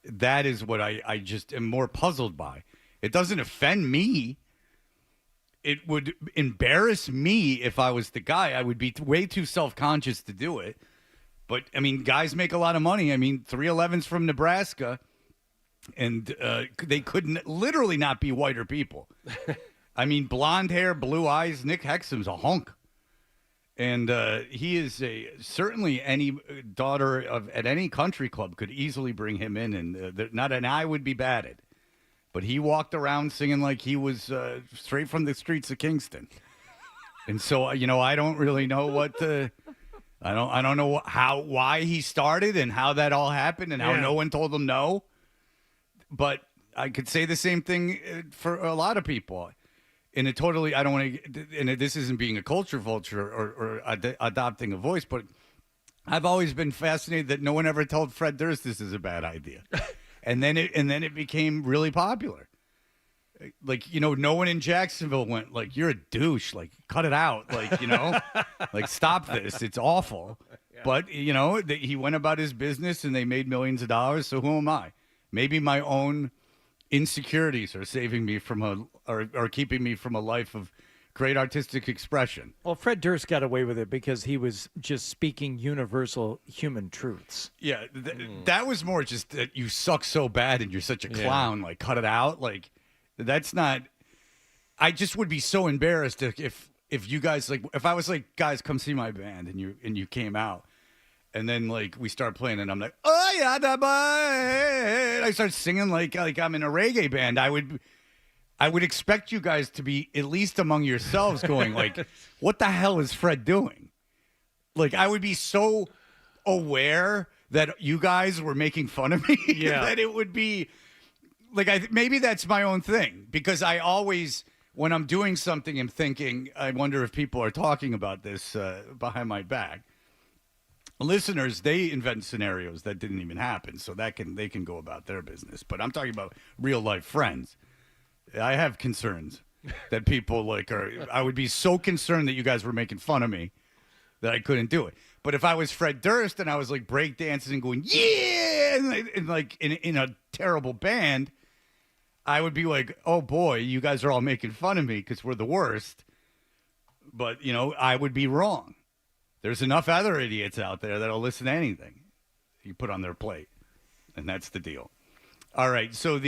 That is what I just am more puzzled by. It doesn't offend me. It would embarrass me if I was the guy. I would be way too self-conscious to do it. But, I mean, guys make a lot of money. I mean, 311's from Nebraska, and they couldn't literally not be whiter people. I mean, blonde hair, blue eyes. Nick Hexum's a hunk. And he is certainly any daughter at any country club could easily bring him in, and not an eye would be batted. But he walked around singing like he was straight from the streets of Kingston. And so, I don't really know what I don't know why he started and how that all happened and how no one told him no. But I could say the same thing for a lot of people. And it totally, I don't want to, and this isn't being a culture vulture or adopting a voice, but I've always been fascinated that no one ever told Fred Durst this is a bad idea. And then it became really popular. No one in Jacksonville went you're a douche, cut it out, stop this. It's awful. Yeah. But, he went about his business and they made millions of dollars. So who am I? Maybe my own insecurities are saving me from or keeping me from a life of great artistic expression. Well, Fred Durst got away with it because he was just speaking universal human truths. Yeah, that was more just that you suck so bad and you're such a clown. Cut it out. That's not. I just would be so embarrassed if you guys if I was guys, come see my band, and you came out, and then we start playing and I'm like, oh yeah, da boy. I start singing like I'm in a reggae band. I would expect you guys to be at least among yourselves going what the hell is Fred doing? I would be so aware that you guys were making fun of me that it would be maybe that's my own thing, because I always, when I'm doing something, I'm thinking, I wonder if people are talking about this behind my back. Listeners, they invent scenarios that didn't even happen, so they can go about their business. But I'm talking about real life friends. I have concerns that people I would be so concerned that you guys were making fun of me that I couldn't do it. But if I was Fred Durst and I was break dancing and going, yeah, and in a terrible band, I would be oh boy, you guys are all making fun of me because we're the worst. But, I would be wrong. There's enough other idiots out there that'll listen to anything you put on their plate. And that's the deal. All right. So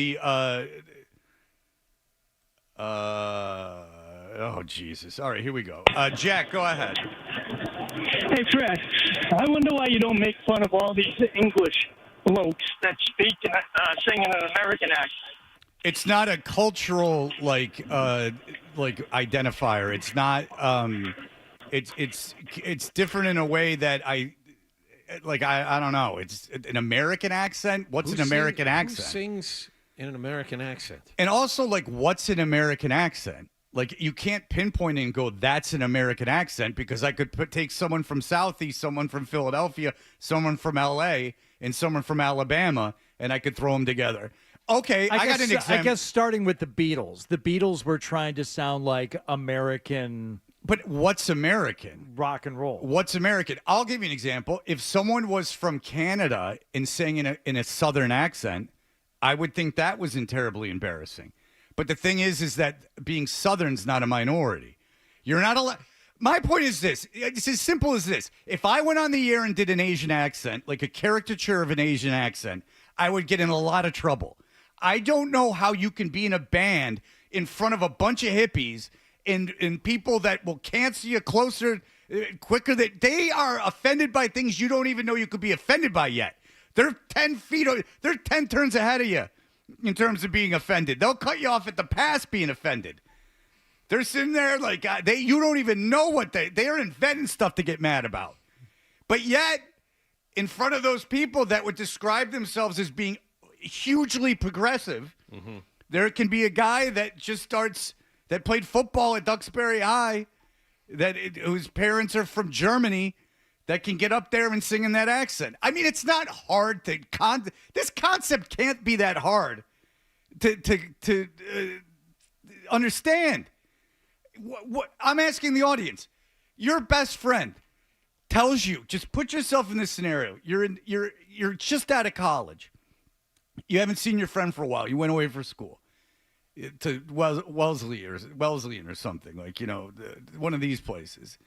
oh, Jesus. All right, here we go. Jack, go ahead. Hey, Fred, I wonder why you don't make fun of all these English blokes that speak and sing in an American accent. It's not a cultural identifier. It's not. It's different in a way that I don't know. It's an American accent. What's an American accent? Who sings in an American accent? And also, what's an American accent? You can't pinpoint it and go, that's an American accent, because I could take someone from Southeast, someone from Philadelphia, someone from L.A., and someone from Alabama, and I could throw them together. Okay, I got an example. I guess starting with the Beatles. The Beatles were trying to sound like American. But what's American? Rock and roll. What's American? I'll give you an example. If someone was from Canada and sang in a Southern accent, I would think that was terribly embarrassing. But the thing is that being Southern's not a minority. You're not allowed. My point is this. It's as simple as this. If I went on the air and did an Asian accent, like a caricature of an Asian accent, I would get in a lot of trouble. I don't know how you can be in a band in front of a bunch of hippies and people that will cancel you quicker that they are offended by things you don't even know you could be offended by yet. They're 10 turns ahead of you in terms of being offended. They'll cut you off at the pass being offended. They're sitting there like you don't even know what they're inventing stuff to get mad about. But yet, in front of those people that would describe themselves as being hugely progressive, there can be a guy that that played football at Duxbury High, whose parents are from Germany, that can get up there and sing in that accent. I mean, it's not hard to this concept can't be that hard to understand. What I'm asking the audience, your best friend tells you, just put yourself in this scenario. You're just out of college. You haven't seen your friend for a while. You went away for school to Wesleyan or something, like, one of these places.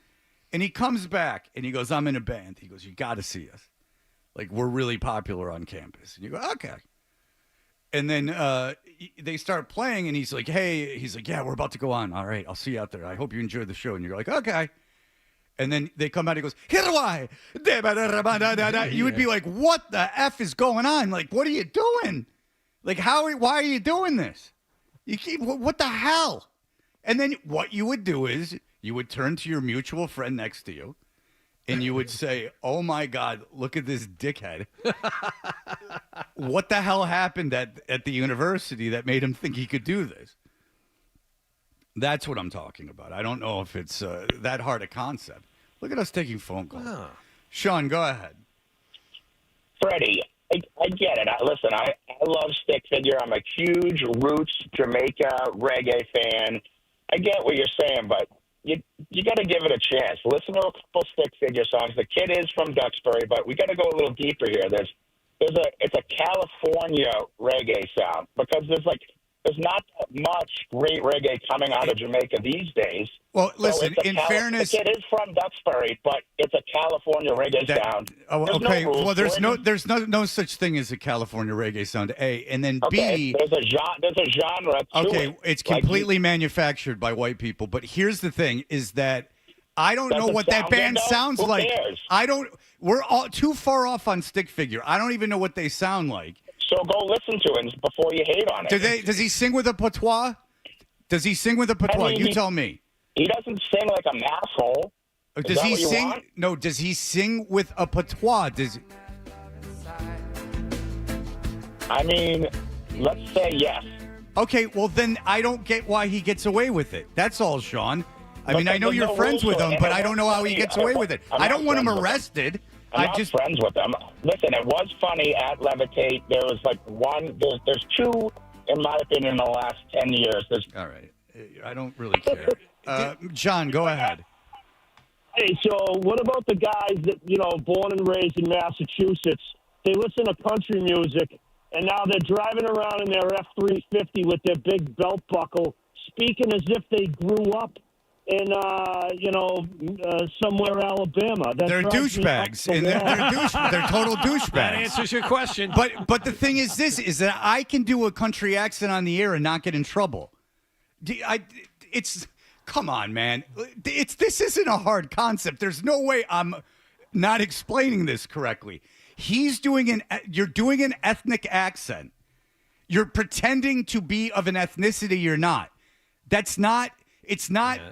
And he comes back and he goes, I'm in a band. He goes, you got to see us. Like, we're really popular on campus. And you go, okay. And then they start playing and he's like, hey, yeah, we're about to go on. All right, I'll see you out there. I hope you enjoyed the show. And you're like, okay. And then they come out and he goes, Hirwai. You would be like, what the F is going on? Like, what are you doing? Like, why are you doing this? What the hell? And then what you would do is you would turn to your mutual friend next to you and you would say, oh my God, look at this dickhead. What the hell happened at the university that made him think he could do this? That's what I'm talking about. I don't know if it's that hard a concept. Look at us taking phone calls. Sean, go ahead. Freddie, I get it. Listen, I love stick figure. I'm a huge Roots Jamaica reggae fan. I get what you're saying, but you got to give it a chance. Listen to a couple stick figure songs. The kid is from Duxbury, but we got to go a little deeper here. It's a California reggae sound because there's not that much great reggae coming out of Jamaica these days. Well, listen, in fairness, the kid is from Duxbury, but it's a California reggae sound. Oh, okay. Well, there's no such thing as a California reggae sound. A, and then B. There's a genre. Okay, it's completely manufactured by white people. But here's the thing: is that I don't know what that band sounds like. We're all too far off on stick figure. I don't even know what they sound like. So go listen to it before you hate on it. Does he sing with a patois? You tell me. He doesn't sing like an asshole. Does he sing? No, does he sing with a patois? I mean, let's say yes. Okay, well then I don't get why he gets away with it. That's all, Sean. I mean, I know you're friends with him, but I don't know how he gets away with it. I don't want him arrested. I'm not friends with them. Listen, it was funny at Levitate. There was there's two, in my opinion, in the last 10 years. All right. I don't really care. John, go ahead. Hey, so what about the guys that, born and raised in Massachusetts? They listen to country music, and now they're driving around in their F-350 with their big belt buckle, speaking as if they grew up in, somewhere Alabama. They're douchebags. They're total douchebags. That answers your question. But the thing is that I can do a country accent on the air and not get in trouble. Come on, man. This isn't a hard concept. There's no way I'm not explaining this correctly. You're doing an ethnic accent. You're pretending to be of an ethnicity you're not. It's not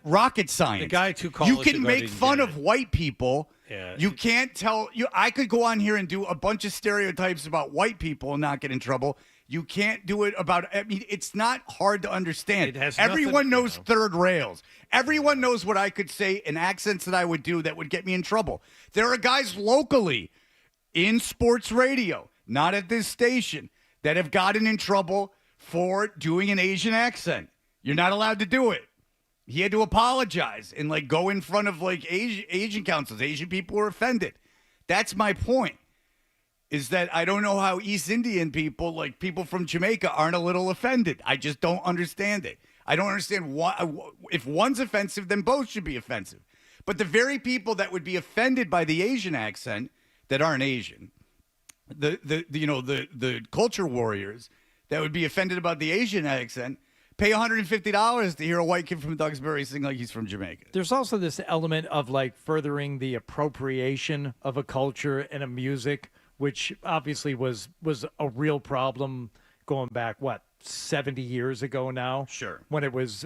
rocket science. The guy too college you can make fun of white people. Yeah. You can't tell I could go on here and do a bunch of stereotypes about white people and not get in trouble. You can't do it it's not hard to understand. Everyone knows third rails. Everyone knows what I could say in accents that I would do that would get me in trouble. There are guys locally in sports radio, not at this station, that have gotten in trouble for doing an Asian accent. You're not allowed to do it. He had to apologize and like go in front of like Asian councils. Asian people were offended. That's my point. Is that I don't know how East Indian people, like people from Jamaica, aren't a little offended. I just don't understand it. I don't understand why. If one's offensive, then both should be offensive. But the very people that would be offended by the Asian accent that aren't Asian, the culture warriors that would be offended about the Asian accent, pay $150 to hear a white kid from Duxbury sing like he's from Jamaica. There's also this element of like furthering the appropriation of a culture and a music, which obviously was a real problem going back, 70 years ago now? Sure. When it was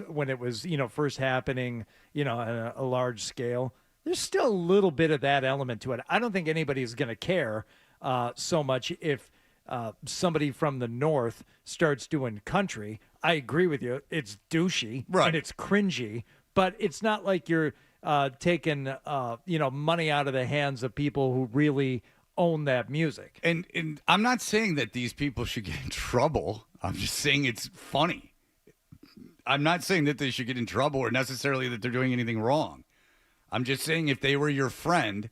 first happening, on a large scale. There's still a little bit of that element to it. I don't think anybody's going to care so much if somebody from the North starts doing country. I agree with you. It's douchey and it's cringy, but it's not like you're taking money out of the hands of people who really own that music. And I'm not saying that these people should get in trouble. I'm just saying it's funny. I'm not saying that they should get in trouble or necessarily that they're doing anything wrong. I'm just saying if they were your friend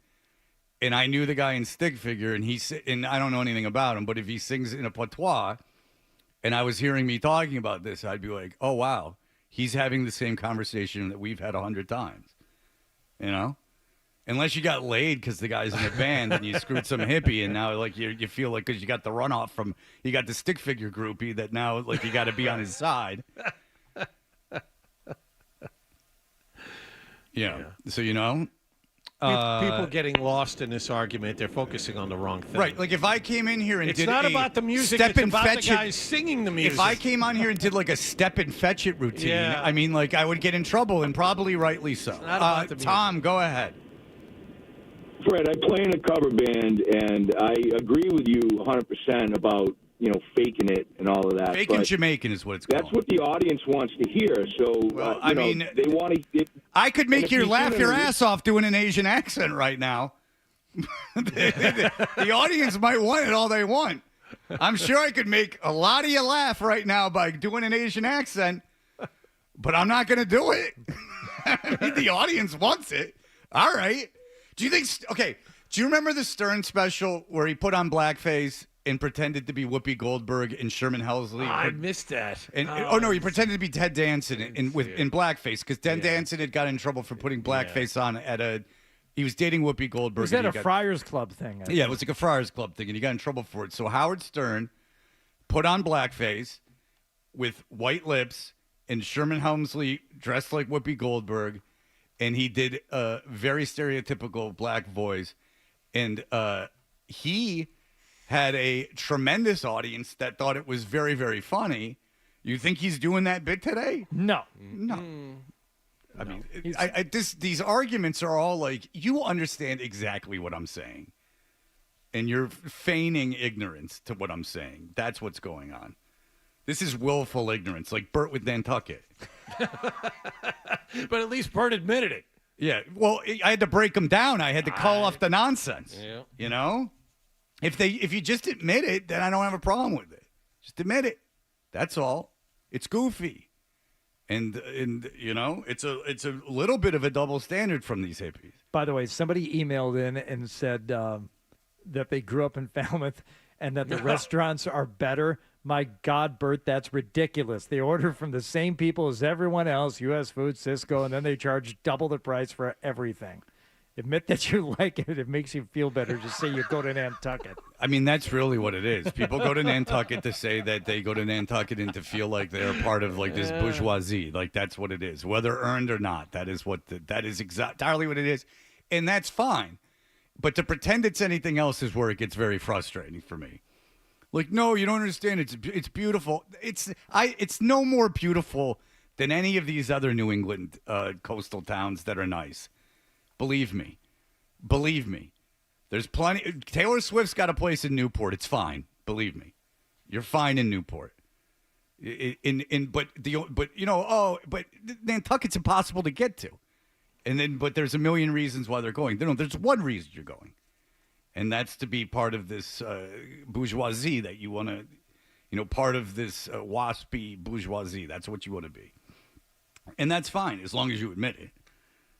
and I knew the guy in stick figure and I don't know anything about him, but if he sings in a patois and I was hearing me talking about this, I'd be like, oh, wow, he's having the same conversation that we've had 100 times, Unless you got laid because the guy's in a band and you screwed some hippie and now like you feel like because you got the runoff from you got the stick figure groupie that now like you got to be on his side. Yeah. So people getting lost in this argument, they're focusing on the wrong thing. Right. Like if I came in here and it's did not about the music, step it's and about fetch the guys singing the music. If I came on here and did like a step and fetch it routine, I mean like I would get in trouble and probably rightly so. Not about the Tom, go ahead. Fred, I play in a cover band, and I agree with you 100% about, faking it and all of that. Faking Jamaican is what it's called. That's what the audience wants to hear. So, they want to... I could make you laugh your ass off doing an Asian accent right now. The audience might want it all they want. I'm sure I could make a lot of you laugh right now by doing an Asian accent, but I'm not going to do it. I mean, the audience wants it. All right. Do you think? Okay. Do you remember the Stern special where he put on blackface and pretended to be Whoopi Goldberg and Sherman Hemsley? I missed that. No, he pretended to be Ted Danson in blackface because Ted Danson had got in trouble for putting blackface on at a. He was dating Whoopi Goldberg. Was that a Friars Club thing? Yeah, it was like a Friars Club thing, and he got in trouble for it. So Howard Stern put on blackface with white lips and Sherman Hemsley dressed like Whoopi Goldberg. And he did a very stereotypical black voice. And he had a tremendous audience that thought it was very, very funny. You think he's doing that bit today? No. I mean, these arguments are all like, you understand exactly what I'm saying. And you're feigning ignorance to what I'm saying. That's what's going on. This is willful ignorance, like Bert with Nantucket. But at least Bert admitted it. Yeah, well, I had to break him down. I had to call off the nonsense. Yeah. If you just admit it, then I don't have a problem with it. Just admit it. That's all. It's goofy, and it's a little bit of a double standard from these hippies. By the way, somebody emailed in and said that they grew up in Falmouth and that the restaurants are better. My God, Bert, that's ridiculous. They order from the same people as everyone else, U.S. Food, Cisco, and then they charge double the price for everything. Admit that you like it. It makes you feel better. Just say you go to Nantucket. I mean, that's really what it is. People go to Nantucket to say that they go to Nantucket and to feel like they're part of like this bourgeoisie. Like that's what it is, whether earned or not. That is entirely what it is, and that's fine. But to pretend it's anything else is where it gets very frustrating for me. Like, no, you don't understand. It's beautiful. It's no more beautiful than any of these other New England coastal towns that are nice. Believe me. There's plenty. Taylor Swift's got a place in Newport. It's fine. Believe me, you're fine in Newport. But Nantucket's impossible to get to. But there's a million reasons why they're going. There's one reason you're going. And that's to be part of this bourgeoisie that you want to part of this waspy bourgeoisie. That's what you want to be. And that's fine, as long as you admit it.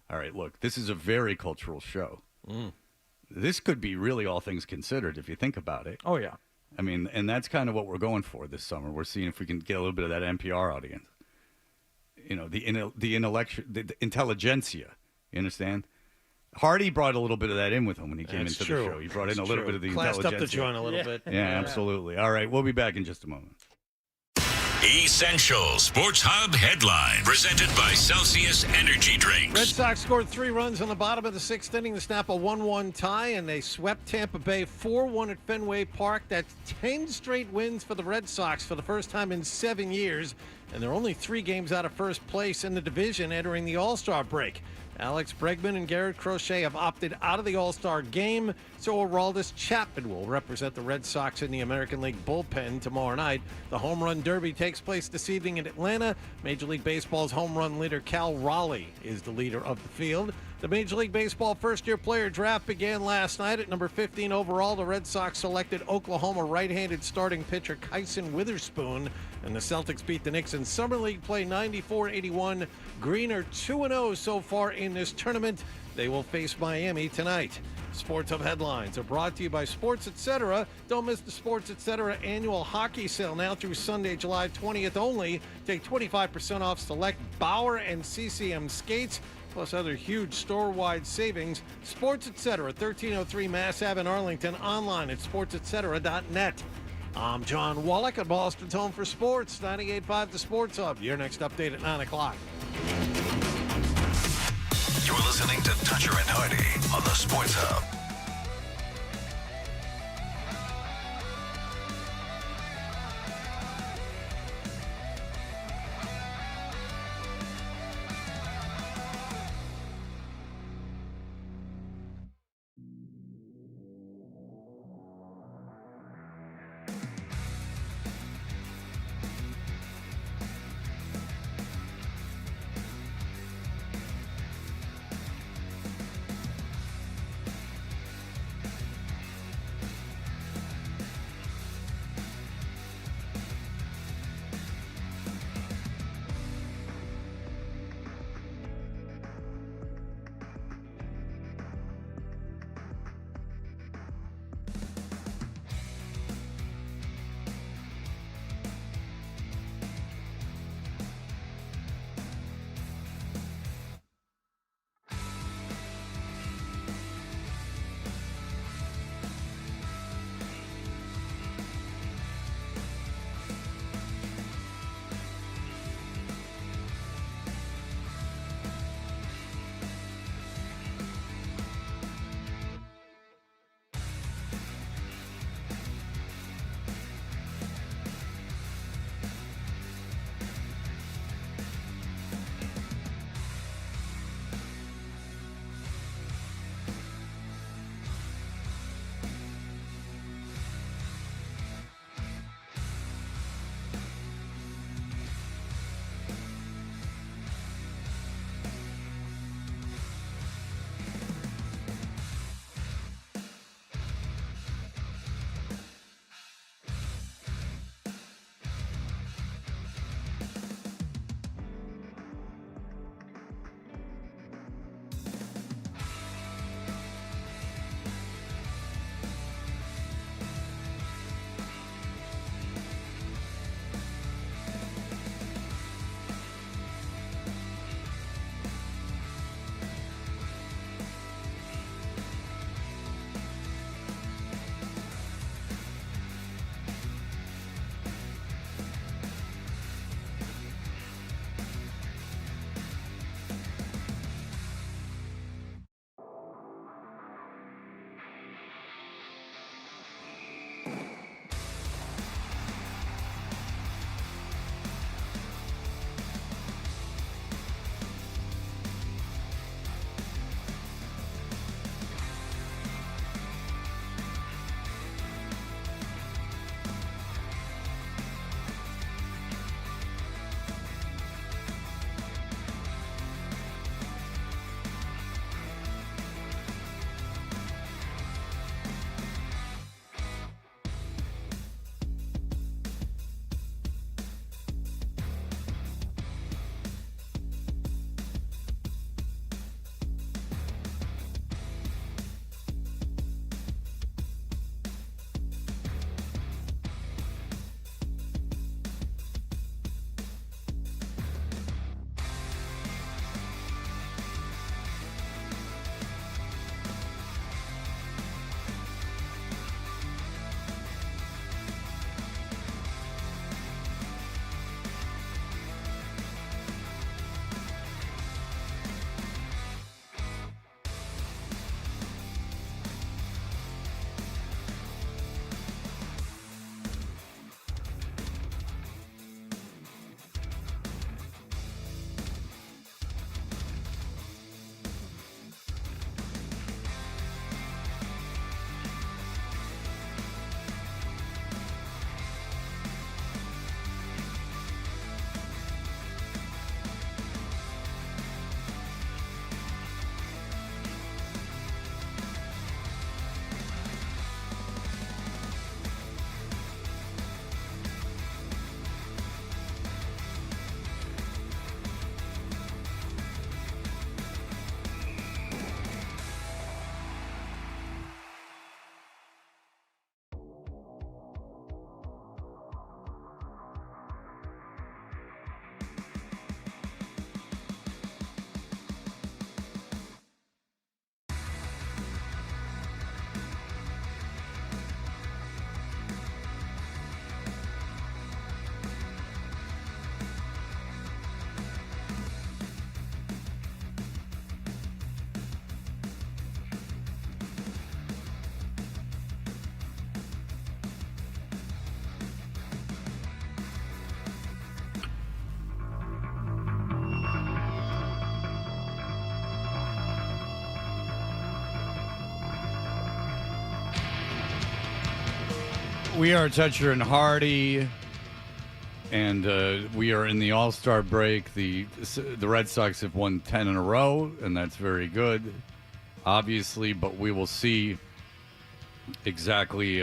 All right, look, this is a very cultural show. This could be really all things considered if you think about it. Oh, yeah. I mean, and that's kind of what we're going for this summer. We're seeing if we can get a little bit of that NPR audience. The intelligentsia. You understand? Hardy brought a little bit of that in with him when he came into the show. He brought in a little bit of the Classed intelligentsia. up the joint a little bit. Yeah, absolutely. All right, we'll be back in just a moment. Essential Sports Hub headline presented by Celsius Energy Drinks. Red Sox scored 3 runs in the bottom of the 6th inning to snap a 1-1 tie, and they swept Tampa Bay 4-1 at Fenway Park. That's 10 straight wins for the Red Sox for the first time in 7 years, and they're only 3 games out of first place in the division entering the All-Star break. Alex Bregman and Garrett Crochet have opted out of the All-Star game, so Aroldis Chapman will represent the Red Sox in the American League bullpen tomorrow night. The Home Run Derby takes place this evening in Atlanta. Major League Baseball's home run leader Cal Raleigh is the leader of the field. The Major League Baseball first-year player draft began last night. At number 15 overall, the Red Sox selected Oklahoma right-handed starting pitcher Kyson Witherspoon, and the Celtics beat the Knicks in Summer League play 94-81. Green are 2-0 so far in this tournament. They will face Miami tonight. Sports Hub headlines are brought to you by Sports Etc. Don't miss the Sports Etc. annual hockey sale now through Sunday, July 20th only. Take 25% off select Bauer and CCM skates, plus other huge store-wide savings. Sports Etc. 1303 Mass Ave in Arlington, online at sportsetcetera.net. I'm John Wallach at Boston's Home for Sports, 98.5 The Sports Hub. Your next update at 9 o'clock. You're listening to Toucher and Hardy on the Sports Hub. We are Toucher and Hardy, and we are in the All-Star break. The Red Sox have won 10 in a row, and that's very good, obviously, but we will see exactly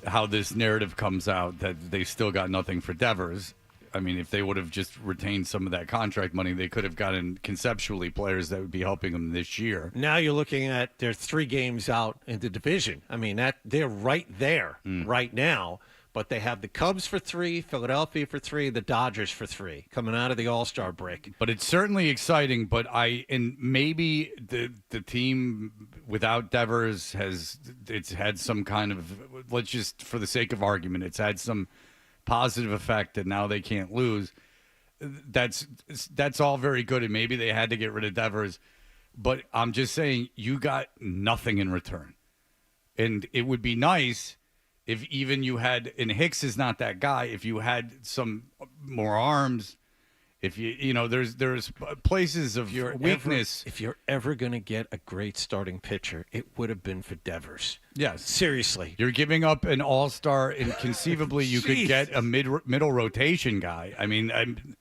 how this narrative comes out, that they still got nothing for Devers. I mean, if they would have just retained some of that contract money, they could have gotten conceptually players that would be helping them this year. Now you're looking at they're 3 games out in the division. I mean, they're right there right now. But they have the Cubs for 3, Philadelphia for 3, the Dodgers for 3 coming out of the All-Star break. But it's certainly exciting. But maybe the team without Devers it's had some kind of, let's just for the sake of argument, it's had some positive effect, and now they can't lose. That's all very good, and maybe they had to get rid of Devers, but I'm just saying you got nothing in return, and it would be nice if even you had, and Hicks is not that guy, if you had some more arms. If there's places of weakness. If you're ever going to get a great starting pitcher, it would have been for Devers. Yes. Seriously. You're giving up an all-star, and conceivably you could get a middle rotation guy. I mean,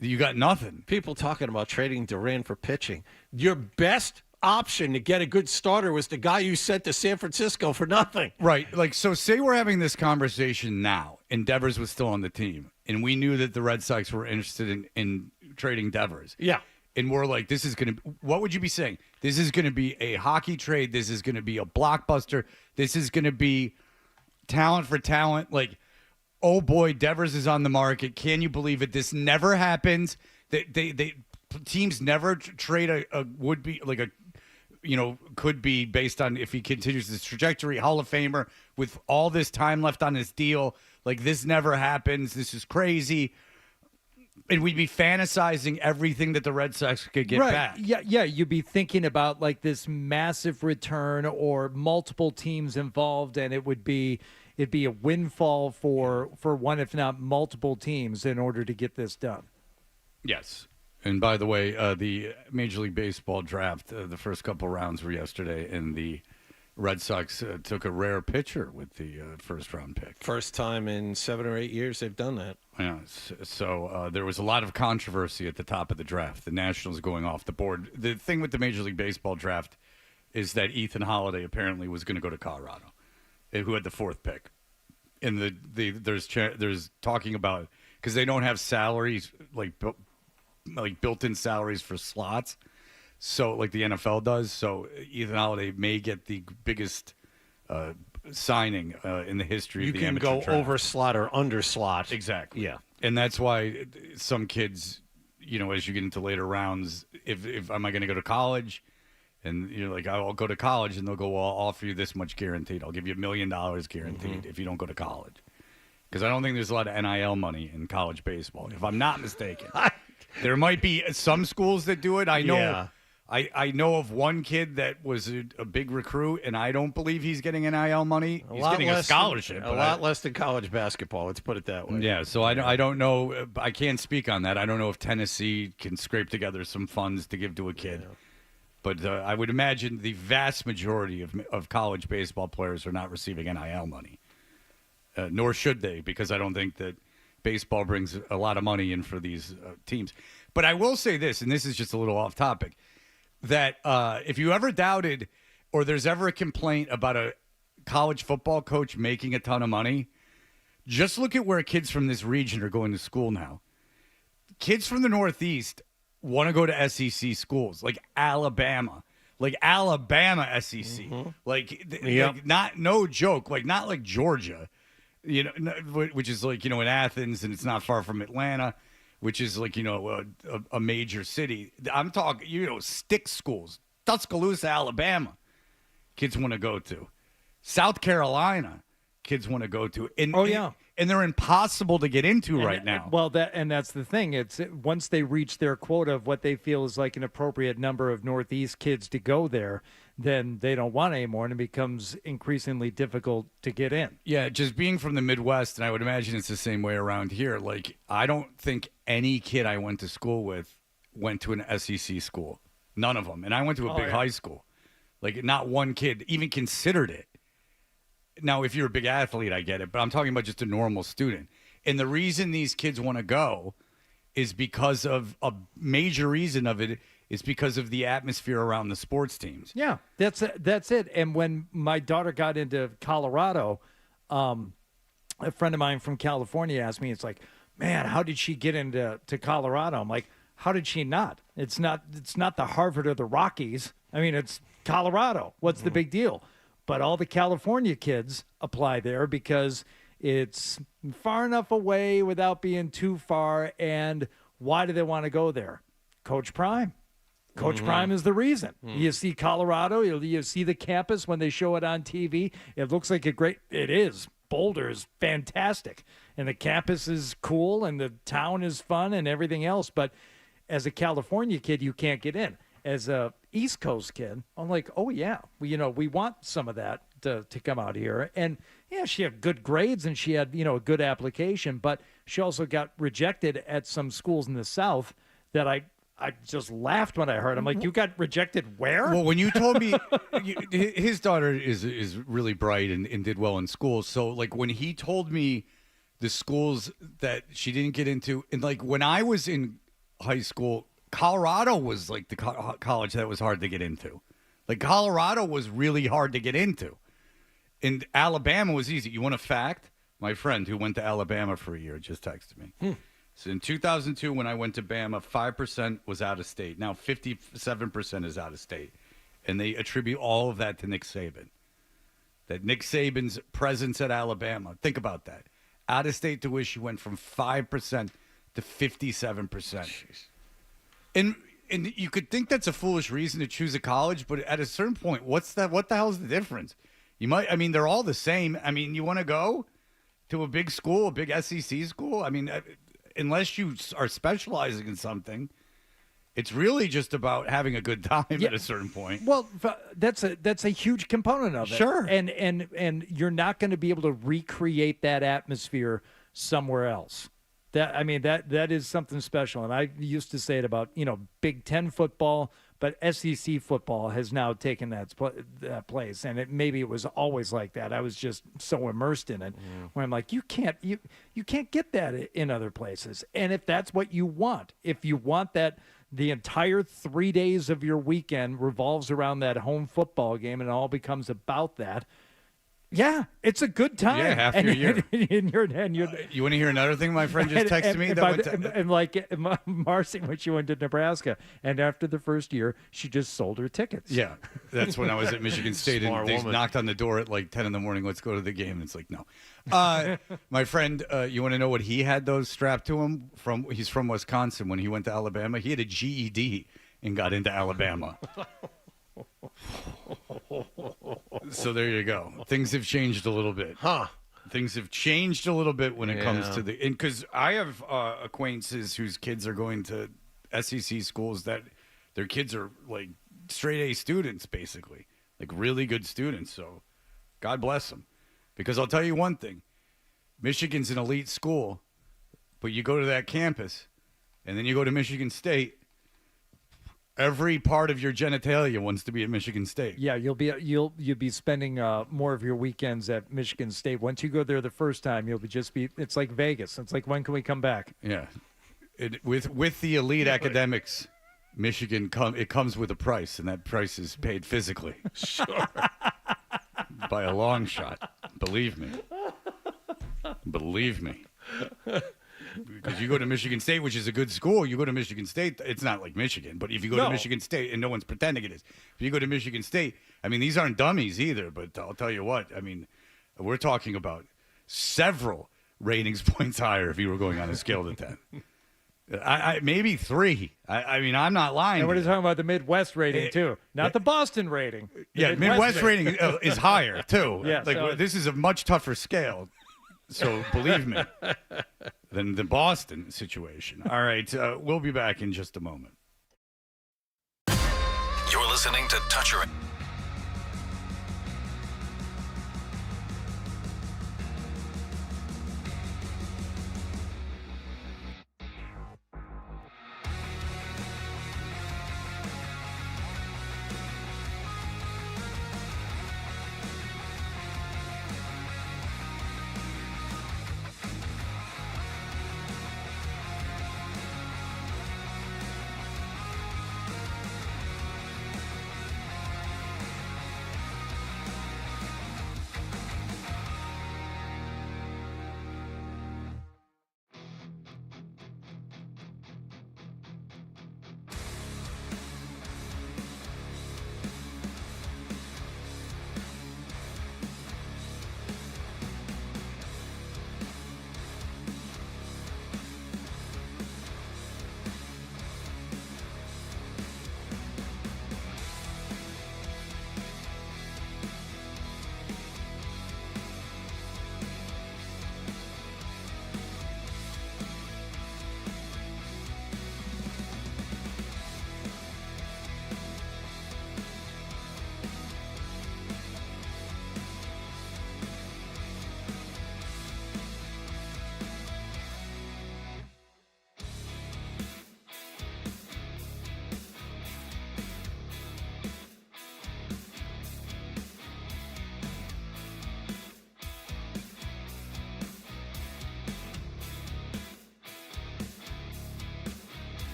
you got nothing. People talking about trading Duran for pitching. Your best option to get a good starter was the guy you sent to San Francisco for nothing. Right. Like, so say we're having this conversation now, and Devers was still on the team, and we knew that the Red Sox were interested in trading Devers. Yeah. And we're like, this is going to, what would you be saying? This is going to be a hockey trade. This is going to be a blockbuster. This is going to be talent for talent. Like, oh boy, Devers is on the market. Can you believe it? This never happens. They teams never trade a would be like a, could be based on if he continues his trajectory, Hall of Famer with all this time left on his deal. Like, this never happens. This is crazy. And we'd be fantasizing everything that the Red Sox could get back. Yeah. You'd be thinking about like this massive return or multiple teams involved, and it'd be a windfall for one, if not multiple teams, in order to get this done. Yes. And by the way, the Major League Baseball draft, the first couple rounds were yesterday, and the Red Sox took a rare pitcher with the first-round pick. First time in 7 or 8 years they've done that. Yeah, so there was a lot of controversy at the top of the draft. The Nationals going off the board. The thing with the Major League Baseball draft is that Ethan Holiday apparently was going to go to Colorado, who had the 4th pick. And there's talking about, because they don't have salaries, like built-in salaries for slots, so like the NFL does. So Ethan Holiday may get the biggest signing in the history of the amateur draft. You can go over slot or under slot. Exactly. Yeah. And that's why some kids, as you get into later rounds, if am I going to go to college? And you're like, I'll go to college, and they'll go, well, I'll offer you this much guaranteed. I'll give you $1 million guaranteed if you don't go to college. Because I don't think there's a lot of NIL money in college baseball, if I'm not mistaken. There might be some schools that do it. I know. Yeah. I know of one kid that was a big recruit, and I don't believe he's getting NIL money. He's getting a scholarship. A lot less than college basketball, let's put it that way. Yeah, so I don't know. I can't speak on that. I don't know if Tennessee can scrape together some funds to give to a kid. Yeah. But I would imagine the vast majority of college baseball players are not receiving NIL money, nor should they, because I don't think that baseball brings a lot of money in for these teams. But I will say this, and this is just a little off topic, that if you ever doubted or there's ever a complaint about a college football coach making a ton of money, just look at where kids from this region are going to school now. Kids from the Northeast want to go to SEC schools like Alabama SEC. Mm-hmm. Like no joke, like not like Georgia, which is like, in Athens, and it's not far from Atlanta, which is like, a major city. I'm talking, stick schools, Tuscaloosa, Alabama, kids want to go to. South Carolina, kids want to go to. And they're impossible to get into right now. Well, that's the thing. It's once they reach their quota of what they feel is like an appropriate number of Northeast kids to go there, then they don't want anymore, and it becomes increasingly difficult to get in. Yeah, just being from the Midwest, and I would imagine it's the same way around here. Like, I don't think any kid I went to school with went to an SEC school. None of them. And I went to a big high school. Like, not one kid even considered it. now, if you're a big athlete, I get it, but I'm talking about just a normal student. And the reason these kids want to go is because of a major reason of it is because of the atmosphere around the sports teams. Yeah, that's it. And when my daughter got into Colorado, a friend of mine from California asked me, it's like, man, how did she get into Colorado? I'm like, how did she not? It's not the Harvard or the Rockies. I mean, it's Colorado. What's the big deal? But all the California kids apply there because it's far enough away without being too far. And why do they want to go there? Coach Prime. Coach Prime is the reason. You see Colorado, you see the campus when they show it on TV. It looks like it is. Boulder is fantastic. And the campus is cool and the town is fun and everything else. But as a California kid, you can't get in. As a East Coast kid, I'm like, oh, yeah, we want some of that to come out here. And, yeah, she had good grades and she had, a good application. But she also got rejected at some schools in the South that I just laughed when I heard. I'm like, you got rejected where? Well, when you told me his daughter is really bright and did well in school. So, like, when he told me the schools that she didn't get into, and, like, when I was in high school, Colorado was, like, the college that was hard to get into. Like, Colorado was really hard to get into. And Alabama was easy. You want a fact? My friend who went to Alabama for a year just texted me. So in 2002, when I went to Bama, 5% was out of state. Now 57% is out of state. And they attribute all of that to Nick Saban. That Nick Saban's presence at Alabama. Think about that. Out-of-state tuition went from 5% to 57%. And you could think that's a foolish reason to choose a college, but at a certain point, what the hell is the difference? They're all the same. I mean, you want to go to a big school, a big SEC school? I mean, unless you are specializing in something, it's really just about having a good time at a certain point. Well, that's a huge component of it. Sure. And you're not going to be able to recreate that atmosphere somewhere else. That is something special. And I used to say it about, Big Ten football, but SEC football has now taken that place. And maybe it was always like that. I was just so immersed in it where I'm like, you can't get that in other places. And if that's what you want, if you want that, the entire 3 days of your weekend revolves around that home football game and it all becomes about that. Yeah, it's a good time. Yeah, half your year. You want to hear another thing my friend just texted me? Marcy, when she went to Nebraska, and after the first year, she just sold her tickets. Yeah, that's when I was at Michigan State, and they woman. knocked on the door at like 10 in the morning. Let's go to the game. And it's like, no. My friend, you want to know what he had those strapped to him? He's from Wisconsin. When he went to Alabama, he had a GED and got into Alabama. So there you go. Things have changed a little bit. Things have changed a little bit when it comes to because I have acquaintances whose kids are going to SEC schools that their kids are like straight A students, basically, like really good students. So God bless them. Because I'll tell you one thing, Michigan's an elite school, but you go to that campus and then you go to Michigan State, every part of your genitalia wants to be at Michigan State. Yeah, you'll be spending more of your weekends at Michigan State. Once you go there the first time, it's like Vegas. It's like, when can we come back? Yeah, with the elite academics, Michigan it comes with a price, and that price is paid physically. Sure. By a long shot. Believe me. Because you go to Michigan State, which is a good school, you go to Michigan State, it's not like Michigan, but if you go to Michigan State, and no one's pretending it is, if you go to Michigan State, these aren't dummies either, but I'll tell you what, we're talking about several ratings points higher if you were going on a scale to 10. Maybe 3. I'm not lying. And we're talking about the Midwest rating, too, not the Boston rating. Yeah, Midwest rating is higher, too. Yeah, this is a much tougher scale. So believe me, than the Boston situation. All right, we'll be back in just a moment. You're listening to Toucher.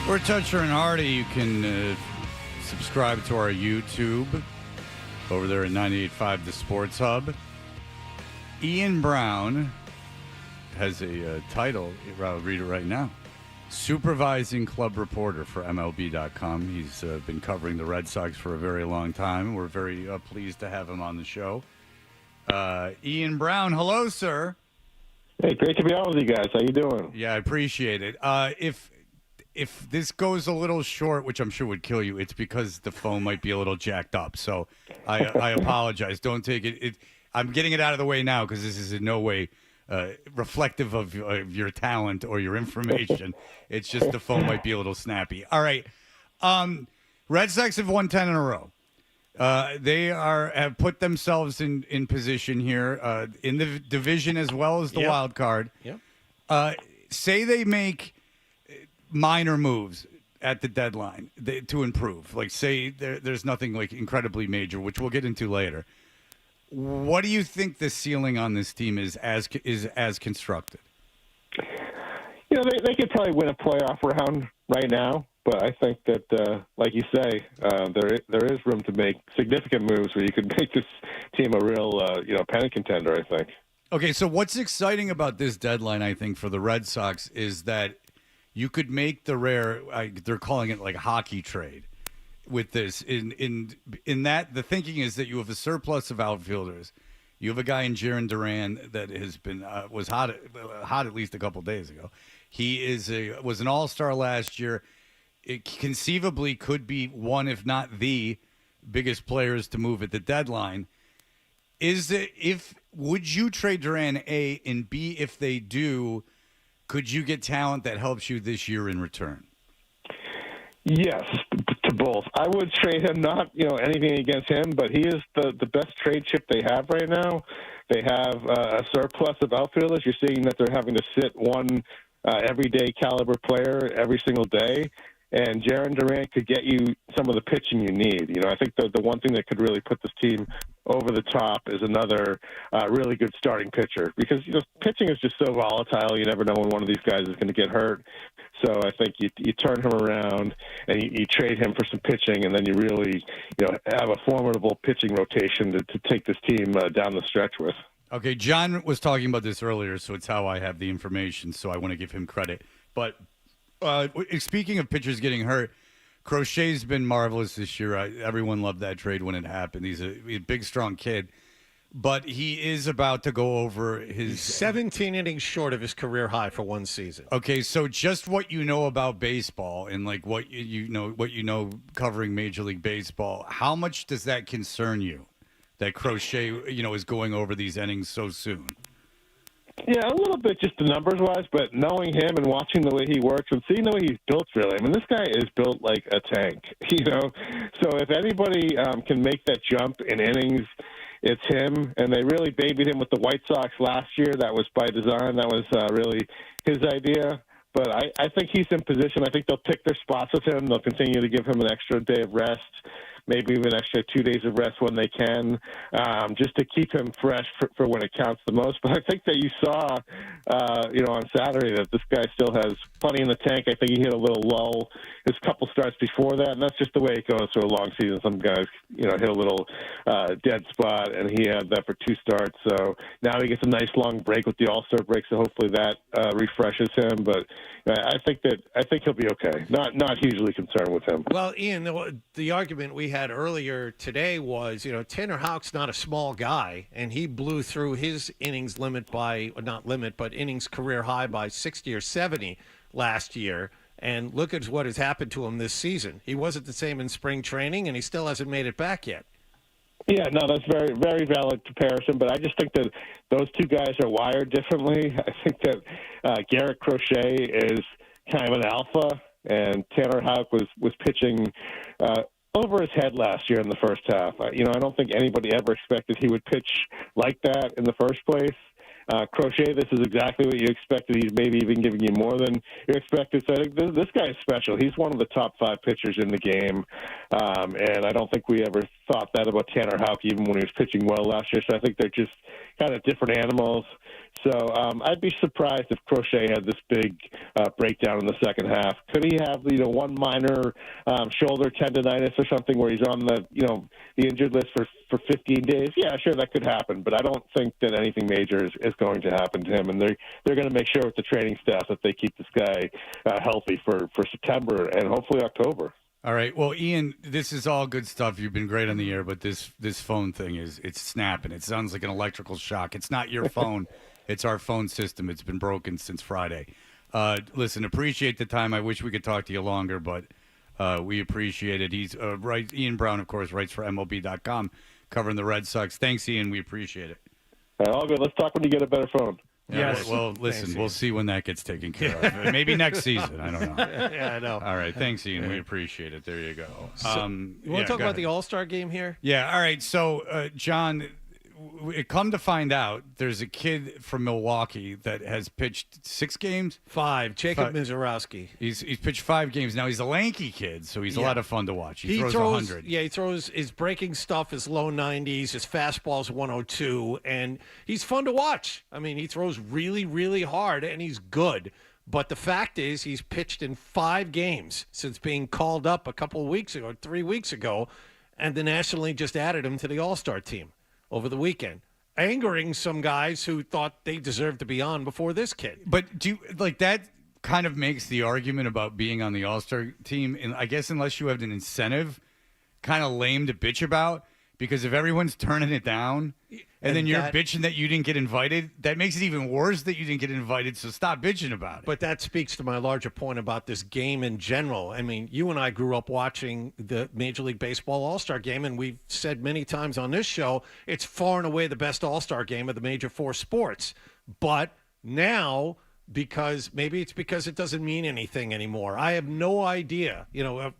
We're Toucher and Hardy. You can subscribe to our YouTube over there at 98.5 The Sports Hub. Ian Brown has a title. I'll read it right now. Supervising club reporter for MLB.com. He's been covering the Red Sox for a very long time. We're very pleased to have him on the show. Ian Brown, hello, sir. Hey, great to be on with you guys. How you doing? Yeah, I appreciate it. If this goes a little short, which I'm sure would kill you, it's because the phone might be a little jacked up. So I apologize. Don't take it. I'm getting it out of the way now because this is in no way reflective of your talent or your information. It's just the phone might be a little snappy. All right. Red Sox have won 10 in a row. They have put themselves in position here in the division as well as the wild card. Yep. Say they make minor moves at the deadline to improve. Like, say there's nothing like incredibly major, which we'll get into later. What do you think the ceiling on this team is as constructed? You know, they could probably win a playoff round right now, but I think that, like you say, there is room to make significant moves where you could make this team a real, pennant contender, I think. Okay, so what's exciting about this deadline, I think, for the Red Sox is that you could make the rare, they're calling it like hockey trade with this. In that, the thinking is that you have a surplus of outfielders. You have a guy in Jarren Duran that has been was hot at least a couple days ago. He was an all-star last year. It conceivably could be one, if not the biggest players to move at the deadline. Would you trade Duran, A, and B, if they do, could you get talent that helps you this year in return? Yes, to both. I would trade him, not anything against him, but he is the best trade chip they have right now. They have a surplus of outfielders. You're seeing that they're having to sit one everyday caliber player every single day. And Jarren Duran could get you some of the pitching you need. I think the one thing that could really put this team over the top is another really good starting pitcher. Because, pitching is just so volatile. You never know when one of these guys is going to get hurt. So I think you turn him around and you trade him for some pitching, and then you really, have a formidable pitching rotation to take this team down the stretch with. Okay, John was talking about this earlier, so it's how I have the information, so I want to give him credit. But speaking of pitchers getting hurt, Crochet's been marvelous this year. Everyone loved that trade when it happened. He's a big, strong kid. But he is about to go over his 17 innings short of his career high for one season. Okay, so just what you know about baseball and like what you know covering Major League Baseball, how much does that concern you that Crochet, is going over these innings so soon? Yeah, a little bit just the numbers-wise, but knowing him and watching the way he works and seeing the way he's built, really. I mean, this guy is built like a tank, So if anybody can make that jump in innings, it's him. And they really babied him with the White Sox last year. That was by design. That was really his idea. But I think he's in position. I think they'll pick their spots with him. They'll continue to give him an extra day of rest, maybe even an extra 2 days of rest when they can, just to keep him fresh for when it counts the most. But I think that you saw, on Saturday that this guy still has plenty in the tank. I think he hit a little lull his couple starts before that, and that's just the way it goes through a long season. Some guys, hit a little dead spot, and he had that for 2 starts. So now he gets a nice long break with the All-Star break, so hopefully that refreshes him. But I think he'll be okay. Not hugely concerned with him. Well, Ian, the argument we had earlier today was, Tanner Houck's not a small guy, and he blew through his innings limit innings career high by 60 or 70 last year. And look at what has happened to him this season. He wasn't the same in spring training, and he still hasn't made it back yet. Yeah, no, that's very, very valid comparison. But I just think that those two guys are wired differently. I think that Garrett Crochet is kind of an alpha, and Tanner Houck was pitching over his head last year in the first half. I don't think anybody ever expected he would pitch like that in the first place. Crochet, this is exactly what you expected. He's maybe even giving you more than you expected. So I think this guy is special. He's one of the top 5 pitchers in the game. And I don't think we ever thought that about Tanner Houck, even when he was pitching well last year. So I think they're just kind of different animals. So I'd be surprised if Crochet had this big breakdown in the second half. Could he have, one minor shoulder tendonitis or something where he's on the injured list for 15 days? Yeah, sure, that could happen. But I don't think that anything major is going to happen to him. And they're going to make sure with the training staff that they keep this guy healthy for September and hopefully October. All right. Well, Ian, this is all good stuff. You've been great on the air, but this phone thing it's snapping. It sounds like an electrical shock. It's not your phone. It's our phone system. It's been broken since Friday. Listen, appreciate the time. I wish we could talk to you longer, but we appreciate it. He's right. Ian Brown, of course, writes for MLB.com, covering the Red Sox. Thanks, Ian. We appreciate it. All good. Let's talk when you get a better phone. Yeah, well, listen, Thanks, we'll see when that gets taken care of. Maybe next season. I don't know. Yeah, I know. All right. Thanks, Ian. We appreciate it. There you go. You want to talk about the All-Star game here? Yeah. All right. So, John, it come to find out, there's a kid from Milwaukee that has pitched 6 games. 5. Jacob Mizorowski. He's pitched 5 games. Now, he's a lanky kid, so he's a lot of fun to watch. He throws 100. Yeah, he throws his breaking stuff is low 90s. His fastball's 102, and he's fun to watch. I mean, he throws really, really hard, and he's good. But the fact is, he's pitched in 5 games since being called up a couple of weeks ago, 3 weeks ago, and the National League just added him to the All-Star team over the weekend, angering some guys who thought they deserved to be on before this kid. But do you, that kind of makes the argument about being on the All-Star team, and I guess unless you have an incentive, kind of lame to bitch about, because if everyone's turning it down and then you're bitching that you didn't get invited, that makes it even worse that you didn't get invited, so stop bitching about it. But that speaks to my larger point about this game in general. I mean, you and I grew up watching the Major League Baseball All-Star Game, and we've said many times on this show, it's far and away the best All-Star Game of the major 4 sports. But now, because it doesn't mean anything anymore. I have no idea.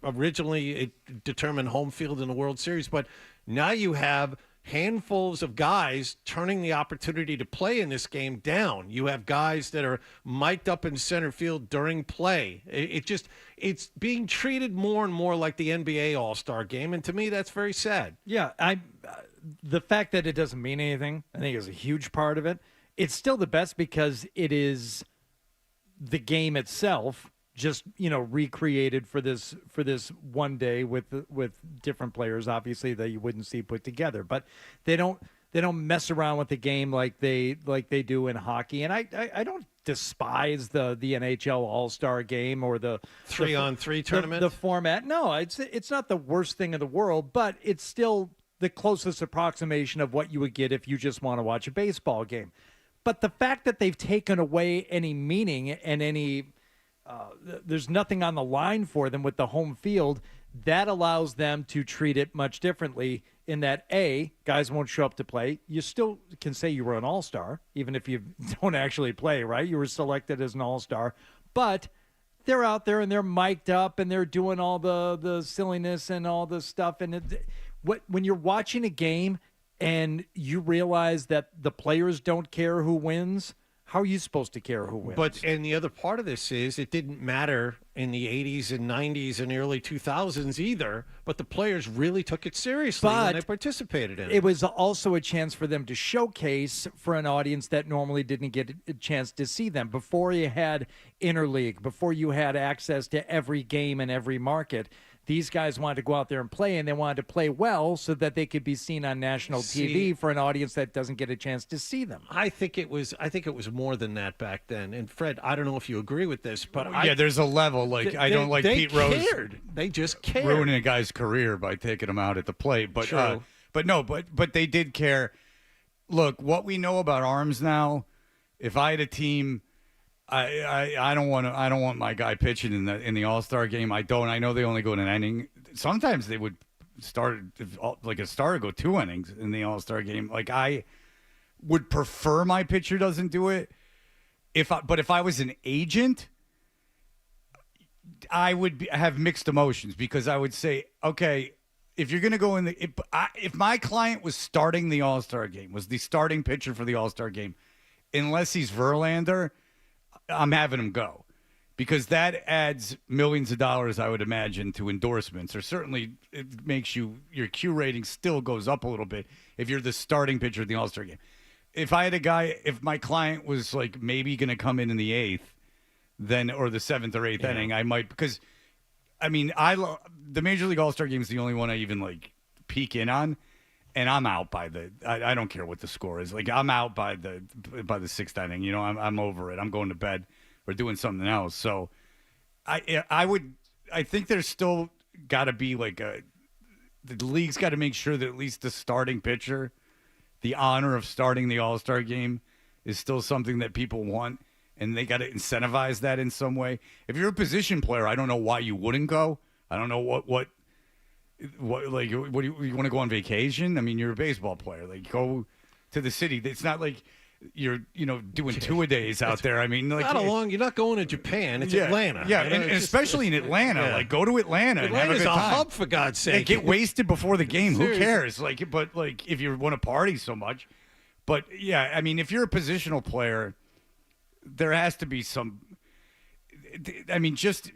Originally it determined home field in the World Series, but now you have handfuls of guys turning the opportunity to play in this game down. You have guys that are mic'd up in center field during play. It's being treated more and more like the NBA All-Star Game, and to me, that's very sad. Yeah, the fact that it doesn't mean anything, I think, is a huge part of it. It's still the best because it is the game itself, just recreated for this one day with different players, obviously, that you wouldn't see put together. But they don't mess around with the game like they do in hockey. And I don't despise the NHL All-Star Game or the 3-on-3 tournament. The format. No, it's not the worst thing in the world, but it's still the closest approximation of what you would get if you just want to watch a baseball game. But the fact that they've taken away any meaning and any there's nothing on the line for them with the home field, that allows them to treat it much differently in that, A, guys won't show up to play. You still can say you were an all-star, even if you don't actually play, right? You were selected as an all-star. But they're out there and they're mic'd up and they're doing all the silliness and all the stuff. And when you're watching a game and you realize that the players don't care who wins, how are you supposed to care who wins? And the other part of this is it didn't matter in the 80s and 90s and early 2000s either, but the players really took it seriously when they participated in it. It was also a chance for them to showcase for an audience that normally didn't get a chance to see them. Before you had interleague, before you had access to every game in every market, these guys wanted to go out there and play, and they wanted to play well so that they could be seen on national TV for an audience that doesn't get a chance to see them. I think it was more than that back then. And Fred, I don't know if you agree with this, but there's a level. I don't like Pete Rose. They just cared. Ruining a guy's career by taking him out at the plate. But but they did care. Look, what we know about arms now, if I had a team, I don't want my guy pitching in the All-Star game. I know they only go in an inning. Sometimes they would start like a starter go 2 innings in the All-Star game. Like, I would prefer my pitcher doesn't do it. But if I was an agent, I would have mixed emotions, because I would say, okay, if you're going to go in if my client was starting the All-Star game, was the starting pitcher for the All-Star game, unless he's Verlander, I'm having him go, because that adds millions of dollars, I would imagine, to endorsements, or certainly it makes your Q rating still goes up a little bit if you're the starting pitcher of the All-Star game. if I had a guy, if my client was like maybe going to come in the 8th, then or the 7th or 8th inning, I might, because I mean, the Major League All-Star Game is the only one I even like peek in on, and I'm out by I don't care what the score is. Like I'm out by the 6th inning. You know, I'm over it. I'm going to bed or doing something else. So I think there's still got to be like the league's got to make sure that at least the starting pitcher, the honor of starting the All-Star Game, is still something that people want. And they got to incentivize that in some way. If you're a position player, I don't know why you wouldn't go. I don't know what like, what do you want to go on vacation? I mean, you're a baseball player. Like, go to the city. It's not like you're, doing two-a-days out there. I mean, like, you're not going to Japan. It's Atlanta. Yeah, and especially in Atlanta. Yeah. Like, go to Atlanta and have a good time. Atlanta's a hub, for God's sake. Get wasted before the game. Who cares? Like, but like, if you want to party so much. But yeah, I mean, if you're a positional player, there has to be some. I mean, just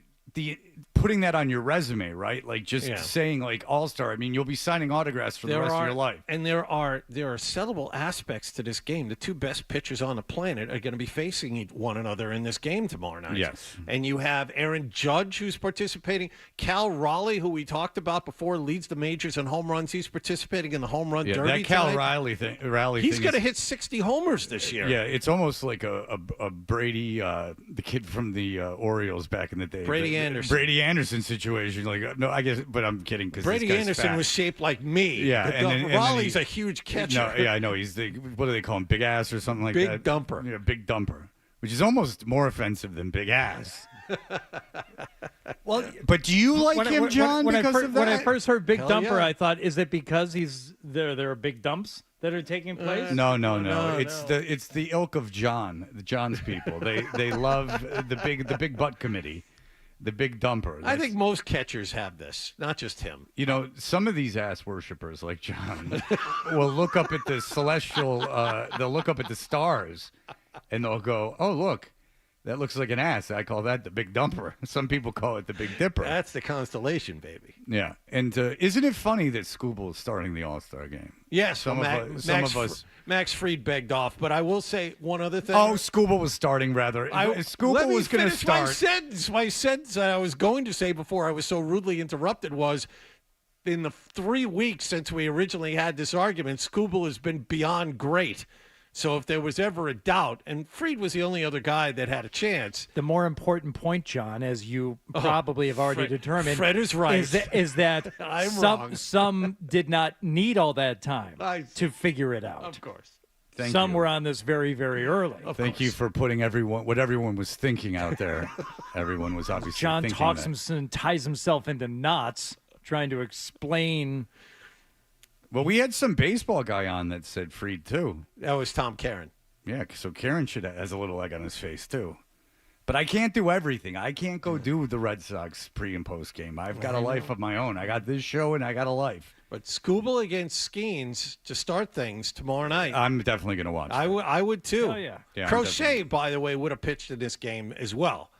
putting that on your resume, right? Like just saying like All-Star. I mean, you'll be signing autographs for the rest of your life. And there are sellable aspects to this game. The two best pitchers on the planet are going to be facing one another in this game tomorrow night. Yes. And you have Aaron Judge, who's participating. Cal Raleigh, who we talked about before, leads the majors in home runs. He's participating in the home run derby. That Cal tonight. Raleigh He's thing going to hit 60 homers this year. Yeah, it's almost like a Brady, the kid from the Orioles back in the day. Brady Anderson situation. Like, no, I guess, but I'm kidding because Brady Anderson was shaped like me. Yeah, and Raleigh's a huge catcher. No, yeah, I know. He's what do they call him? Big ass or something like Big that. dumper. Yeah, big dumper, which is almost more offensive than big ass. Well, but do you like him, John? When I first heard Big Hell Dumper, yeah. I thought, is it because there are big dumps that are taking place? No. It's the ilk of John, the John's people. They love the big butt committee. The big dumper. I think most catchers have this, not just him. Some of these ass worshipers like John will look up at the celestial, they'll look up at the stars, and they'll go, oh, look, that looks like an ass. I call that the big dumper. Some people call it the big dipper. That's the constellation, baby. Yeah. And isn't it funny that Scooble is starting the All-Star Game? Yes. Some of us. Max Fried begged off, but I will say one other thing. Oh, Scooble was starting, rather. Scooble was going to start. My sentence I was going to say before I was so rudely interrupted was, in the 3 weeks since we originally had this argument, Scooble has been beyond great. So if there was ever a doubt, and Fried was the only other guy that had a chance. The more important point, John, as you probably have already determined, Fred is right. Is that wrong. Some did not need all that time to figure it out. Of course. Some were on this very, very early. Thank you for putting what everyone was thinking out there. Everyone was obviously John thinking talks that. and ties himself into knots trying to explain. Well, we had some baseball guy on that said Fried, too. That was Tom Karen. Yeah, so Karen has a little egg on his face, too. But I can't do everything. I can't go do the Red Sox pre- and post-game. I've got a life of my own. I got this show, and I got a life. But Scooble against Skeens to start things tomorrow night. I'm definitely going to watch that. I would, too. Oh, yeah. Crochet, by the way, would have pitched in this game as well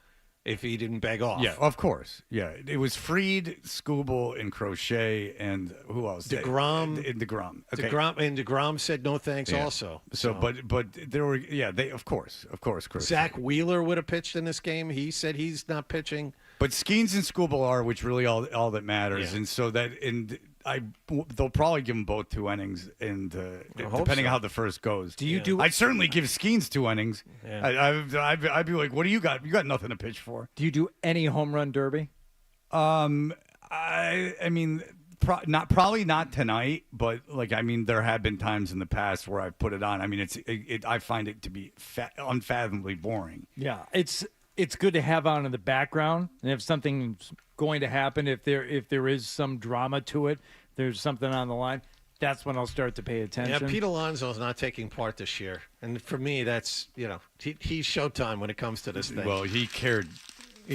if he didn't beg off. Yeah, of course. Yeah, it was Fried, Scooble, and Crochet, and who else? DeGrom. DeGrom. Okay. DeGrom said no thanks also. So, but there were, they of course, Crochet. Zach Wheeler would have pitched in this game. He said he's not pitching. But Skeens and Scooble are, which really all that matters, and so that they'll probably give them both 2 innings, and depending on how the first goes. I'd certainly give Skeens 2 innings. Yeah. I'd be like, what do you got? You got nothing to pitch for. Do you do any home run derby? I mean, probably not tonight, but there have been times in the past where I've put it on. I mean, I find it to be unfathomably boring. Yeah, it's good to have on in the background, and if something's going to happen, if there is some drama to it, there's something on the line, that's when I'll start to pay attention. Yeah, Pete Alonso's not taking part this year, and for me, that's he's Showtime when it comes to this thing. Well, he cared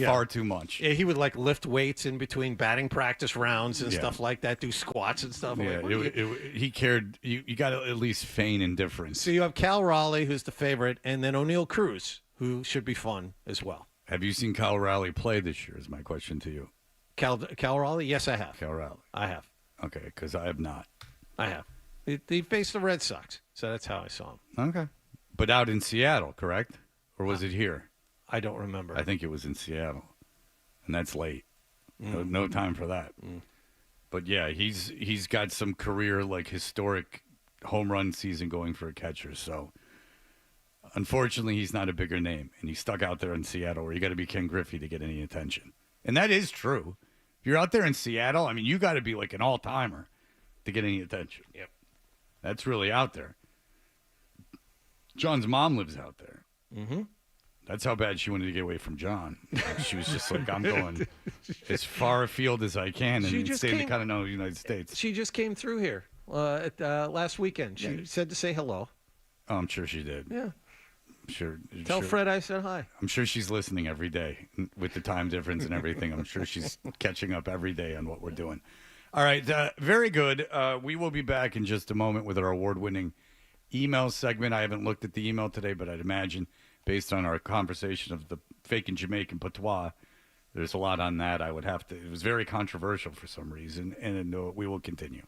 far too much. Yeah, he would lift weights in between batting practice rounds and stuff like that, do squats and stuff. Yeah, he cared. You got to at least feign indifference. So you have Cal Raleigh, who's the favorite, and then O'Neal Cruz, who should be fun as well. Have you seen Cal Raleigh play this year? Is my question to you. Cal Raleigh? Yes, I have. Cal Raleigh. I have. Okay, because I have not. I have. He faced the Red Sox, so that's how I saw him. Okay. But out in Seattle, correct? Or was it here? I don't remember. I think it was in Seattle. And that's late. No time for that. But yeah, he's got some career, like, historic home run season going for a catcher. So unfortunately, he's not a bigger name, and he's stuck out there in Seattle where you got to be Ken Griffey to get any attention. And that is true. If you're out there in Seattle, I mean, you got to be like an all-timer to get any attention. Yep. That's really out there. John's mom lives out there. Mm-hmm. That's how bad she wanted to get away from John. She was just like, I'm going as far afield as I can and stay in the continental United States. She just came through here last weekend. She said to say hello. Oh, I'm sure she did. Yeah. Sure. Tell Fred I said hi. I'm sure she's listening every day with the time difference and everything. I'm sure she's catching up every day on what we're doing. All right. Very good. We will be back in just a moment with our award-winning email segment. I haven't looked at the email today, but I'd imagine based on our conversation of the fake and Jamaican patois, there's a lot on that. It was very controversial for some reason, and we will continue.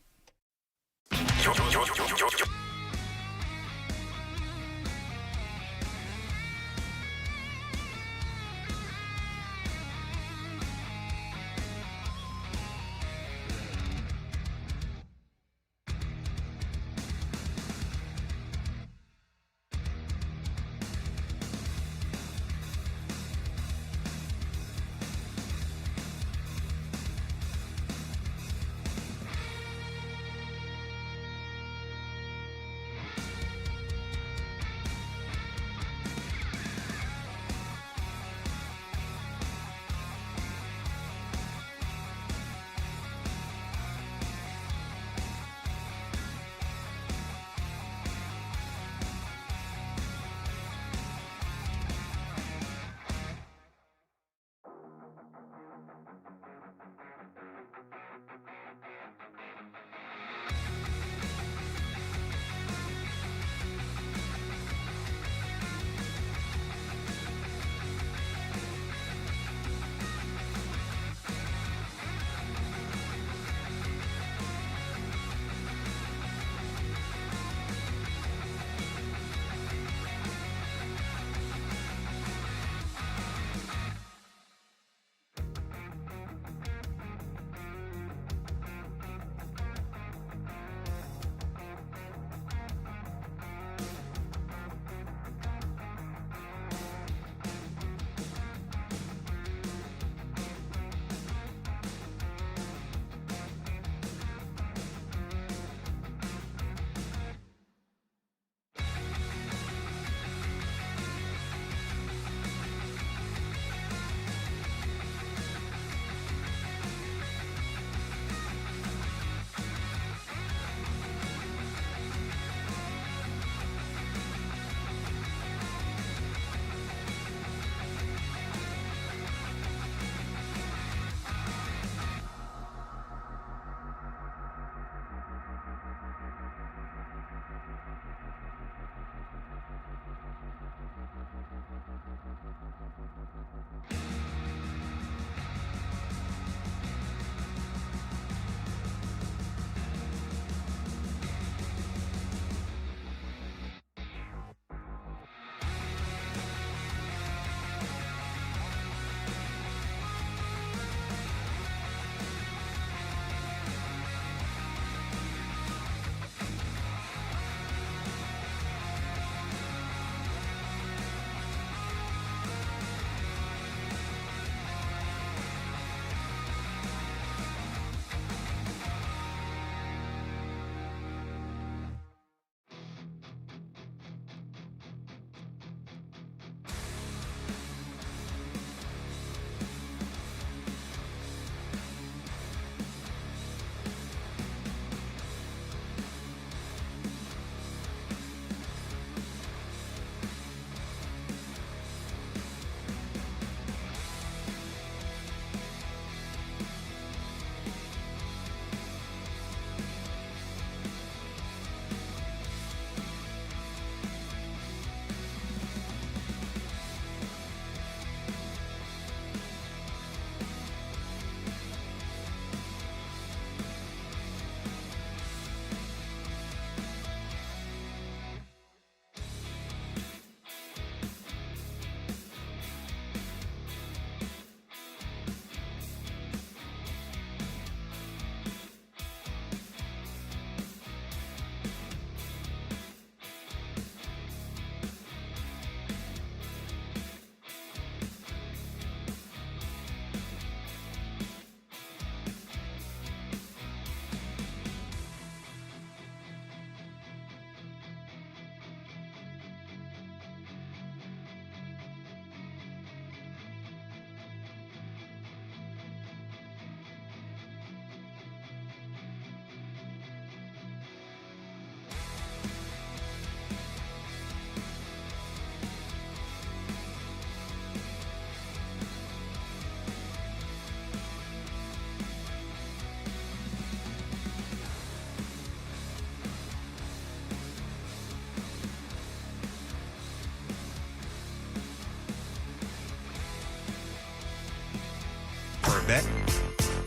bit.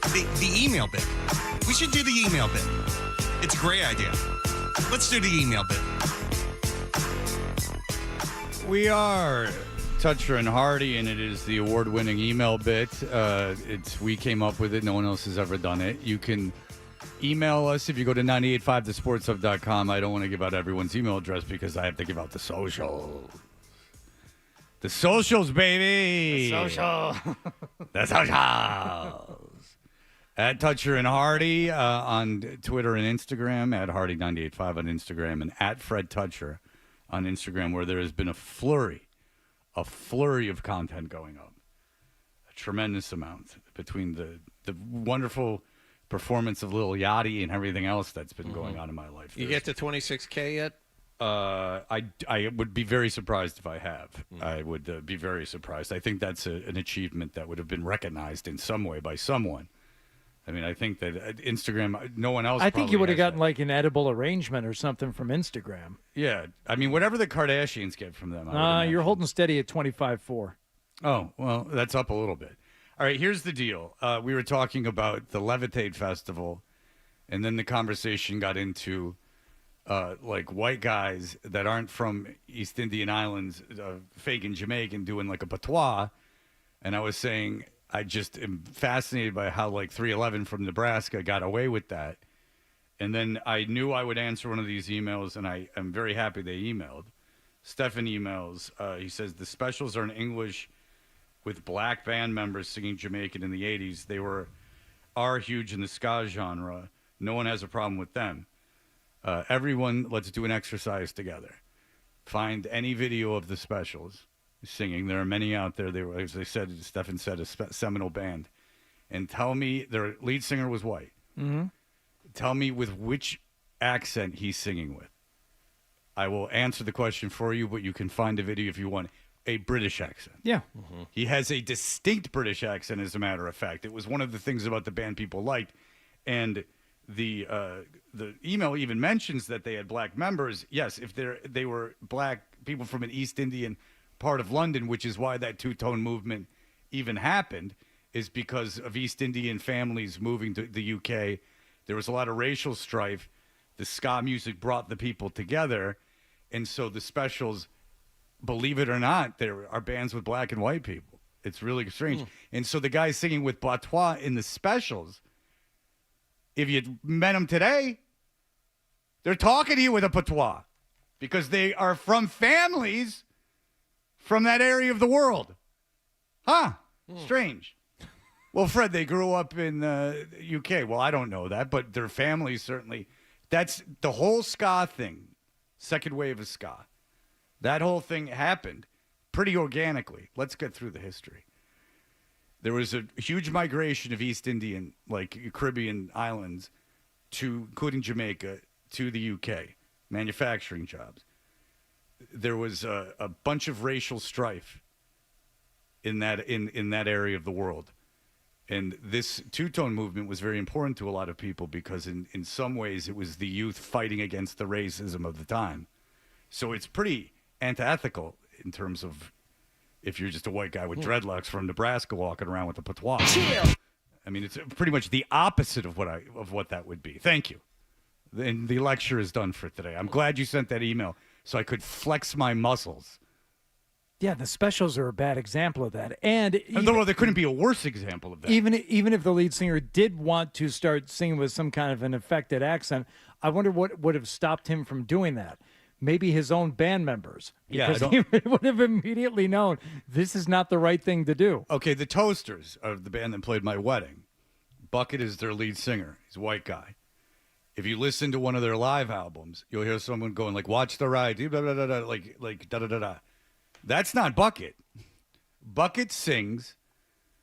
The email bit. We should do the email bit. It's a great idea. Let's do the email bit. We are Toucher and Hardy, and it is the award-winning email bit. We came up with it. No one else has ever done it. You can email us if you go to 985thesportshub.com. I don't want to give out everyone's email address because I have to give out the socials. The socials, baby. The social. The socials. At Toucher and Hardy on Twitter and Instagram, at Hardy985 on Instagram, and at Fred Toucher on Instagram, where there has been a flurry of content going up. A tremendous amount between the wonderful performance of Lil Yachty and everything else that's been going on in my life. You get to 26K yet? I would be very surprised if I have. I would be very surprised. I think that's an achievement that would have been recognized in some way by someone. I mean, I think that Instagram, no one else. I think you would have has gotten like an edible arrangement or something from Instagram. Yeah, I mean, whatever the Kardashians get from them. You're holding steady at 25.4. Oh, well, that's up a little bit. All right, here's the deal. We were talking about the Levitate Festival, and then the conversation got into like white guys that aren't from East Indian Islands, faking Jamaican, doing like a patois. And I was saying I just am fascinated by how like 311 from Nebraska got away with that. And then I knew I would answer one of these emails, and I am very happy they emailed. Stefan emails. He says, the specials are in English with black band members singing Jamaican in the 80s. They are huge in the ska genre. No one has a problem with them. Everyone, let's do an exercise together. Find any video of the specials singing. There are many out there. They were, as they said, Stefan said, a seminal band. And tell me, their lead singer was white. Mm-hmm. Tell me with which accent he's singing with. I will answer the question for you, but you can find a video if you want. A British accent. Yeah. Mm-hmm. He has a distinct British accent, as a matter of fact. It was one of the things about the band people liked. And the email even mentions that they had black members. Yes, if they were black people from an East Indian part of London, which is why that two-tone movement even happened, is because of East Indian families moving to the UK. There was a lot of racial strife. The ska music brought the people together, and so the specials, believe it or not, there are bands with black and white people. It's really strange. And so the guys singing with patois in the specials, if you met them today, they're talking to you with a patois because they are from families from that area of the world. Huh? Strange. Well, Fred, they grew up in the UK. Well, I don't know that, but their families certainly. That's the whole ska thing, second wave of ska. That whole thing happened pretty organically. Let's get through the history. There was a huge migration of East Indian, like Caribbean islands, including Jamaica, to the UK, manufacturing jobs. There was a bunch of racial strife in that area of the world. And this two-tone movement was very important to a lot of people because in some ways it was the youth fighting against the racism of the time. So it's pretty antithetical in terms of if you're just a white guy with dreadlocks from Nebraska walking around with a patois. I mean, it's pretty much the opposite of what that would be. Thank you. And the lecture is done for today. I'm glad you sent that email so I could flex my muscles. Yeah, the specials are a bad example of that. And although there couldn't be a worse example of that. Even if the lead singer did want to start singing with some kind of an affected accent, I wonder what would have stopped him from doing that. Maybe his own band members. Because he would have immediately known this is not the right thing to do. Okay, the Toasters are the band that played my wedding. Bucket is their lead singer. He's a white guy. If you listen to one of their live albums, you'll hear someone going like, watch the ride, blah, blah, blah, blah, like da-da-da-da. That's not Bucket. Bucket sings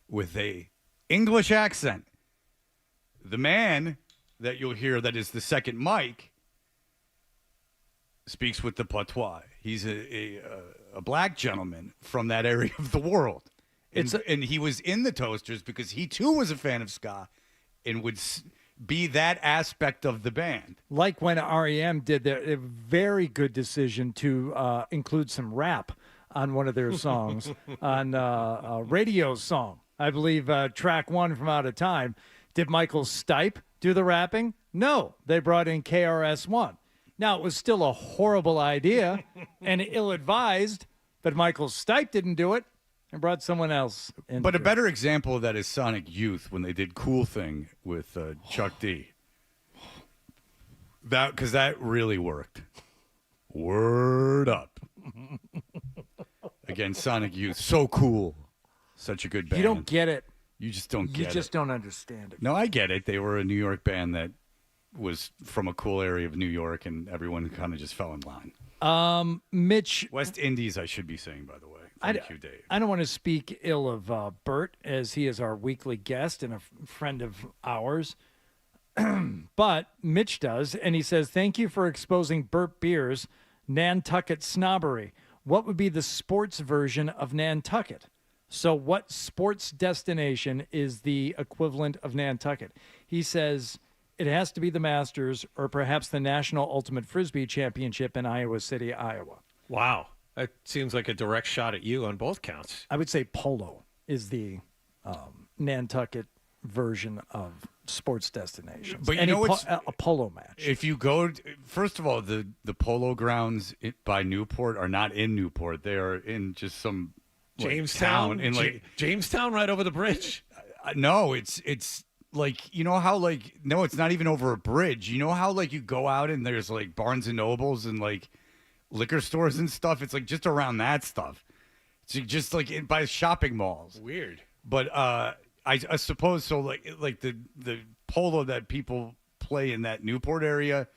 with a English accent. The man that you'll hear that is the second mic speaks with the patois. He's a black gentleman from that area of the world. And he was in the Toasters because he, too, was a fan of ska and would be that aspect of the band. Like when R.E.M. did a very good decision to include some rap on one of their songs, on a radio song. I believe track one from Out of Time. Did Michael Stipe do the rapping? No, they brought in KRS-One. Now, it was still a horrible idea and ill-advised, but Michael Stipe didn't do it and brought someone else in. But a better example of that is Sonic Youth when they did Cool Thing with Chuck D. Because that really worked. Word up. Again, Sonic Youth, so cool. Such a good band. You don't get it. You just don't get it. You just don't understand it. No, I get it. They were a New York band that was from a cool area of New York, and everyone kind of just fell in line. Mitch. West Indies, I should be saying, by the way. Thank you, Dave. I don't want to speak ill of Bert, as he is our weekly guest and a friend of ours. But Mitch does, and he says, thank you for exposing Bert Beer's Nantucket snobbery. What would be the sports version of Nantucket? So what sports destination is the equivalent of Nantucket? He says it has to be the Masters or perhaps the National Ultimate Frisbee Championship in Iowa City, Iowa. Wow. That seems like a direct shot at you on both counts. I would say polo is the Nantucket version of sports destinations. But you know what's a polo match. If you go, first of all, the polo grounds by Newport are not in Newport. They are in just some Jamestown, town in Jamestown, right over the bridge. No, it's like, you know how no, it's not even over a bridge. You know how you go out and there's Barnes and Nobles and liquor stores and stuff. It's just around that stuff. It's just by shopping malls. Weird. But I suppose so. The polo that people play in that Newport area,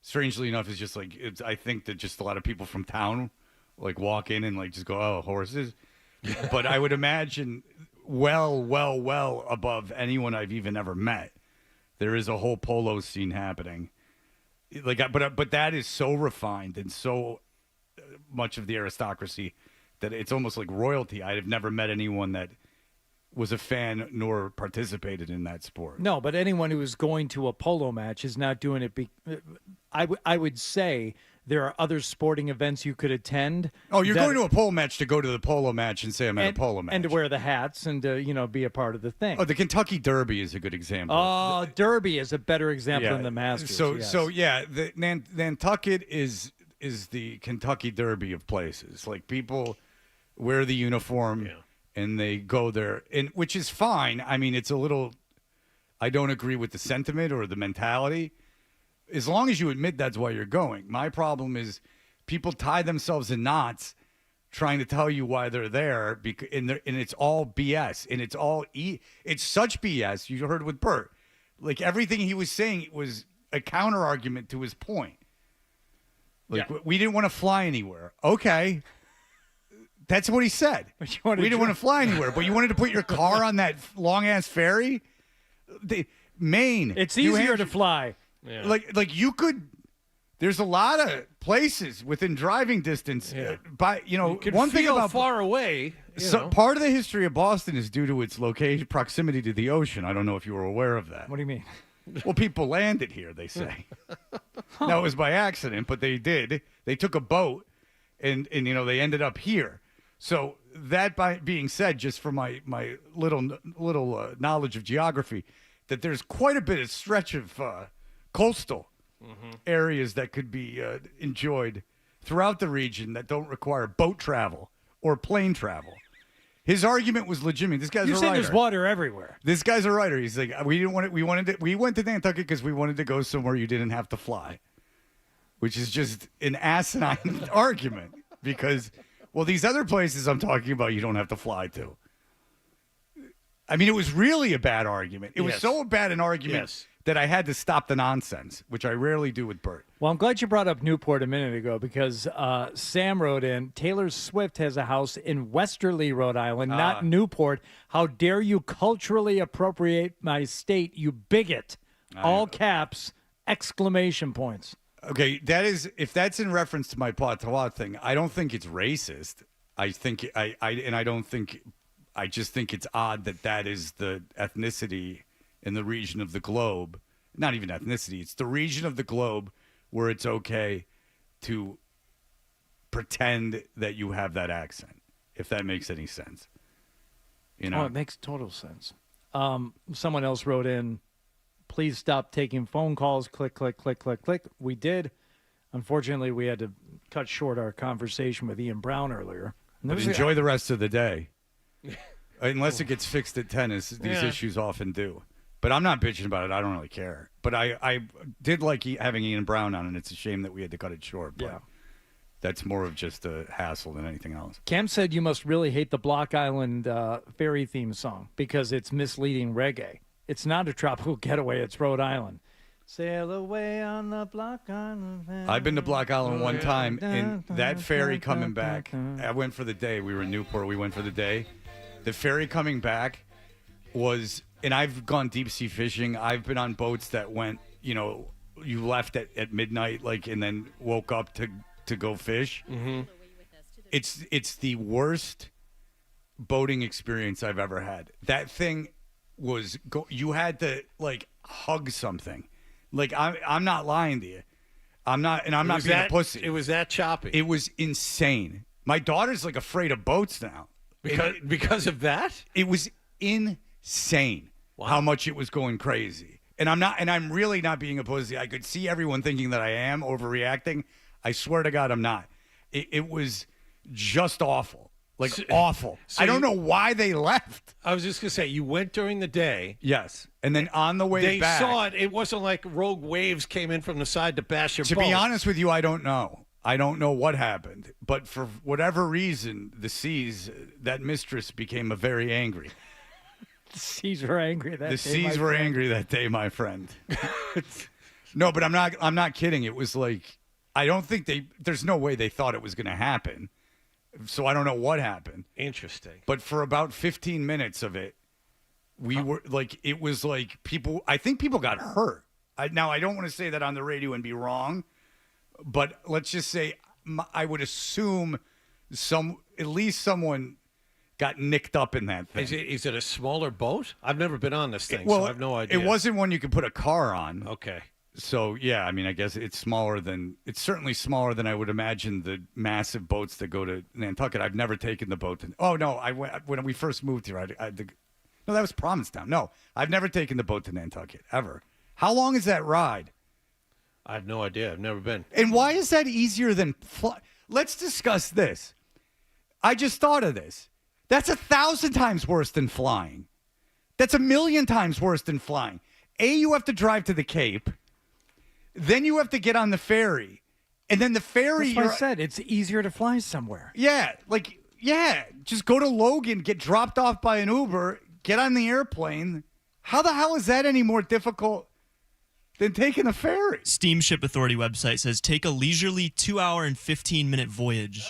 strangely enough, is just I think that just a lot of people from town walk in and just go, oh, horses. But I would imagine well above anyone I've even ever met, there is a whole polo scene happening. But that is so refined and so much of the aristocracy that it's almost like royalty. I've never met anyone that was a fan nor participated in that sport. No, but anyone who is going to a polo match is not doing it. I would say there are other sporting events you could attend. Oh, you're going to a polo match to go to the polo match and say I'm at a polo match. And to wear the hats and to, be a part of the thing. Oh, the Kentucky Derby is a good example. Oh, Derby is a better example than the Masters. So yeah, the Nantucket is the Kentucky Derby of places. People wear the uniform and they go there, and which is fine. I mean, it's a little. I don't agree with the sentiment or the mentality. As long as you admit that's why you're going. My problem is people tie themselves in knots trying to tell you why they're there, and it's all BS, and it's such BS. You heard with Bert, everything he was saying was a counter argument to his point. We didn't want to fly anywhere. Okay. That's what he said. We didn't want to fly anywhere, but you wanted to put your car on that long-ass ferry? Maine. It's easier to fly. Yeah. You could. There's a lot of places within driving distance. One thing about far away. Part of the history of Boston is due to its location, proximity to the ocean. I don't know if you were aware of that. What do you mean? Well, people landed here, they say. Now, it was by accident, but they did. They took a boat, and they ended up here. So that being said, just for my little knowledge of geography, that there's quite a bit of stretch of coastal areas that could be enjoyed throughout the region that don't require boat travel or plane travel. His argument was legitimate. This guy's a writer. You said there's water everywhere. This guy's a writer. He's like, we went to Nantucket because we wanted to go somewhere you didn't have to fly, which is just an asinine argument because, well, these other places I'm talking about, you don't have to fly to. I mean, it was really a bad argument. It was so bad an argument that I had to stop the nonsense, which I rarely do with Bert. Well, I'm glad you brought up Newport a minute ago because Sam wrote in, Taylor Swift has a house in Westerly, Rhode Island, not Newport. How dare you culturally appropriate my state, you bigot. All caps, exclamation points. Okay, if that's in reference to my patois thing, I don't think it's racist. I just think it's odd that is the ethnicity in the region of the globe. Not even ethnicity. It's the region of the globe where it's okay to pretend that you have that accent, if that makes any sense. You know, it makes total sense. Someone else wrote in, please stop taking phone calls. Click, click, click, click, click. We did. Unfortunately, we had to cut short our conversation with Ian Brown earlier. But enjoy the rest of the day. Unless it gets fixed at 10, as these issues often do. But I'm not bitching about it. I don't really care. But I did like having Ian Brown on, and it's a shame that we had to cut it short. But that's more of just a hassle than anything else. Cam said you must really hate the Block Island ferry theme song because it's misleading reggae. It's not a tropical getaway. It's Rhode Island. Sail away on the Block Island ferry. I've been to Block Island one time, and that ferry coming back, I went for the day. We were in Newport. We went for the day. The ferry coming back was, and I've gone deep sea fishing. I've been on boats that went, you left at midnight, and then woke up to go fish. Mm-hmm. It's the worst boating experience I've ever had. That thing was, you had to hug something. I'm not lying to you. I'm not being a pussy. It was that choppy. It was insane. My daughter's afraid of boats now. Because of that? It was insane how much it was going crazy. And I'm really not being a pussy. I could see everyone thinking that I am overreacting. I swear to God, I'm not. It was just awful. Awful. I don't know why they left. I was just going to say, you went during the day. Yes. And then on the way back. They saw it. It wasn't like rogue waves came in from the side to bash your boat. To be honest with you, I don't know. I don't know what happened. But for whatever reason, the seas, that mistress became very angry. The seas were angry that day. The seas were angry that day, my friend. No, but I'm not kidding. It was I don't think there's no way they thought it was going to happen. So I don't know what happened. Interesting. But for about 15 minutes of it, we were it was people, I think people got hurt. Now, I don't want to say that on the radio and be wrong, but let's just say I would assume at least someone got nicked up in that thing. Is it a smaller boat? I've never been on this thing, so I have no idea. It wasn't one you could put a car on. Okay. So, yeah, I mean, I guess it's certainly smaller than I would imagine the massive boats that go to Nantucket. I've never taken the boat. When we first moved here, no, that was Provincetown. No, I've never taken the boat to Nantucket, ever. How long is that ride? I have no idea. I've never been. And why is that easier than Let's discuss this. I just thought of this. That's 1,000 times worse than flying. That's 1,000,000 times worse than flying. You have to drive to the Cape. Then you have to get on the ferry. And then the ferry... That's what I said. It's easier to fly somewhere. Yeah. Just go to Logan, get dropped off by an Uber, get on the airplane. How the hell is that any more difficult than taking a ferry? Steamship Authority website says take a leisurely 2-hour and 15-minute voyage.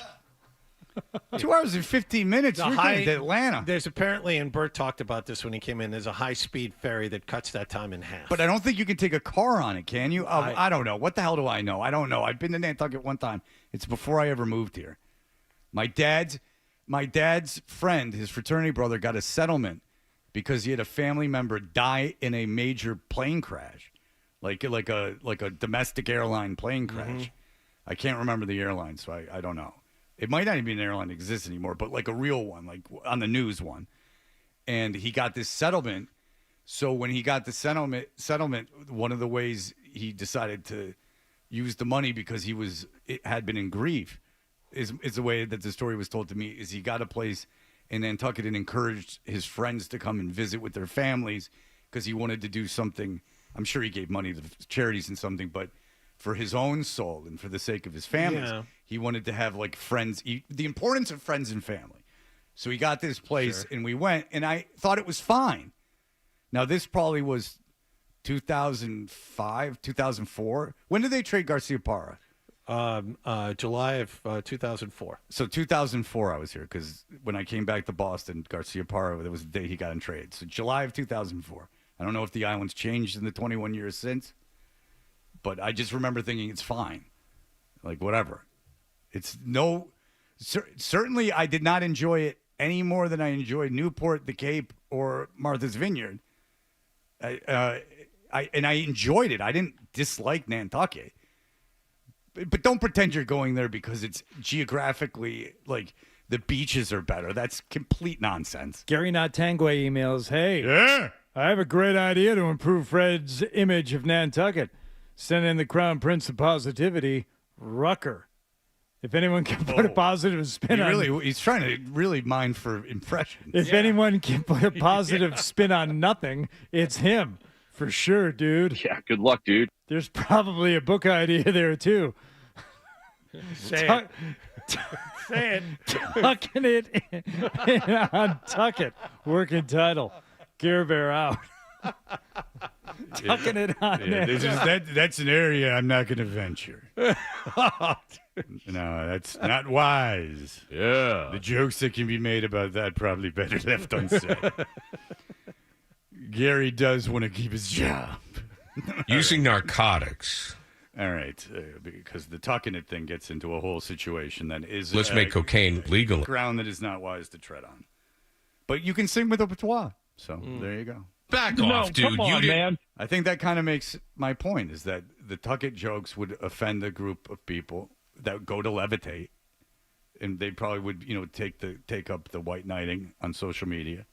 2 hours and 15 minutes. We're going to Atlanta. There's apparently, and Bert talked about this when he came in, there's a high-speed ferry that cuts that time in half. But I don't think you can take a car on it, can you? I don't know. What the hell do I know? I don't know. I've been to Nantucket one time. It's before I ever moved here. My dad's friend, his fraternity brother, got a settlement because he had a family member die in a major plane crash, like a domestic airline plane crash. Mm-hmm. I can't remember the airline, so I don't know. It might not even be an airline that exists anymore, but a real one, on the news one. And he got this settlement. So when he got the settlement, one of the ways he decided to use the money because it had been in grief is the way that the story was told to me, is he got a place in Nantucket and encouraged his friends to come and visit with their families because he wanted to do something. I'm sure he gave money to charities and something, but for his own soul and for the sake of his family, he wanted to have friends, the importance of friends and family. So he got this place and we went, and I thought it was fine. Now, this probably was 2005, 2004. When did they trade Garcia Parra? July of 2004. So 2004 I was here because when I came back to Boston, Garcia Parra, that was the day he got in trade. So July of 2004. I don't know if the island's changed in the 21 years since, but I just remember thinking it's fine. Whatever. It's certainly I did not enjoy it any more than I enjoyed Newport, the Cape, or Martha's Vineyard. I enjoyed it. I didn't dislike Nantucket. But don't pretend you're going there because it's geographically the beaches are better. That's complete nonsense. Gary Notangwe emails, hey, Yeah. I have a great idea to improve Fred's image of Nantucket. Send in the Crown Prince of Positivity, Rucker. If anyone can put a positive spin He's trying to really mine for impressions. If anyone can put a positive spin on nothing, it's him. For sure, dude. Yeah, good luck, dude. There's probably a book idea there, too. Say it. Tucking it in on Tucket. Working title. Care Bear out. Tucking it on there. That's an area I'm not going to venture. No, that's not wise. Yeah. The jokes that can be made about that probably better left unsaid. Gary does want to keep his job. Using narcotics. All right, because the tucking it thing gets into a whole situation that is Let's make cocaine legal. Ground that is not wise to tread on. But you can sing with a patois, so there you go. Back off, dude. Come on, man. I think that kind of makes my point, is that the tuck it jokes would offend a group of people that go to levitate, and they probably would, take up the white knighting on social media,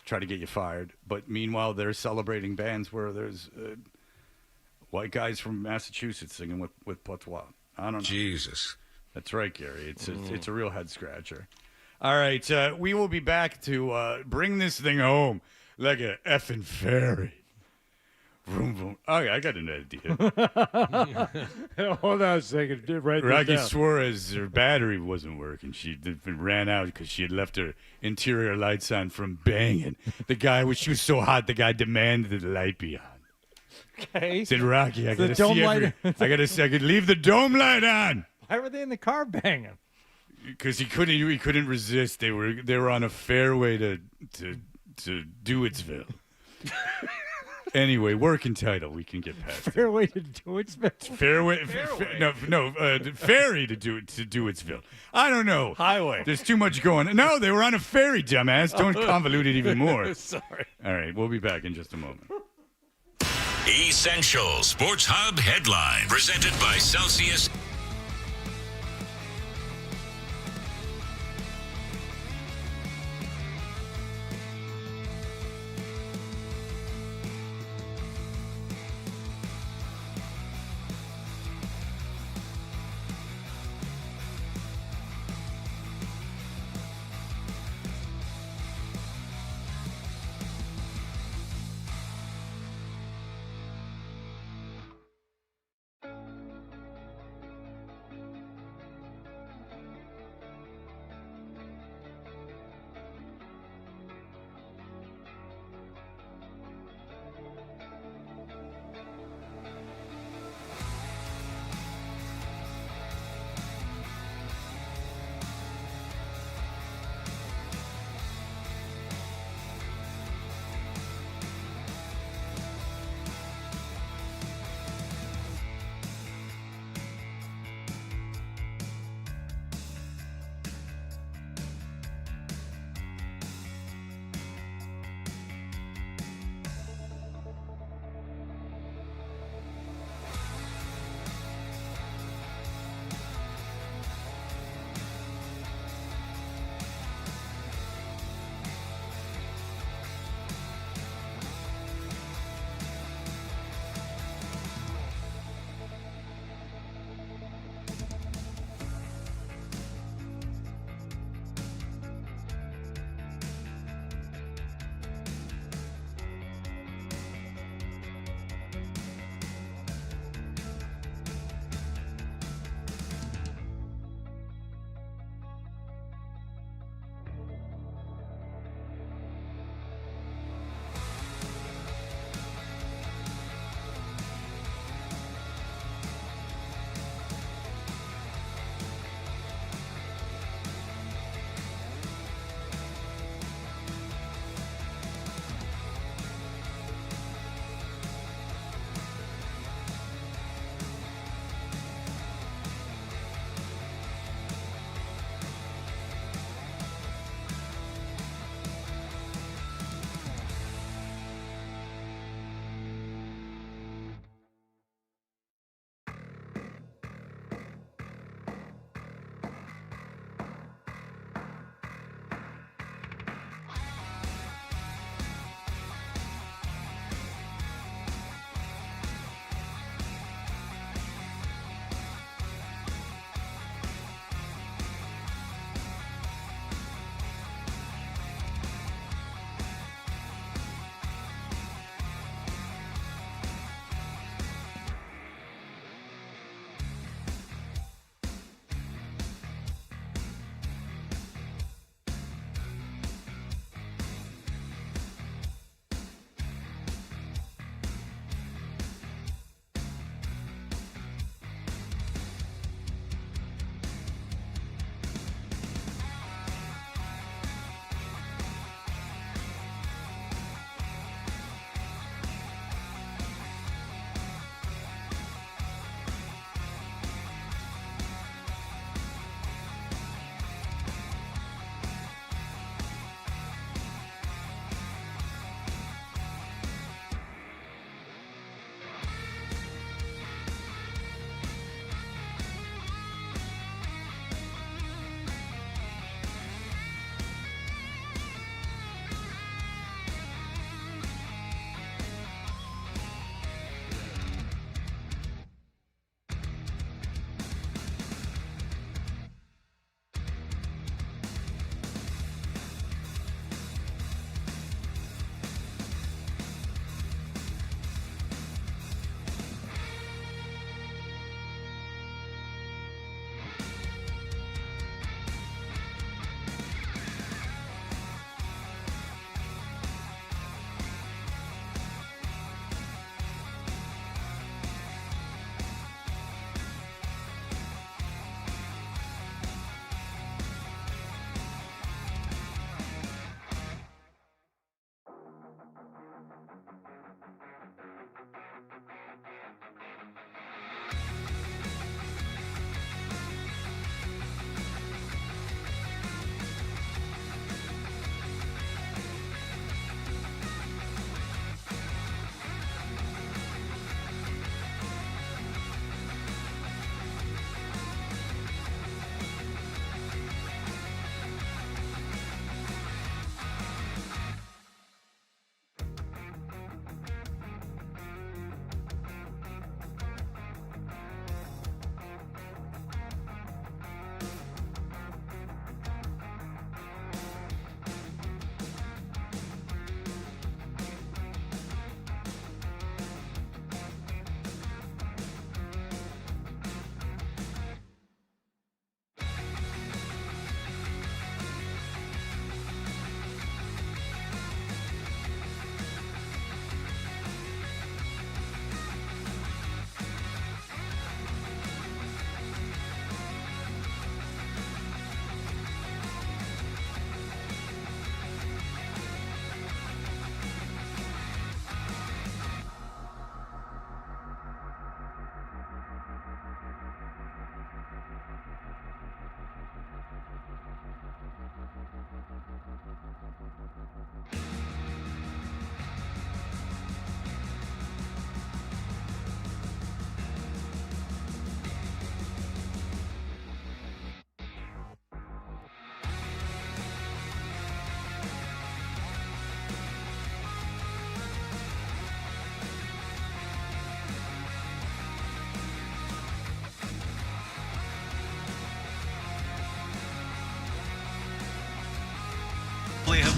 try to get you fired. But meanwhile, they're celebrating bands where there's white guys from Massachusetts singing with patois. I don't know. Jesus. That's right, Gary. It's a real head scratcher. All right, we will be back to bring this thing home like a effing ferry. Vroom, vroom. Okay, I got an idea. Hold on a second. Write this Rocky down. Suarez, her battery wasn't working. She ran out because she had left her interior lights on from banging. She was so hot, the guy demanded the light be on. Okay. Said, Rocky, I The gotta dome see light- I could leave the dome light on. Why were they in the car banging? Because he couldn't resist. They were on a fairway to Dewitzville. Anyway, working title. We can get past it. Fairway to Dewitzville. Ferry to Dewitzville. I don't know. Highway. There's too much going. No, they were on a ferry, dumbass. Don't convolute it even more. Sorry. All right, we'll be back in just a moment. Essential Sports Hub headline presented by Celsius.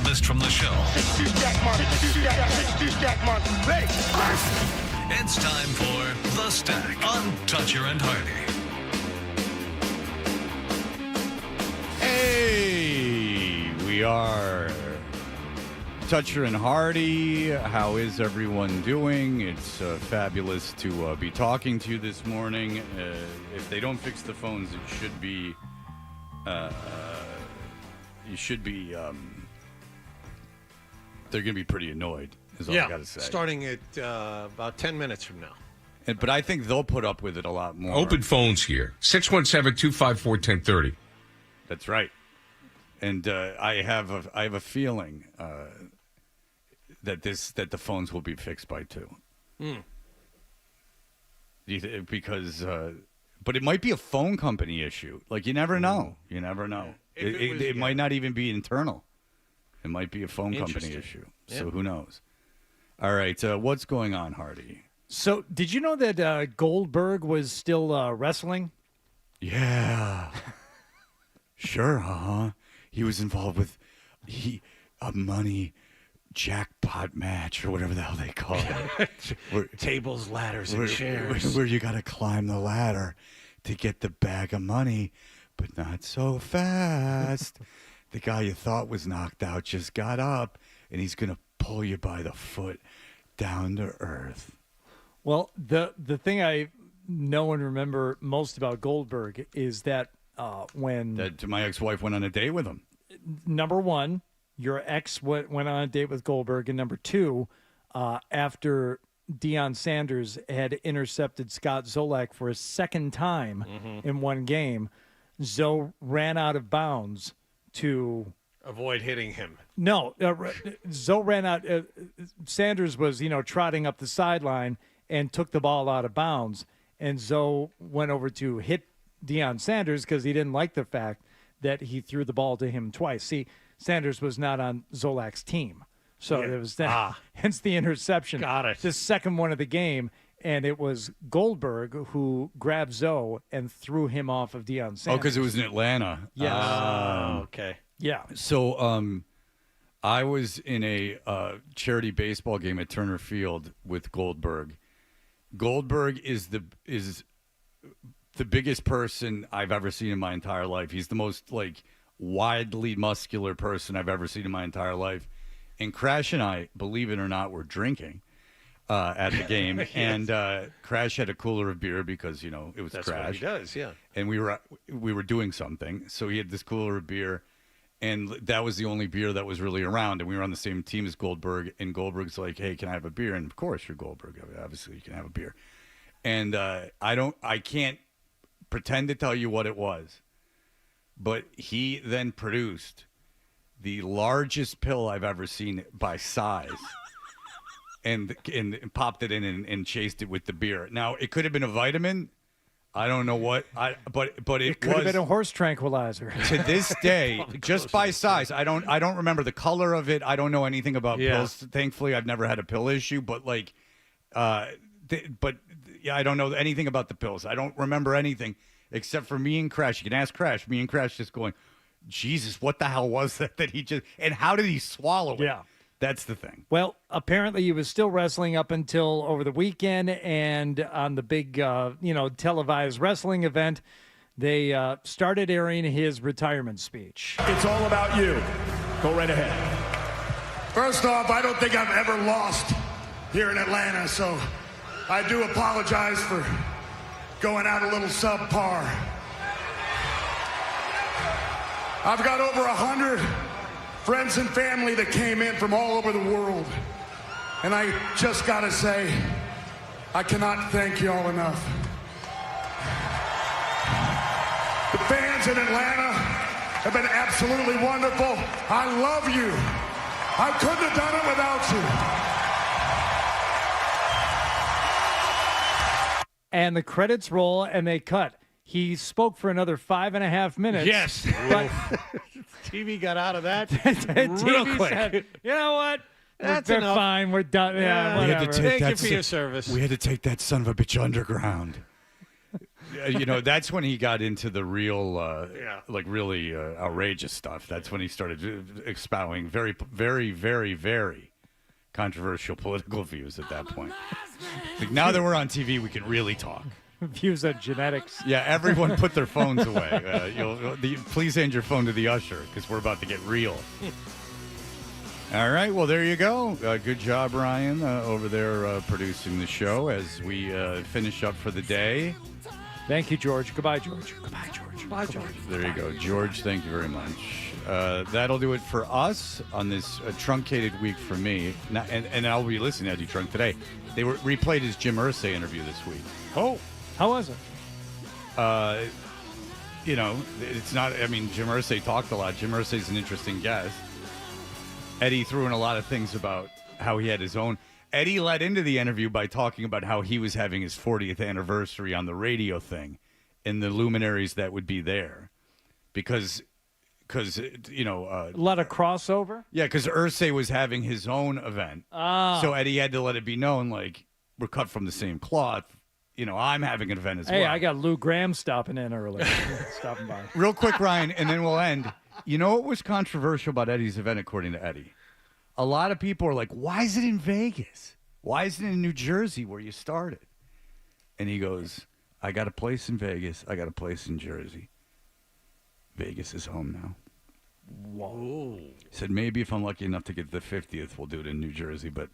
missed from the show. It's time for The Stack on Toucher and Hardy. Hey, we are Toucher and Hardy. How is everyone doing? It's fabulous to be talking to you this morning. If they don't fix the phones, it should be. You should be. They're going to be pretty annoyed. Is all I got to say. Starting at about 10 minutes from now. But I think they'll put up with it a lot more. Open phones here. 617-254-1030. That's right. And I have a feeling that the phones will be fixed by 2. Because but it might be a phone company issue. Like, you never know. You never know. It might not even be internal. It might be a phone company issue. So who knows? All right. What's going on, Hardy? So did you know that Goldberg was still wrestling? Yeah. Sure, he was involved with a money jackpot match or whatever the hell they call it. Tables, ladders, and chairs. Where you got to climb the ladder to get the bag of money, but not so fast. The guy you thought was knocked out just got up, and he's going to pull you by the foot down to earth. Well, the thing I know and remember most about Goldberg is that when my ex-wife went on a date with him. Number one, your ex went on a date with Goldberg, and number two, after Deion Sanders had intercepted Scott Zolak for a second time in one game, Zoe ran out of bounds to avoid hitting him. No, Zoe ran out. Sanders was, trotting up the sideline and took the ball out of bounds, and Zoe went over to hit Deion Sanders because he didn't like the fact that he threw the ball to him twice. See, Sanders was not on Zolak's team, so it was that. Hence the interception. Got it. The second one of the game, and it was Goldberg who grabbed Zoe and threw him off of Deion Sanders. Oh, because it was in Atlanta. Yes. Okay. Yeah. So, I was in a charity baseball game at Turner Field with Goldberg. Goldberg is the biggest person I've ever seen in my entire life. He's the most widely muscular person I've ever seen in my entire life. And Crash and I, believe it or not, were drinking at the game. Yes. And Crash had a cooler of beer because, it was That's Crash. What he does, yeah. And we were doing something. So he had this cooler of beer. And that was the only beer that was really around. And we were on the same team as Goldberg. And Goldberg's like, hey, can I have a beer? And of course, you're Goldberg. Obviously, you can have a beer. And I can't pretend to tell you what it was. But he then produced the largest pill I've ever seen by size. and popped it in and chased it with the beer. Now, it could have been a vitamin. I don't know what, but it could have been a horse tranquilizer. To this day, just by size, I don't remember the color of it. I don't know anything about pills. Thankfully, I've never had a pill issue. But I don't know anything about the pills. I don't remember anything except for me and Crash. You can ask Crash. Me and Crash just going, Jesus, what the hell was that he just? And how did he swallow it? Yeah. That's the thing. Well, apparently he was still wrestling up until over the weekend, and on the big, televised wrestling event, they started airing his retirement speech. It's all about you. Go right ahead. First off, I don't think I've ever lost here in Atlanta, so I do apologize for going out a little subpar. I've got over 100 friends and family that came in from all over the world. And I just gotta say, I cannot thank y'all enough. The fans in Atlanta have been absolutely wonderful. I love you. I couldn't have done it without you. And the credits roll and they cut. He spoke for another 5.5 minutes. Yes. But TV got out of that real TV quick. said, you know what? That's They're enough. fine. We're done. Yeah, We had whatever. to take Thank that you for your service. We had to take that son of a bitch underground. That's when he got into the real, really outrageous stuff. That's when he started espousing very, very, very, very controversial political views at that point. Like, now that we're on TV, we can really talk. Views on genetics. Yeah, everyone put their phones away. Please hand your phone to the usher because we're about to get real. All right, well, there you go. Good job, Ryan, over there producing the show as we finish up for the day. Thank you, George. Goodbye, George. Goodbye, George. Goodbye, George. There you go. George, thank you very much. That'll do it for us on this truncated week for me. And I'll be listening to Eddie Trunk today. They replayed his Jim Irsay interview this week. Oh, how was it? It's not, Jim Irsay talked a lot. Jim Irsay's an interesting guest. Eddie threw in a lot of things about how he had his own. Eddie led into the interview by talking about how he was having his 40th anniversary on the radio thing and the luminaries that would be there. Because a lot of crossover? Yeah, because Irsay was having his own event. So Eddie had to let it be known, like, we're cut from the same cloth. I'm having an event as well. Hey, I got Lou Graham stopping in early. Stopping by. Real quick, Ryan, and then we'll end. You know what was controversial about Eddie's event, according to Eddie? A lot of people are like, why is it in Vegas? Why isn't it in New Jersey where you started? And he goes, I got a place in Vegas. I got a place in Jersey. Vegas is home now. Whoa. He said, maybe if I'm lucky enough to get the 50th, we'll do it in New Jersey, but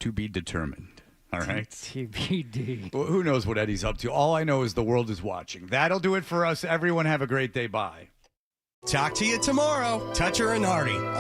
to be determined. All right? TBD. Well, who knows what Eddie's up to? All I know is the world is watching. That'll do it for us. Everyone have a great day. Bye. Talk to you tomorrow. Toucher and Hardy.